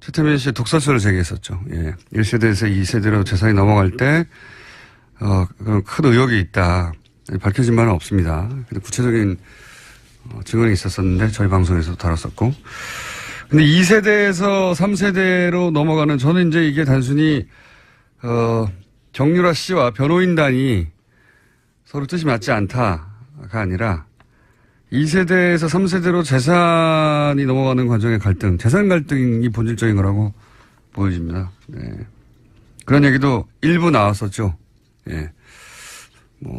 최태민 씨의 독설서를 제기했었죠. 예. 1세대에서 2세대로 재산이 넘어갈 때 그런 큰 의혹이 있다. 밝혀진 바는 없습니다. 근데 구체적인 증언이 있었었는데 저희 방송에서도 다뤘었고. 근데 2세대에서 3세대로 넘어가는 저는 이제 이게 단순히 정유라 씨와 변호인단이 서로 뜻이 맞지 않다가 아니라 2세대에서 3세대로 재산이 넘어가는 과정의 갈등, 재산 갈등이 본질적인 거라고 보여집니다. 네. 그런 얘기도 일부 나왔었죠. 예.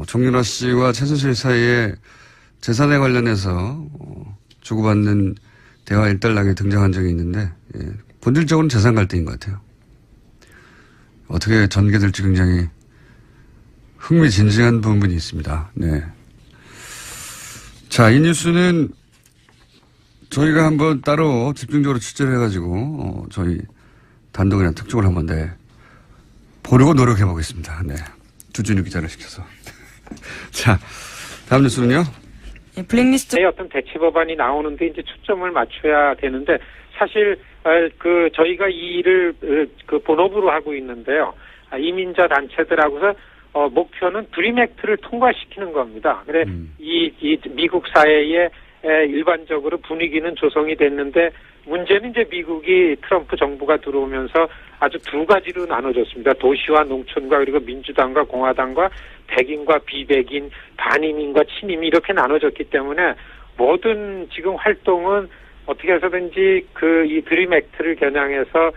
정유라 씨와 최순실 사이에 재산에 관련해서 주고받는 대화 일단락에 등장한 적이 있는데, 예. 본질적으로는 재산 갈등인 것 같아요. 어떻게 전개될지 굉장히 흥미진진한 부분이 있습니다. 네. 자, 이 뉴스는 저희가 한번 따로 집중적으로 취재를 해가지고 저희 단독이나 특종을 한번 보려고 노력해 보겠습니다. 네. 주진우 기자를 시켜서. 자, 다음 뉴스는요? 블랙리스트 어떤 대체 법안이 나오는데 이제 초점을 맞춰야 되는데 사실 저희가 이 일을 본업으로 하고 있는데요. 이민자 단체들하고서 목표는 드림 액트를 통과시키는 겁니다. 그래 이 미국 사회에 일반적으로 분위기는 조성이 됐는데 문제는 이제 미국이 트럼프 정부가 들어오면서 아주 두 가지로 나눠졌습니다. 도시와 농촌과 그리고 민주당과 공화당과 백인과 비백인, 반이민과 친이민 이렇게 나눠졌기 때문에 모든 지금 활동은 어떻게 해서든지 이 드림 액트를 겨냥해서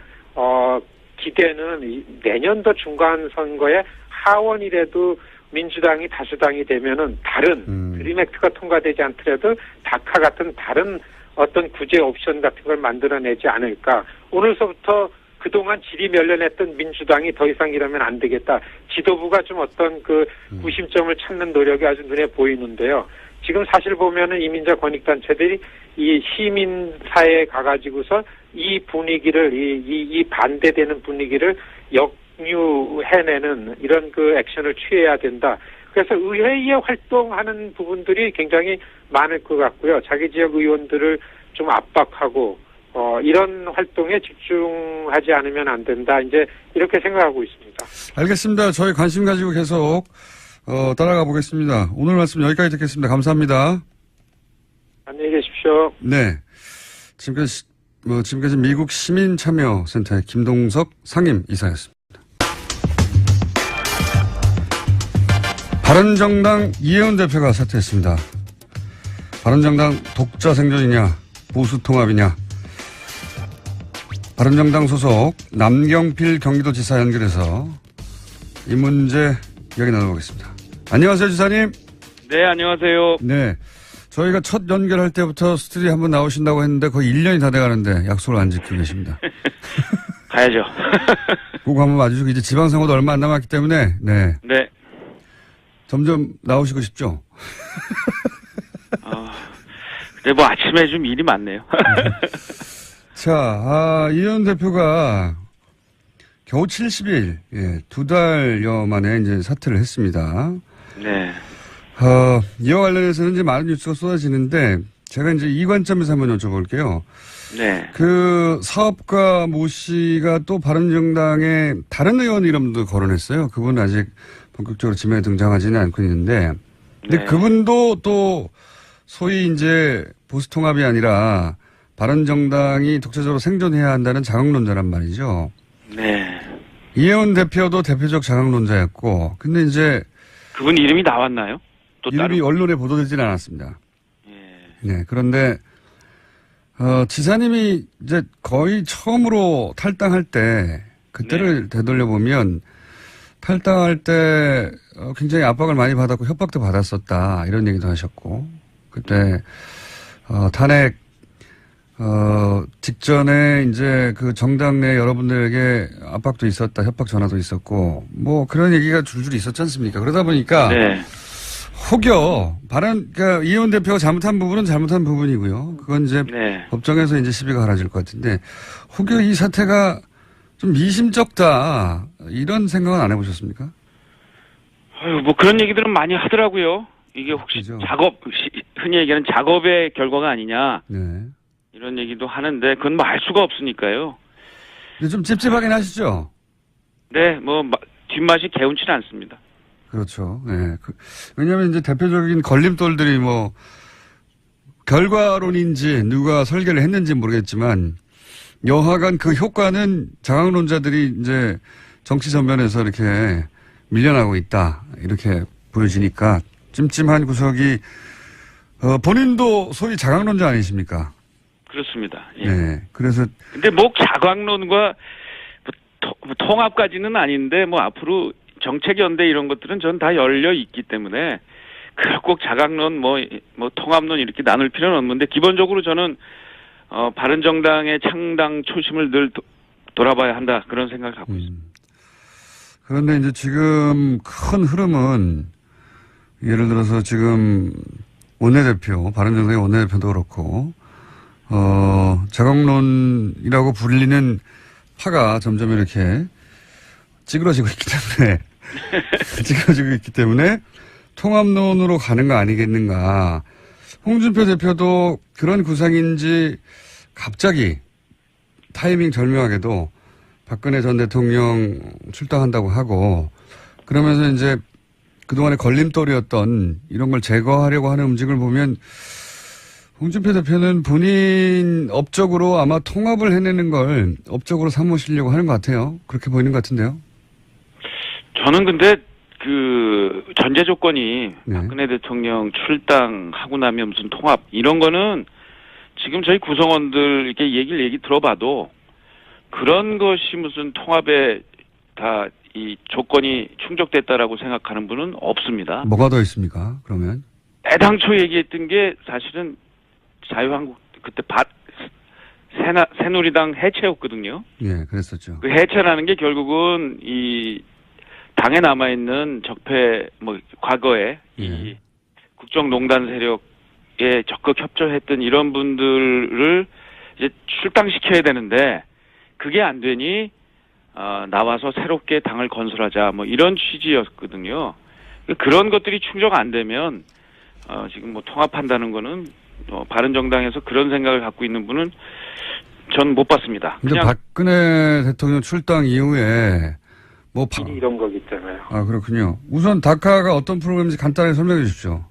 기대는 내년도 중간 선거에 하원이라도 민주당이 다수당이 되면은 다른 드림 액트가 통과되지 않더라도 다카 같은 다른 어떤 구제 옵션 같은 걸 만들어내지 않을까. 오늘서부터 그동안 질이 멸련했던 민주당이 더 이상 이러면 안 되겠다. 지도부가 좀 어떤 구심점을 찾는 노력이 아주 눈에 보이는데요. 지금 사실 보면은 이민자 권익단체들이 이 시민 사회에 가가지고서 이 분위기를, 이 반대되는 분위기를 역류해내는 이런 액션을 취해야 된다. 그래서 의회에 활동하는 부분들이 굉장히 많을 것 같고요. 자기 지역 의원들을 좀 압박하고, 이런 활동에 집중하지 않으면 안 된다. 이제 이렇게 생각하고 있습니다. 알겠습니다. 저희 관심 가지고 계속, 따라가 보겠습니다. 오늘 말씀 여기까지 듣겠습니다. 감사합니다. 안녕히 계십시오. 네. 지금까지 미국 시민참여센터의 김동석 상임이사였습니다. 바른정당 이혜원 대표가 사퇴했습니다. 바른정당 독자 생존이냐, 보수 통합이냐. 바른정당 소속 남경필 경기도지사 연결해서 이 문제 이야기 나눠보겠습니다. 안녕하세요, 지사님. 네, 안녕하세요. 네. 저희가 첫 연결할 때부터 스튜디오에 한번 나오신다고 했는데 거의 1년이 다 돼가는데 약속을 안 지키고 계십니다. 가야죠. 꼭 한번 와주시고 이제 지방선거도 얼마 안 남았기 때문에 네. 네. 점점 나오시고 싶죠? 근데 아침에 좀 일이 많네요. 자, 이현 대표가 겨우 70일, 두 달여 만에 이제 사퇴를 했습니다. 네. 이와 관련해서는 이제 많은 뉴스가 쏟아지는데 제가 이제 이 관점에서 한번 여쭤볼게요. 네. 사업가 모 씨가 또 바른정당의 다른 의원 이름도 거론했어요. 그분은 아직 본격적으로 지명에 등장하지는 않고 있는데, 근데 네. 그분도 또 소위 이제 보수 통합이 아니라 바른정당이 독자적으로 생존해야 한다는 자강론자란 말이죠. 네. 이혜원 대표도 대표적 자강론자였고, 근데 이제 그분 이름이 나왔나요? 또 이름이 따로? 언론에 보도되지는 않았습니다. 예. 네, 그런데 지사님이 이제 거의 처음으로 탈당할 때 그때를 되돌려보면 탈당할 때 굉장히 압박을 많이 받았고 협박도 받았었다 이런 얘기도 하셨고 그때 탄핵 직전에 이제 그 정당 내 여러분들에게 압박도 있었다 협박 전화도 있었고 뭐 그런 얘기가 줄줄이 있었지 않습니까? 그러다 보니까 네. 혹여 그러니까 이혜원 대표가 잘못한 부분은 잘못한 부분이고요. 그건 이제 네. 법정에서 이제 시비가 갈라질 것 같은데 혹여 이 사태가 좀 미심쩍다 이런 생각은 안 해보셨습니까? 뭐 그런 얘기들은 많이 하더라고요. 이게 혹시 그죠. 흔히 얘기하는 작업의 결과가 아니냐 네. 이런 얘기도 하는데 그건 뭐 알 수가 없으니까요. 근데 좀 찝찝하긴 하시죠? 네, 뭐 뒷맛이 개운치는 않습니다. 그렇죠. 예. 왜냐하면 이제 대표적인 걸림돌들이 뭐 결과론인지 누가 설계를 했는지 모르겠지만 여하간 그 효과는 자강론자들이 이제 정치 전면에서 이렇게 밀려나고 있다 이렇게 보여지니까 찜찜한 구석이 본인도 소위 자강론자 아니십니까? 그렇습니다. 예. 네. 그래서 근데 뭐 자강론과 통합까지는 아닌데 뭐 앞으로 정책연대 이런 것들은 전 다 열려 있기 때문에 꼭 자강론 뭐 통합론 이렇게 나눌 필요는 없는데 기본적으로 저는 바른정당의 창당 초심을 늘 돌아봐야 한다 그런 생각을 갖고 있습니다. 그런데 이제 지금 큰 흐름은 예를 들어서 지금 원내대표 바른정당의 원내대표도 그렇고 자강론이라고 불리는 파가 점점 이렇게 찌그러지고 있기 때문에 통합론으로 가는 거 아니겠는가. 홍준표 대표도 그런 구상인지 갑자기 타이밍 절묘하게도 박근혜 전 대통령 출당한다고 하고 그러면서 이제 그동안의 걸림돌이었던 이런 걸 제거하려고 하는 움직임을 보면 홍준표 대표는 본인 업적으로 아마 통합을 해내는 걸 업적으로 삼으시려고 하는 것 같아요. 그렇게 보이는 것 같은데요. 저는 근데 그 전제 조건이 네. 박근혜 대통령 출당하고 나면 무슨 통합 이런 거는 지금 저희 구성원들 이렇게 얘기 들어봐도 그런 것이 무슨 통합에 다 이 조건이 충족됐다라고 생각하는 분은 없습니다. 뭐가 더 있습니까? 그러면 애당초 얘기했던 게 사실은 자유한국 그때 새누리당 해체였거든요. 예, 그랬었죠. 그 해체라는 게 결국은 이 당에 남아있는 적폐 과거에 이 국정농단 세력에 적극 협조했던 이런 분들을 이제 출당시켜야 되는데 그게 안 되니 나와서 새롭게 당을 건설하자 이런 취지였거든요. 그런 것들이 충족 안 되면 지금 통합한다는 거는 바른정당에서 그런 생각을 갖고 있는 분은 전 못 봤습니다. 근데 박근혜 대통령 출당 이후에 이런 거기 때문에요. 아, 그렇군요. 우선 다카가 어떤 프로그램인지 간단히 설명해 주십시오.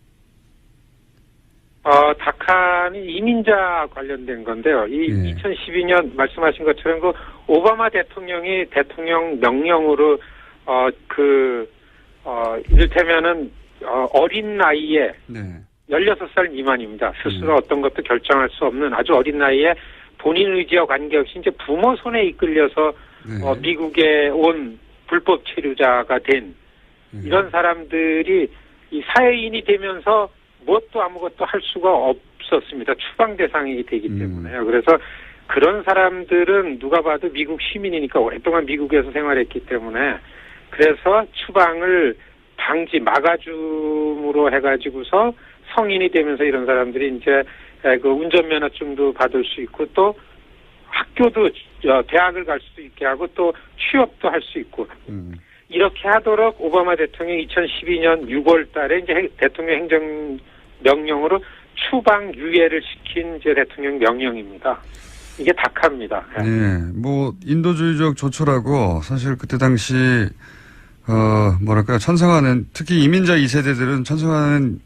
다카는 이민자 관련된 건데요. 2012년 말씀하신 것처럼 그 오바마 대통령이 대통령 명령으로 이를테면은 어린 나이에 16살 미만입니다. 스스로 어떤 것도 결정할 수 없는 아주 어린 나이에 본인 의지와 관계없이 이제 부모 손에 이끌려서 미국에 온 불법 체류자가 된 이런 사람들이 이 사회인이 되면서 무엇도 아무것도 할 수가 없었습니다. 추방 대상이 되기 때문에요. 그래서 그런 사람들은 누가 봐도 미국 시민이니까 오랫동안 미국에서 생활했기 때문에 그래서 추방을 막아줌으로 해가지고서 성인이 되면서 이런 사람들이 이제 그 운전면허증도 받을 수 있고 또 학교도 대학을 갈 수 있게 하고 또 취업도 할 수 있고 이렇게 하도록 오바마 대통령이 2012년 6월 달에 이제 대통령 행정 명령으로 추방 유예를 시킨 이제 대통령 명령입니다. 이게 다카입니다. 네. 인도주의적 조처라고 사실 그때 당시 천성하는 특히 이민자 2세대들은 천성하는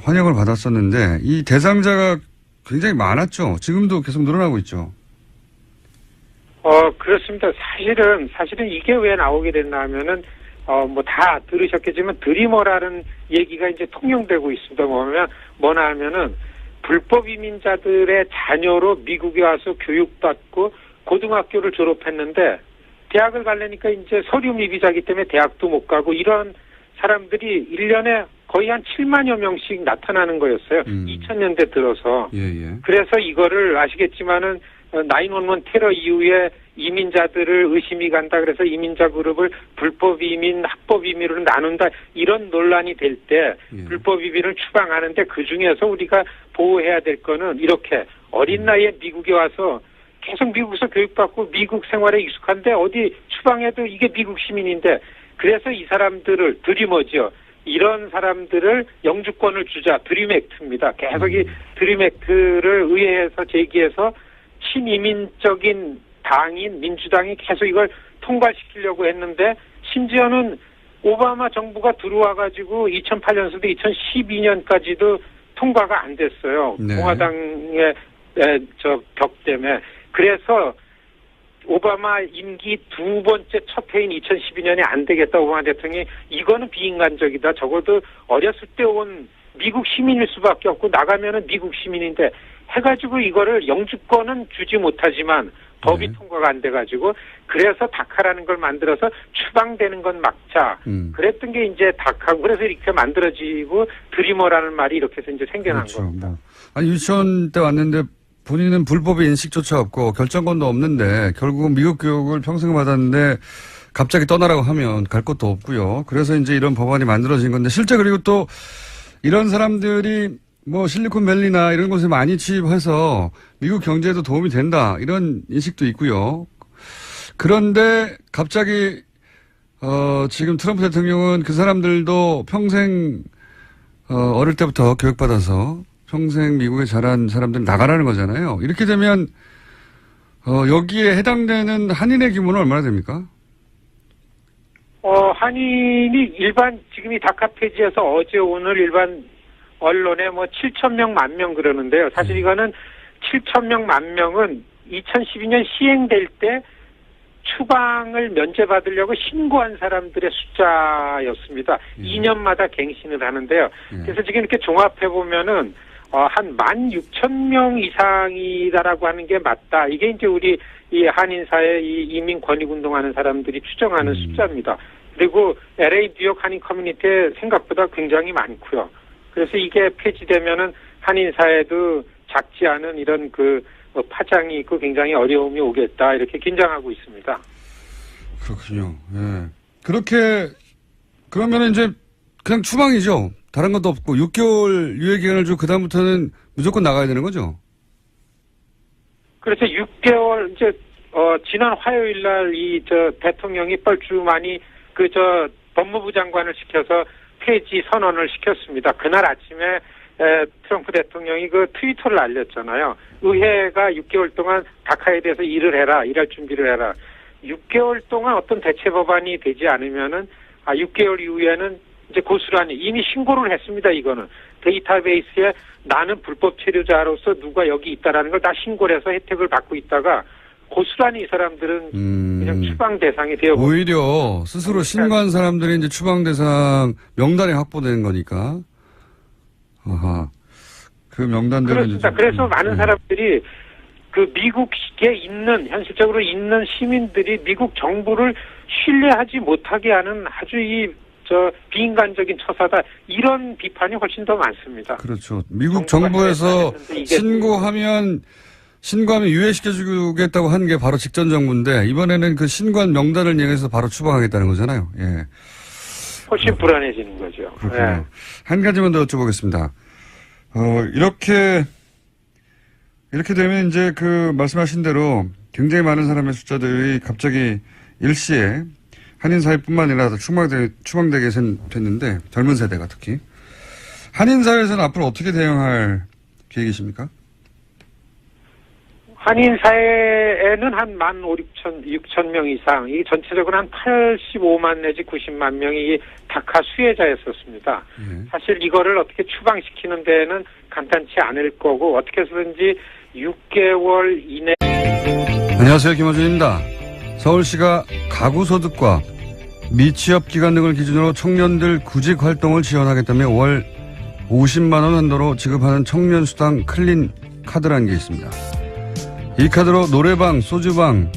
환영을 받았었는데 이 대상자가 굉장히 많았죠. 지금도 계속 늘어나고 있죠. 그렇습니다. 사실은 이게 왜 나오게 됐나 하면은, 다 들으셨겠지만, 드리머라는 얘기가 이제 통용되고 있습니다. 뭐냐 하면은, 불법 이민자들의 자녀로 미국에 와서 교육받고, 고등학교를 졸업했는데, 대학을 가려니까 이제 서류 미비자기 때문에 대학도 못 가고, 이런 사람들이 1년에 거의 한 7만여 명씩 나타나는 거였어요. 2000년대 들어서. 그래서 이거를 아시겠지만은, 911 테러 이후에 이민자들을 의심이 간다. 그래서 이민자 그룹을 불법 이민, 합법 이민으로 나눈다. 이런 논란이 될 때 불법 이민을 추방하는데 그중에서 우리가 보호해야 될 거는 이렇게 어린 나이에 미국에 와서 계속 미국에서 교육받고 미국 생활에 익숙한데 어디 추방해도 이게 미국 시민인데 그래서 이 사람들을 드리머죠. 이런 사람들을 영주권을 주자. 드림 액트입니다. 계속 이 드림 액트를 의회에서 제기해서 친이민적인 당인 민주당이 계속 이걸 통과시키려고 했는데 심지어는 오바마 정부가 들어와가지고 2008년서도 2012년까지도 통과가 안 됐어요. 네. 공화당의 벽 때문에. 그래서 오바마 임기 두 번째 첫 해인 2012년에 안 되겠다. 오바마 대통령이 이거는 비인간적이다. 적어도 어렸을 때 온 미국 시민일 수밖에 없고 나가면은 미국 시민인데 해가지고 이거를 영주권은 주지 못하지만 법이 네. 통과가 안 돼가지고 그래서 다카라는 걸 만들어서 추방되는 건 막자. 그랬던 게 이제 다카고 그래서 이렇게 만들어지고 드리머라는 말이 이렇게 해서 이제 생겨난 그렇죠. 겁니다. 뭐. 아니 유치원 때 왔는데 본인은 불법의 인식조차 없고 결정권도 없는데 결국은 미국 교육을 평생 받았는데 갑자기 떠나라고 하면 갈 곳도 없고요. 그래서 이제 이런 법안이 만들어진 건데 실제 그리고 또 이런 사람들이 뭐 실리콘밸리나 이런 곳에 많이 취입해서 미국 경제에도 도움이 된다 이런 인식도 있고요. 그런데 갑자기 지금 트럼프 대통령은 그 사람들도 평생 어릴 때부터 교육받아서 평생 미국에 자란 사람들 나가라는 거잖아요. 이렇게 되면 여기에 해당되는 한인의 규모는 얼마나 됩니까? 한인이 일반 지금 이 다카 폐지에서 어제 오늘 일반 언론에 뭐 7,000명, 10,000명 그러는데요. 사실 이거는 7,000명, 10,000명은 2012년 시행될 때 추방을 면제받으려고 신고한 사람들의 숫자였습니다. 2년마다 갱신을 하는데요. 그래서 지금 이렇게 종합해보면은, 한 16,000명 이상이다라고 하는 게 맞다. 이게 이제 우리 이 한인사회 이 이민 권익운동하는 사람들이 추정하는 숫자입니다. 그리고 LA 뉴욕 한인 커뮤니티에 생각보다 굉장히 많고요. 그래서 이게 폐지되면은 한인사회도 작지 않은 이런 그 파장이 있고 굉장히 어려움이 오겠다 이렇게 긴장하고 있습니다. 그렇군요. 예. 그렇게 그러면은 이제 그냥 추방이죠. 다른 것도 없고 6개월 유예 기간을 주고 그다음부터는 무조건 나가야 되는 거죠. 그래서 6개월 이제 지난 화요일 날 이 대통령이 뻘쭘하니 법무부 장관을 시켜서 폐지 선언을 시켰습니다. 그날 아침에 트럼프 대통령이 그 트위터를 알렸잖아요. 의회가 6개월 동안 다카에 대해서 일할 준비를 해라. 6개월 동안 어떤 대체 법안이 되지 않으면은 6개월 이후에는 이제 고스란히 이미 신고를 했습니다. 이거는 데이터베이스에 나는 불법 체류자로서 누가 여기 있다라는 걸 다 신고를 해서 혜택을 받고 있다가 고스란히 이 사람들은 그냥 추방 대상이 되어 오히려 스스로 신고한 사람들이 이제 추방 대상 명단에 확보되는 거니까. 아하. 그 명단들은 그렇습니다. 그래서 많은 사람들이 그 미국에 있는 현실적으로 있는 시민들이 미국 정부를 신뢰하지 못하게 하는 아주 비인간적인 처사다. 이런 비판이 훨씬 더 많습니다. 그렇죠. 미국 정부에서 신고하면 유예시켜주겠다고 한 게 바로 직전 정부인데 이번에는 그 신고한 명단을 이용해서 바로 추방하겠다는 거잖아요. 예. 훨씬 불안해지는 거죠. 그렇군요. 예. 한 가지만 더 여쭤보겠습니다. 이렇게 되면 이제 그 말씀하신 대로 굉장히 많은 사람의 숫자들이 갑자기 일시에 한인사회뿐만 아니라 추방되게 됐는데 젊은 세대가 특히. 한인사회에서는 앞으로 어떻게 대응할 계획이십니까? 한인사회에는 한 15,6천 이상, 이 전체적으로 한 85만 내지 90만 명이 다카 수혜자였었습니다. 사실 이거를 어떻게 추방시키는 데는 간단치 않을 거고 어떻게 해서든지 6개월 이내. 안녕하세요. 김어준입니다. 서울시가 가구소득과 미취업 기간 등을 기준으로 청년들 구직 활동을 지원하겠다며 월 50만 원 한도로 지급하는 청년수당 클린 카드라는 게 있습니다. 이 카드로 노래방, 소주방,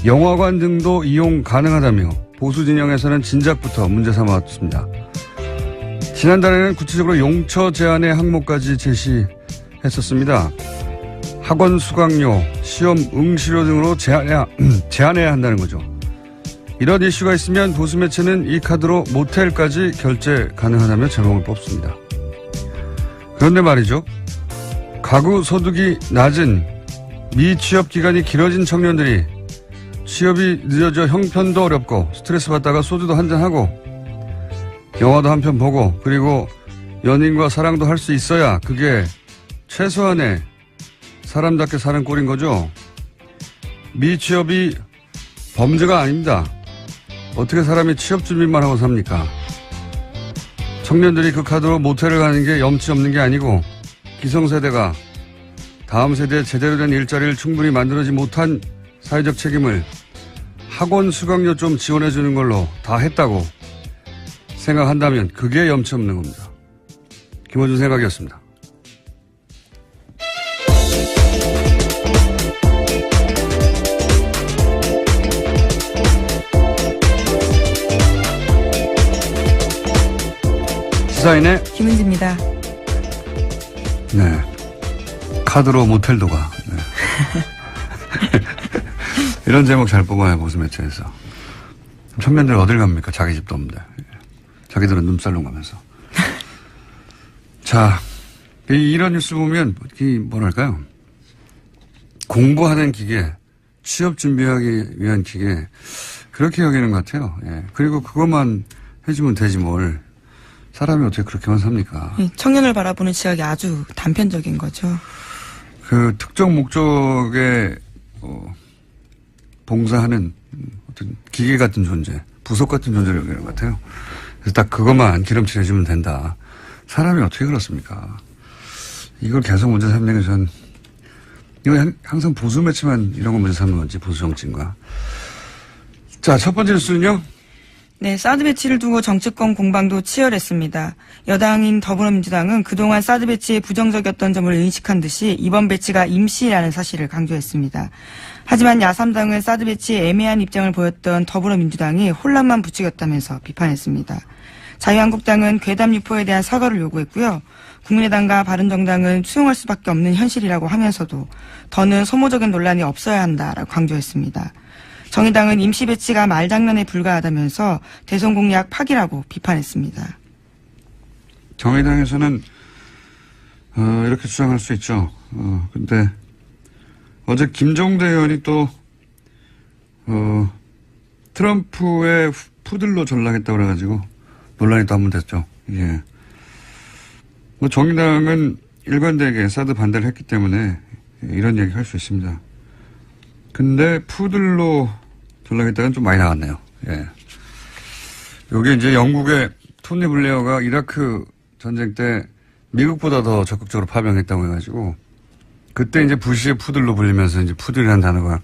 영화관 등도 이용 가능하다며 보수 진영에서는 진작부터 문제 삼아왔습니다. 지난달에는 구체적으로 용처 제한의 항목까지 제시했었습니다. 학원 수강료, 시험 응시료 등으로 제한해야 한다는 거죠. 이런 이슈가 있으면 보수 매체는 이 카드로 모텔까지 결제 가능하다며 제목을 뽑습니다. 그런데 말이죠. 가구 소득이 낮은 미취업 기간이 길어진 청년들이 취업이 늦어져 형편도 어렵고 스트레스 받다가 소주도 한잔하고 영화도 한 편 보고 그리고 연인과 사랑도 할 수 있어야 그게 최소한의 사람답게 사는 꼴인 거죠. 미취업이 범죄가 아닙니다. 어떻게 사람이 취업 준비만 하고 삽니까? 청년들이 그 카드로 모텔을 가는 게 염치 없는 게 아니고 기성세대가 다음 세대에 제대로 된 일자리를 충분히 만들어지 못한 사회적 책임을 학원 수강료 좀 지원해 주는 걸로 다 했다고 생각한다면 그게 염치 없는 겁니다. 김어준 생각이었습니다. 시사인의 김은지입니다. 네. 카드로 모텔도 가. 네. 이런 제목 잘 뽑아요, 보수 매체에서. 청년들 어딜 갑니까? 자기 집도 없는데. 자기들은 눈살롱 가면서. 자, 이런 뉴스 보면, 뭐랄까요. 공부하는 기계, 취업 준비하기 위한 기계, 그렇게 여기는 것 같아요. 예. 그리고 그것만 해주면 되지 뭘. 사람이 어떻게 그렇게만 삽니까? 청년을 바라보는 시각이 아주 단편적인 거죠. 그 특정 목적에 봉사하는 어떤 기계 같은 존재, 부속 같은 존재를 여기는 것 같아요. 그래서 딱 그것만 기름칠 해주면 된다. 사람이 어떻게 그렇습니까? 이걸 계속 문제 삼는 게 전, 이거 항상 보수 매체만 이런 거 문제 삼는 건지, 보수 정치인가. 자, 첫 번째 뉴스는요? 네, 사드 배치를 두고 정치권 공방도 치열했습니다. 여당인 더불어민주당은 그동안 사드 배치에 부정적이었던 점을 인식한 듯이 이번 배치가 임시라는 사실을 강조했습니다. 하지만 야3당은 사드 배치에 애매한 입장을 보였던 더불어민주당이 혼란만 부추겼다면서 비판했습니다. 자유한국당은 괴담 유포에 대한 사과를 요구했고요. 국민의당과 바른정당은 수용할 수밖에 없는 현실이라고 하면서도 더는 소모적인 논란이 없어야 한다라고 강조했습니다. 정의당은 임시 배치가 말장난에 불과하다면서 대선 공약 파기라고 비판했습니다. 정의당에서는 이렇게 주장할 수 있죠. 근데 어제 김종대 의원이 또 트럼프의 푸들로 전락했다고 그래가지고 논란이 또 한 번 됐죠. 예. 뭐 정의당은 일관되게 사드 반대를 했기 때문에 이런 얘기 할 수 있습니다. 근데 푸들로 전락했다는 좀 많이 나왔네요. 예. 요게 이제 영국의 토니 블레어가 이라크 전쟁 때 미국보다 더 적극적으로 파병했다고 해가지고 그때 이제 부시의 푸들로 불리면서 이제 푸들이라는 단어가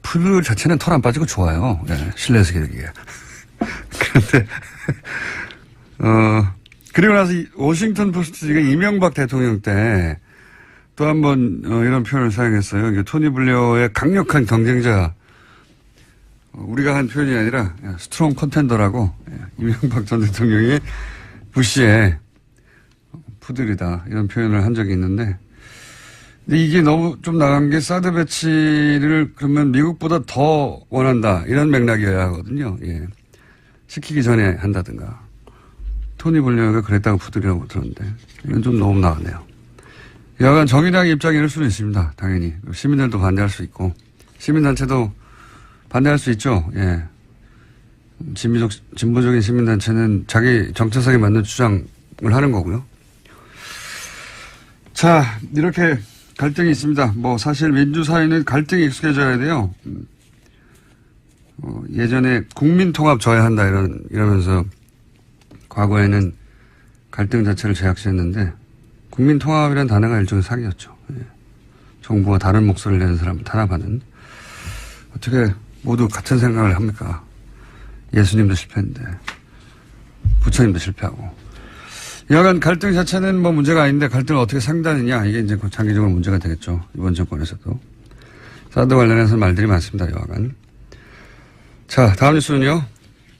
푸들 자체는 털 안 빠지고 좋아요. 예. 실내에서 기르기에. 그런데 그리고 나서 워싱턴 포스트가 이명박 대통령 때 또 한 번 이런 표현을 사용했어요. 이게 토니 블레어의 강력한 경쟁자, 우리가 한 표현이 아니라 스트롱 컨텐더라고 이명박 전 대통령이 부시의 푸들이다 이런 표현을 한 적이 있는데, 근데 이게 너무 좀 나간 게 사드 배치를 그러면 미국보다 더 원한다 이런 맥락이어야 하거든요. 예. 시키기 전에 한다든가. 토니 블레어가 그랬다고 푸들이라고 들었는데 이건 좀 너무 나갔네요. 여간 정의당의 입장이 이럴 수는 있습니다. 당연히. 시민들도 반대할 수 있고, 시민단체도 반대할 수 있죠. 예. 진보적인 시민단체는 자기 정체성에 맞는 주장을 하는 거고요. 자, 이렇게 갈등이 있습니다. 뭐, 사실 민주사회는 갈등이 익숙해져야 돼요. 예전에 국민통합 져야 한다 이러면서 과거에는 갈등 자체를 제약시했는데, 국민통합이라는 단어가 일종의 사기였죠. 예. 정부와 다른 목소리를 내는 사람을 탄압하는. 어떻게 모두 같은 생각을 합니까? 예수님도 실패했는데, 부처님도 실패하고. 여간 갈등 자체는 뭐 문제가 아닌데 갈등을 어떻게 상대하느냐, 이게 이제 장기적으로 문제가 되겠죠. 이번 정권에서도. 사드 관련해서 말들이 많습니다, 여하간. 자, 다음 뉴스는요.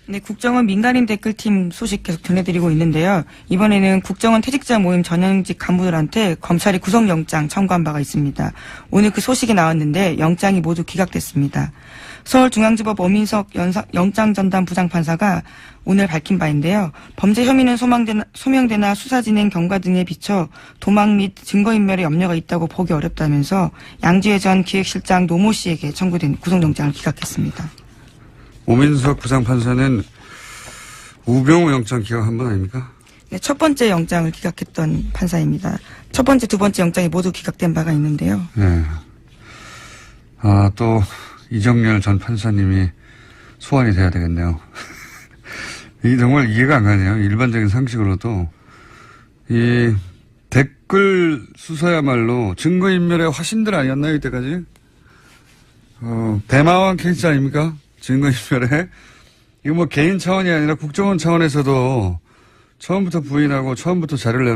네, 국정원 민간인 댓글팀 소식 계속 전해드리고 있는데요. 이번에는 국정원 퇴직자 모임 전현직 간부들한테 검찰이 구속영장 청구한 바가 있습니다. 오늘 그 소식이 나왔는데 영장이 모두 기각됐습니다. 서울중앙지법 오민석 영장전담 부장판사가 오늘 밝힌 바인데요. 범죄 혐의는 소명되나 수사진행 경과 등에 비춰 도망 및 증거인멸의 염려가 있다고 보기 어렵다면서 양지회 전 기획실장 노모 씨에게 청구된 구속영장을 기각했습니다. 오민석 부장판사는 우병우 영장 기각한 분 아닙니까? 네, 첫 번째 영장을 기각했던 판사입니다. 첫 번째, 두 번째 영장이 모두 기각된 바가 있는데요. 네. 또 이정렬 전 판사님이 소환이 돼야 되겠네요. 이게 정말 이해가 안 가네요. 일반적인 상식으로도. 이 댓글 수사야말로 증거인멸의 화신들 아니었나요, 이때까지? 대마왕 케이스 아닙니까? 증거인멸에. 이거 뭐 개인 차원이 아니라 국정원 차원에서도 처음부터 부인하고 처음부터 자료를